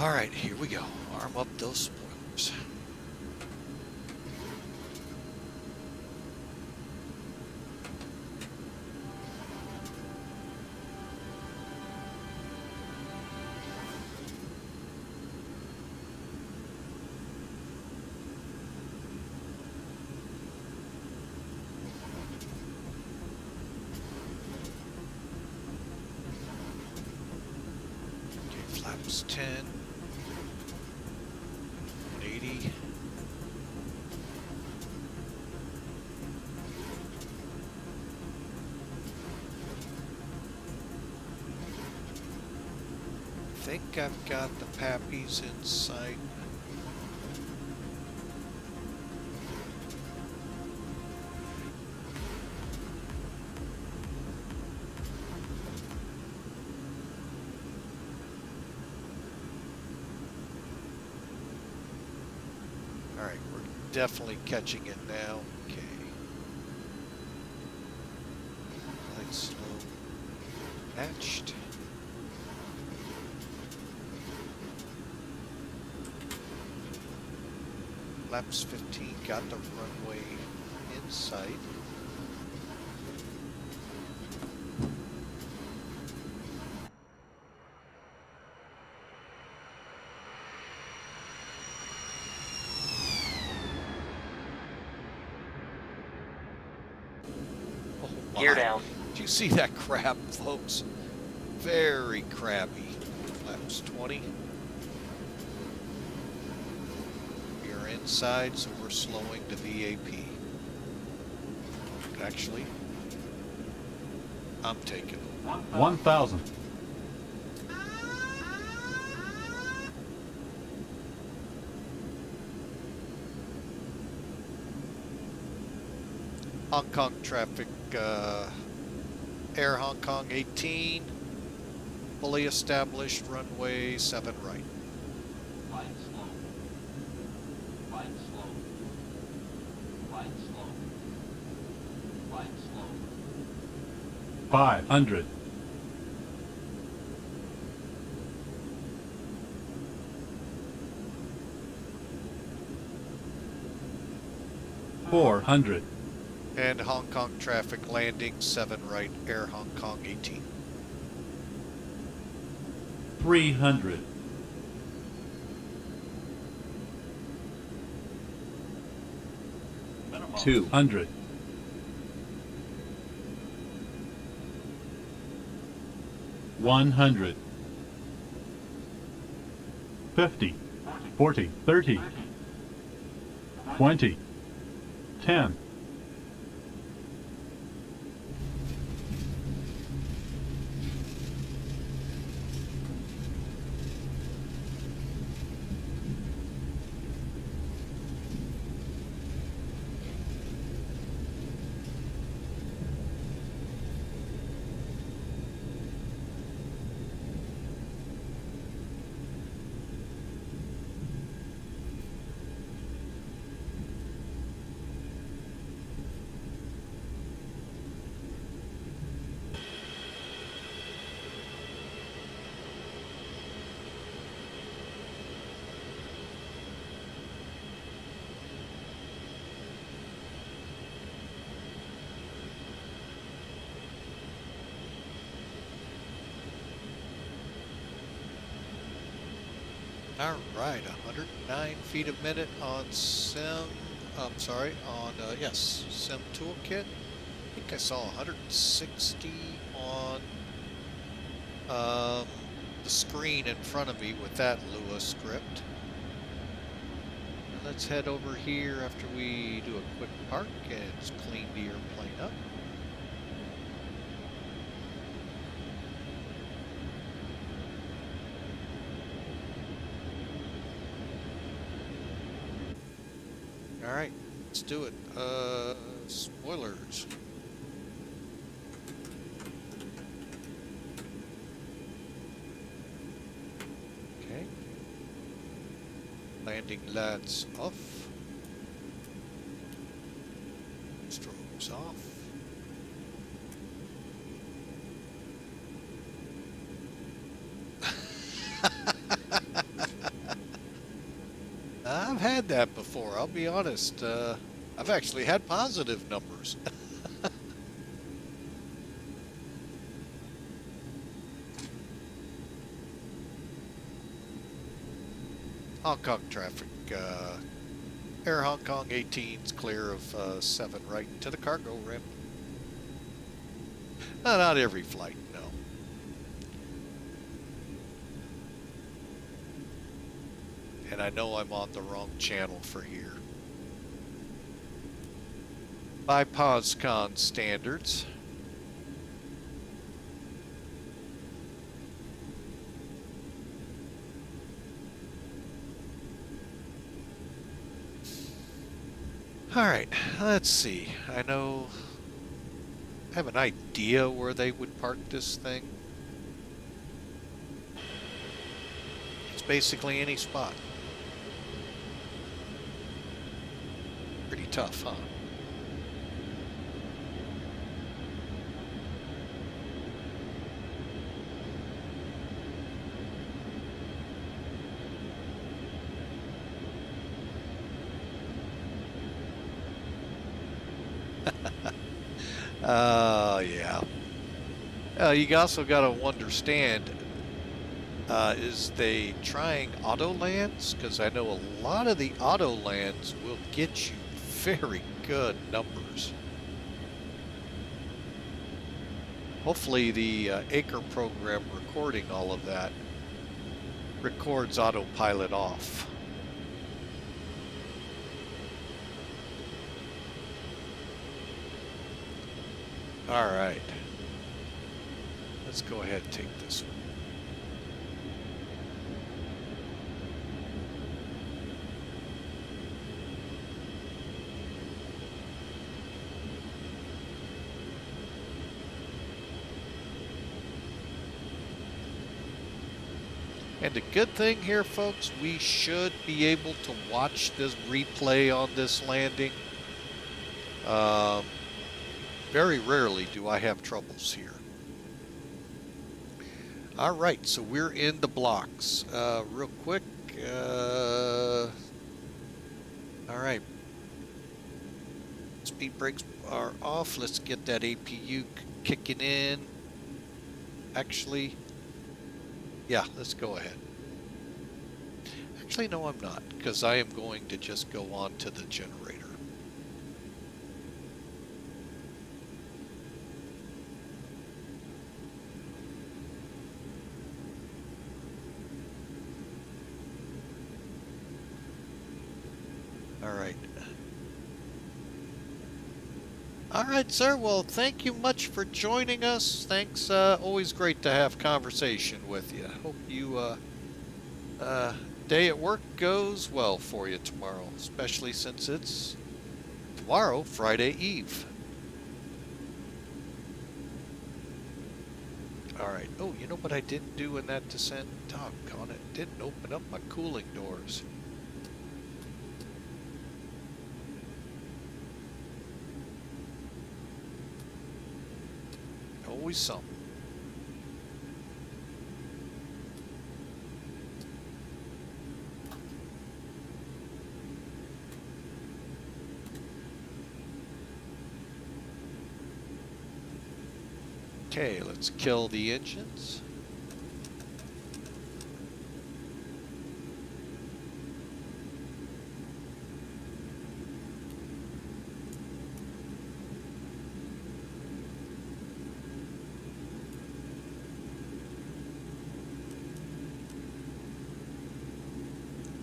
All right, here we go. Arm up those spoilers. Okay, flaps 10. 80. I think I've got the pappies in sight. All right, we're definitely catching it now. Okay. Light slow. Matched. Laps 15, got the runway in sight. Oh my.
Gear down.
Did you see that crab, folks? Very crabby. Laps 20. We are inside, so we're slowing to VAP. Actually, I'm taking
1,000.
Hong Kong traffic, Air Hong Kong 18, fully established runway 7 right.
Light slow. Light slow. Light slow. Light slow.
500. $400.
And Hong Kong traffic landing 7 right, Air Hong Kong 18.
300.
Minimum.
200. 100. 50. 40. 30. 20. 10.
All right, 109 feet a minute on Sim. I'm sorry, on yes, Sim Toolkit. I think I saw 160 on the screen in front of me with that Lua script. And let's head over here after we do a quick park and clean the airplane up. All right, let's do it. Spoilers. Okay. Landing lights off. Strobes off. I've had that before. I'll be honest. I've actually had positive numbers. Hong Kong traffic. Air Hong Kong 18's clear of 7 right into the cargo rim. Not every flight, no. And I know I'm on the wrong channel for here. By POSCON standards. Alright, let's see. I have an idea where they would park this thing. It's basically any spot. Pretty tough, huh? Yeah. You also got to understand, is they trying auto lands? Because I know a lot of the auto lands will get you very good numbers. Hopefully the Acre program recording all of that records autopilot off. All right. Let's go ahead and take this one. And the good thing here, folks, we should be able to watch this replay on this landing. Very rarely do I have troubles here. All right, so we're in the blocks. Real quick. All right. Speed brakes are off. Let's get that APU kicking in. Actually, yeah, let's go ahead. Actually, no, I'm not, because I am going to just go on to the generator. All right. All right, sir. Well, thank you much for joining us. Thanks. Always great to have conversation with you. Hope you day at work goes well for you tomorrow, especially since it's tomorrow, Friday Eve. All right. Oh, you know what I didn't do in that descent? Doggone it. Didn't open up my cooling doors. Always something. Okay, let's kill the engines.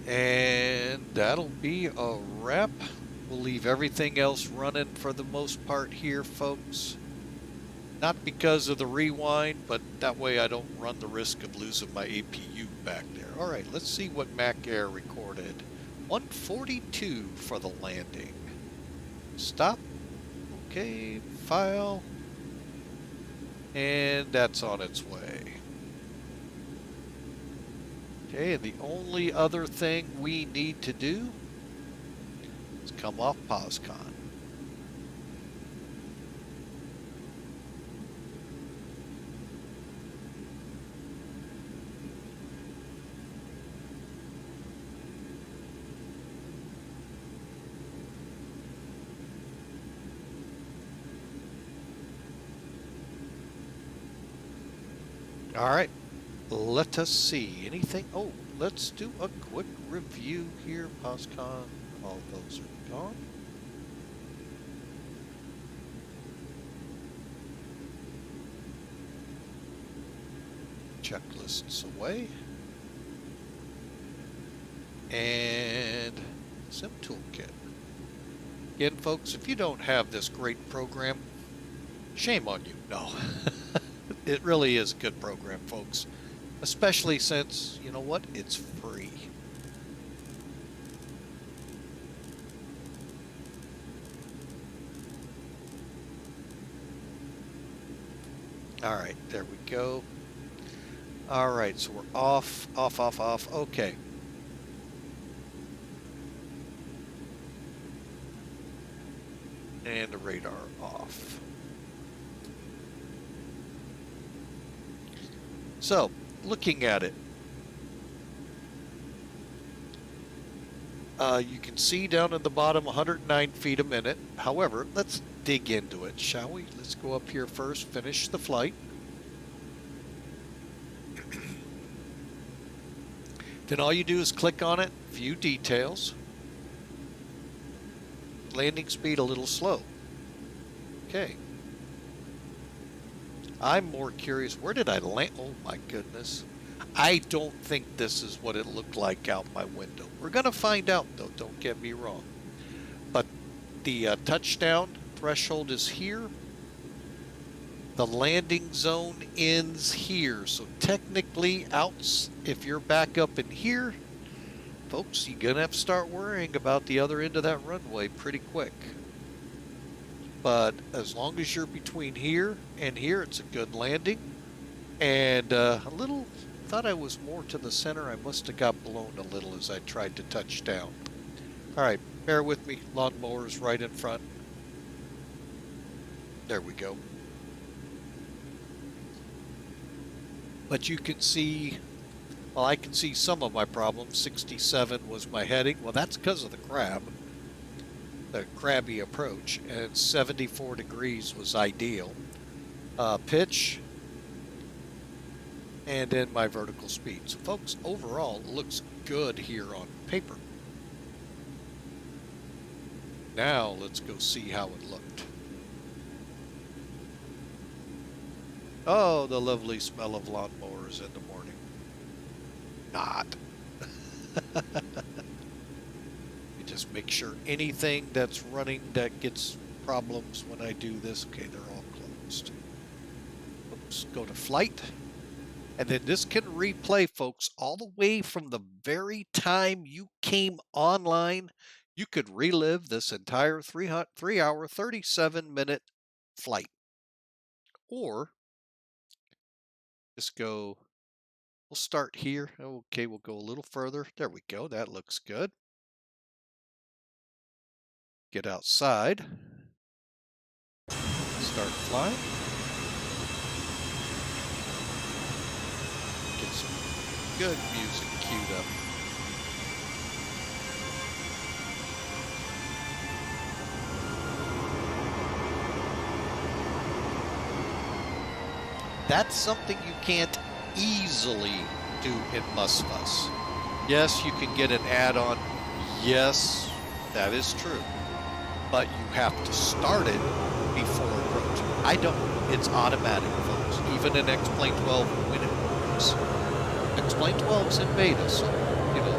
And that'll be a wrap. We'll leave everything else running for the most part here, folks. Not because of the rewind, but that way I don't run the risk of losing my APU back there. All right, let's see what Mac Air recorded. 142 for the landing. Stop. Okay, file. And that's on its way. Okay, and the only other thing we need to do is come off POSCON. All right, let us see. Anything? Oh, let's do a quick review here. POSCON, all those are gone. Checklists away. And Sim Toolkit. Again, folks, if you don't have this great program, shame on you. No. It really is a good program, folks. Especially since, you know what? It's free. All right, there we go. All right, so we're off. Okay. And the radar off. So, looking at it, you can see down at the bottom 109 feet a minute. However, let's dig into it, shall we? Let's go up here first, finish the flight. Then all you do is click on it, view details. Landing speed a little slow. Okay. I'm more curious, where did I land? Oh my goodness. I don't think this is what it looked like out my window. We're going to find out though, don't get me wrong. But the touchdown threshold is here. The landing zone ends here. So technically, if you're back up in here, folks, you're going to have to start worrying about the other end of that runway pretty quick. But as long as you're between here and here, it's a good landing. And thought I was more to the center. I must have got blown a little as I tried to touch down. All right, bear with me. Lawnmower's right in front. There we go. But you can see, well, I can see some of my problems. 67 was my heading. Well, that's because of the crab. The crabby approach, and 74 degrees was ideal. Pitch, and then my vertical speed. So folks, overall, it looks good here on paper. Now let's go see how it looked. Oh, the lovely smell of lawnmowers in the morning. Not. Just make sure anything that's running that gets problems when I do this, okay, they're all closed. Oops, go to flight. And then this can replay, folks, all the way from the very time you came online. You could relive this entire 3-hour, 37-minute flight. Or just go, we'll start here. Okay, we'll go a little further. There we go. That looks good. Get outside, start flying, get some good music queued up. That's something you can't easily do in Musfuss. Yes, you can get an add-on. Yes, that is true. But you have to start it before approaching. It's automatic, folks. Even in X-Plane 12 when it works. X-Plane 12 is in beta, so, you know.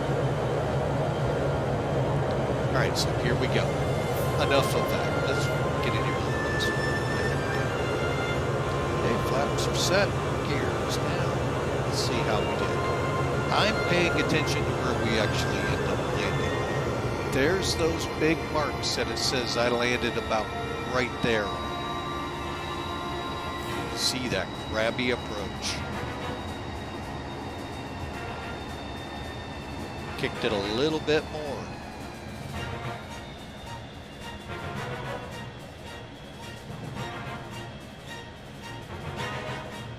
All right, so here we go. Enough of that. Let's get in here a little closer. Okay, flaps are set. Gears down. Let's see how we did. I'm paying attention to where we actually end up landing. There's those big marks that it says I landed about right there. You can see that crabby approach. Kicked it a little bit more.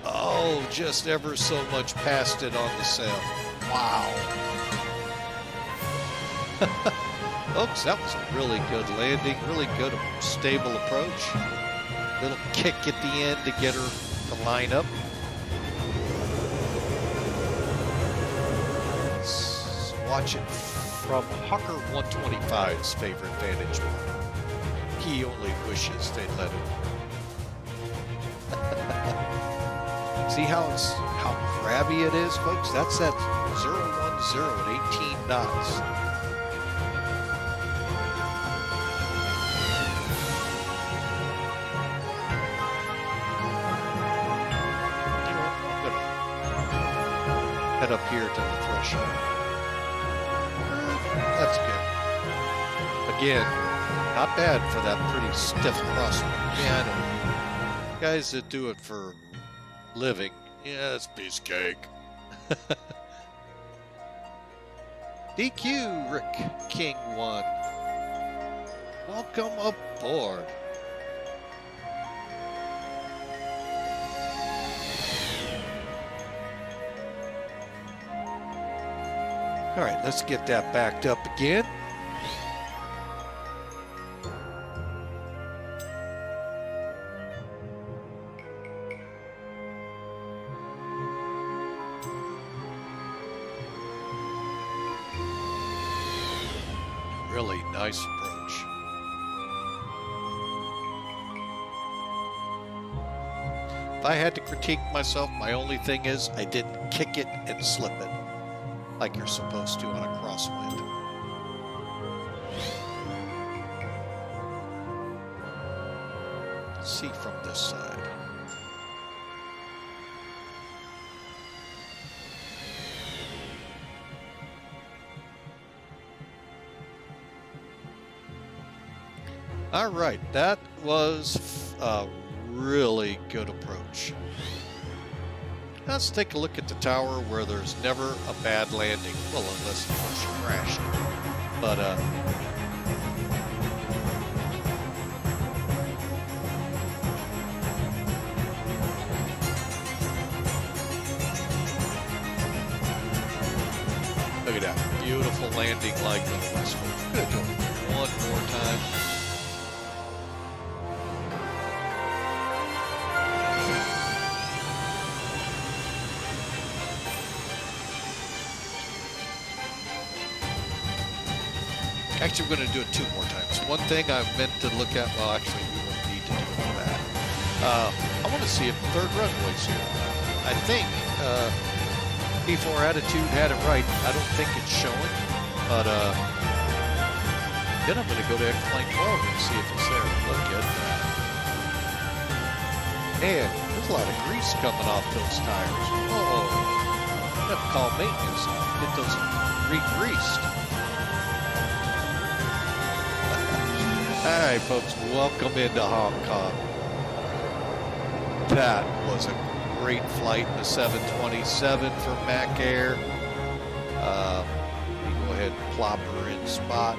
Oh, just ever so much past it on the sail. Wow. Folks, that was a really good landing, really good stable approach. Little kick at the end to get her to line up. watch it from Hawker 125's favorite vantage point. He only wishes they'd let him. See how crabby it is, folks? That's that 010 at 18 knots. You know what? I'm gonna head up here to the threshold. That's good. Again, not bad for that pretty stiff crosswind. Yeah, I know. Guys that do it for living, yeah, it's piece of cake. DQ Rick King 1. Welcome aboard. All right, let's get that backed up again. Really nice approach. If I had to critique myself, my only thing is I didn't kick it and slip it like you're supposed to on a crosswind. Let's see from this side. All right, that was a really good approach. Let's take a look at the tower where there's never a bad landing. Well, unless of course you crash. But look at that beautiful landing like always. I'm gonna do it one more time. Actually, we're going to do it two more times. One thing I meant to look at, well, actually, we won't need to do that. I want to see if the third runway's here. I think P4 Attitude had it right. I don't think it's showing, but then I'm going to go to XP11 and see if it's there. Look at that. Man, there's a lot of grease coming off those tires. Oh, I have to call maintenance and get those re-greased. All right, folks, welcome into Hong Kong. That was a great flight, the 727 from Mac Air. We go ahead and plop her in spot.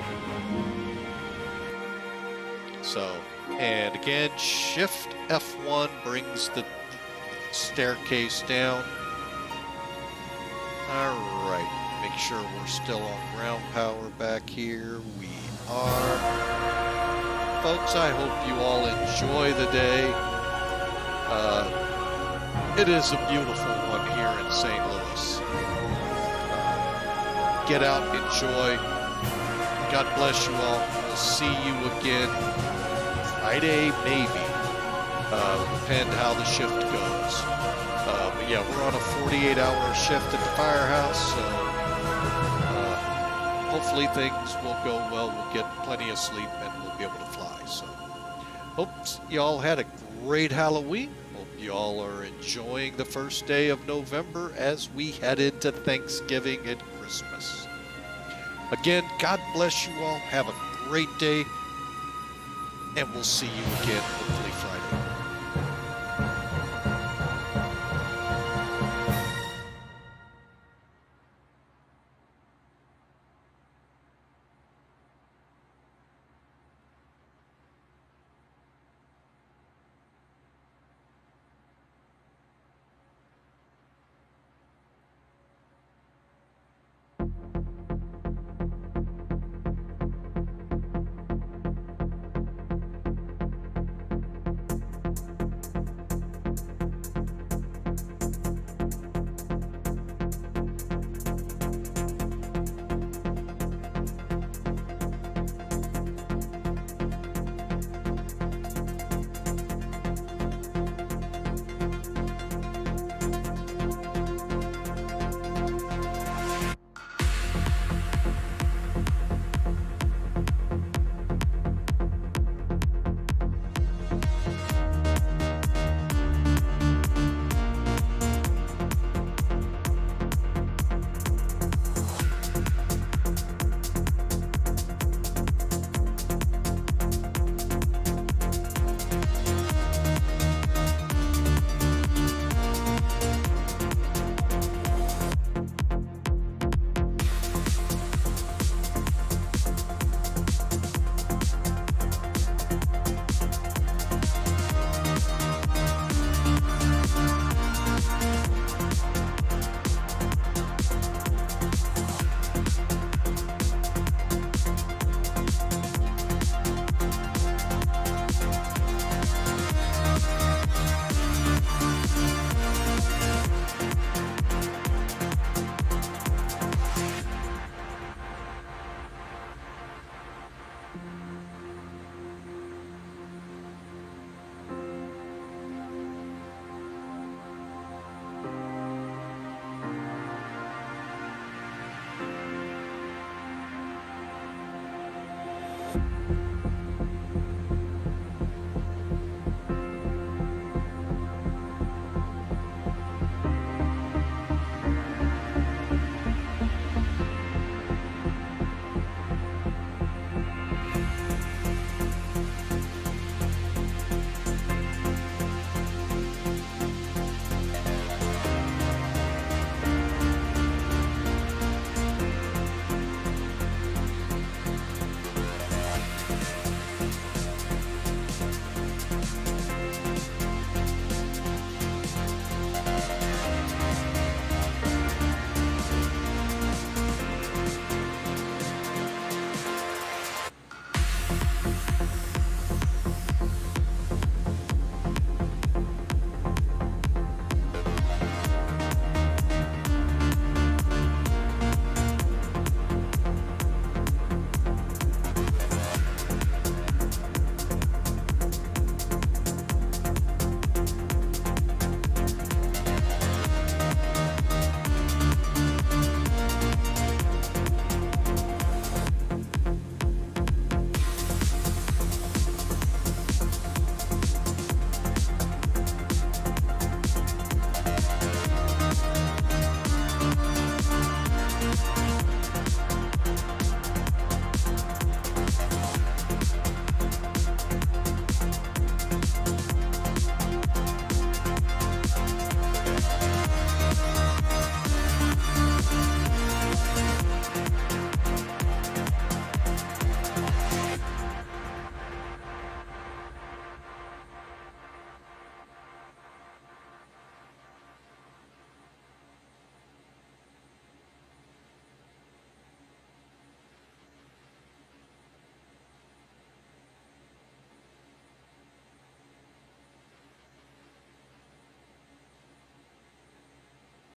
So, and again, Shift F1 brings the staircase down. All right, make sure we're still on ground power back here. We are. Folks, I hope you all enjoy the day. It is a beautiful one here in St. Louis. Get out, enjoy. God bless you all. We'll see you again Friday, maybe. Depend how the shift goes. But yeah, we're on a 48-hour shift at the firehouse, so hopefully things will go well. We'll get plenty of sleep and we'll be able to fly. So, hope y'all had a great Halloween. Hope y'all are enjoying the first day of November as we head into Thanksgiving and Christmas. Again, God bless you all. Have a great day. And we'll see you again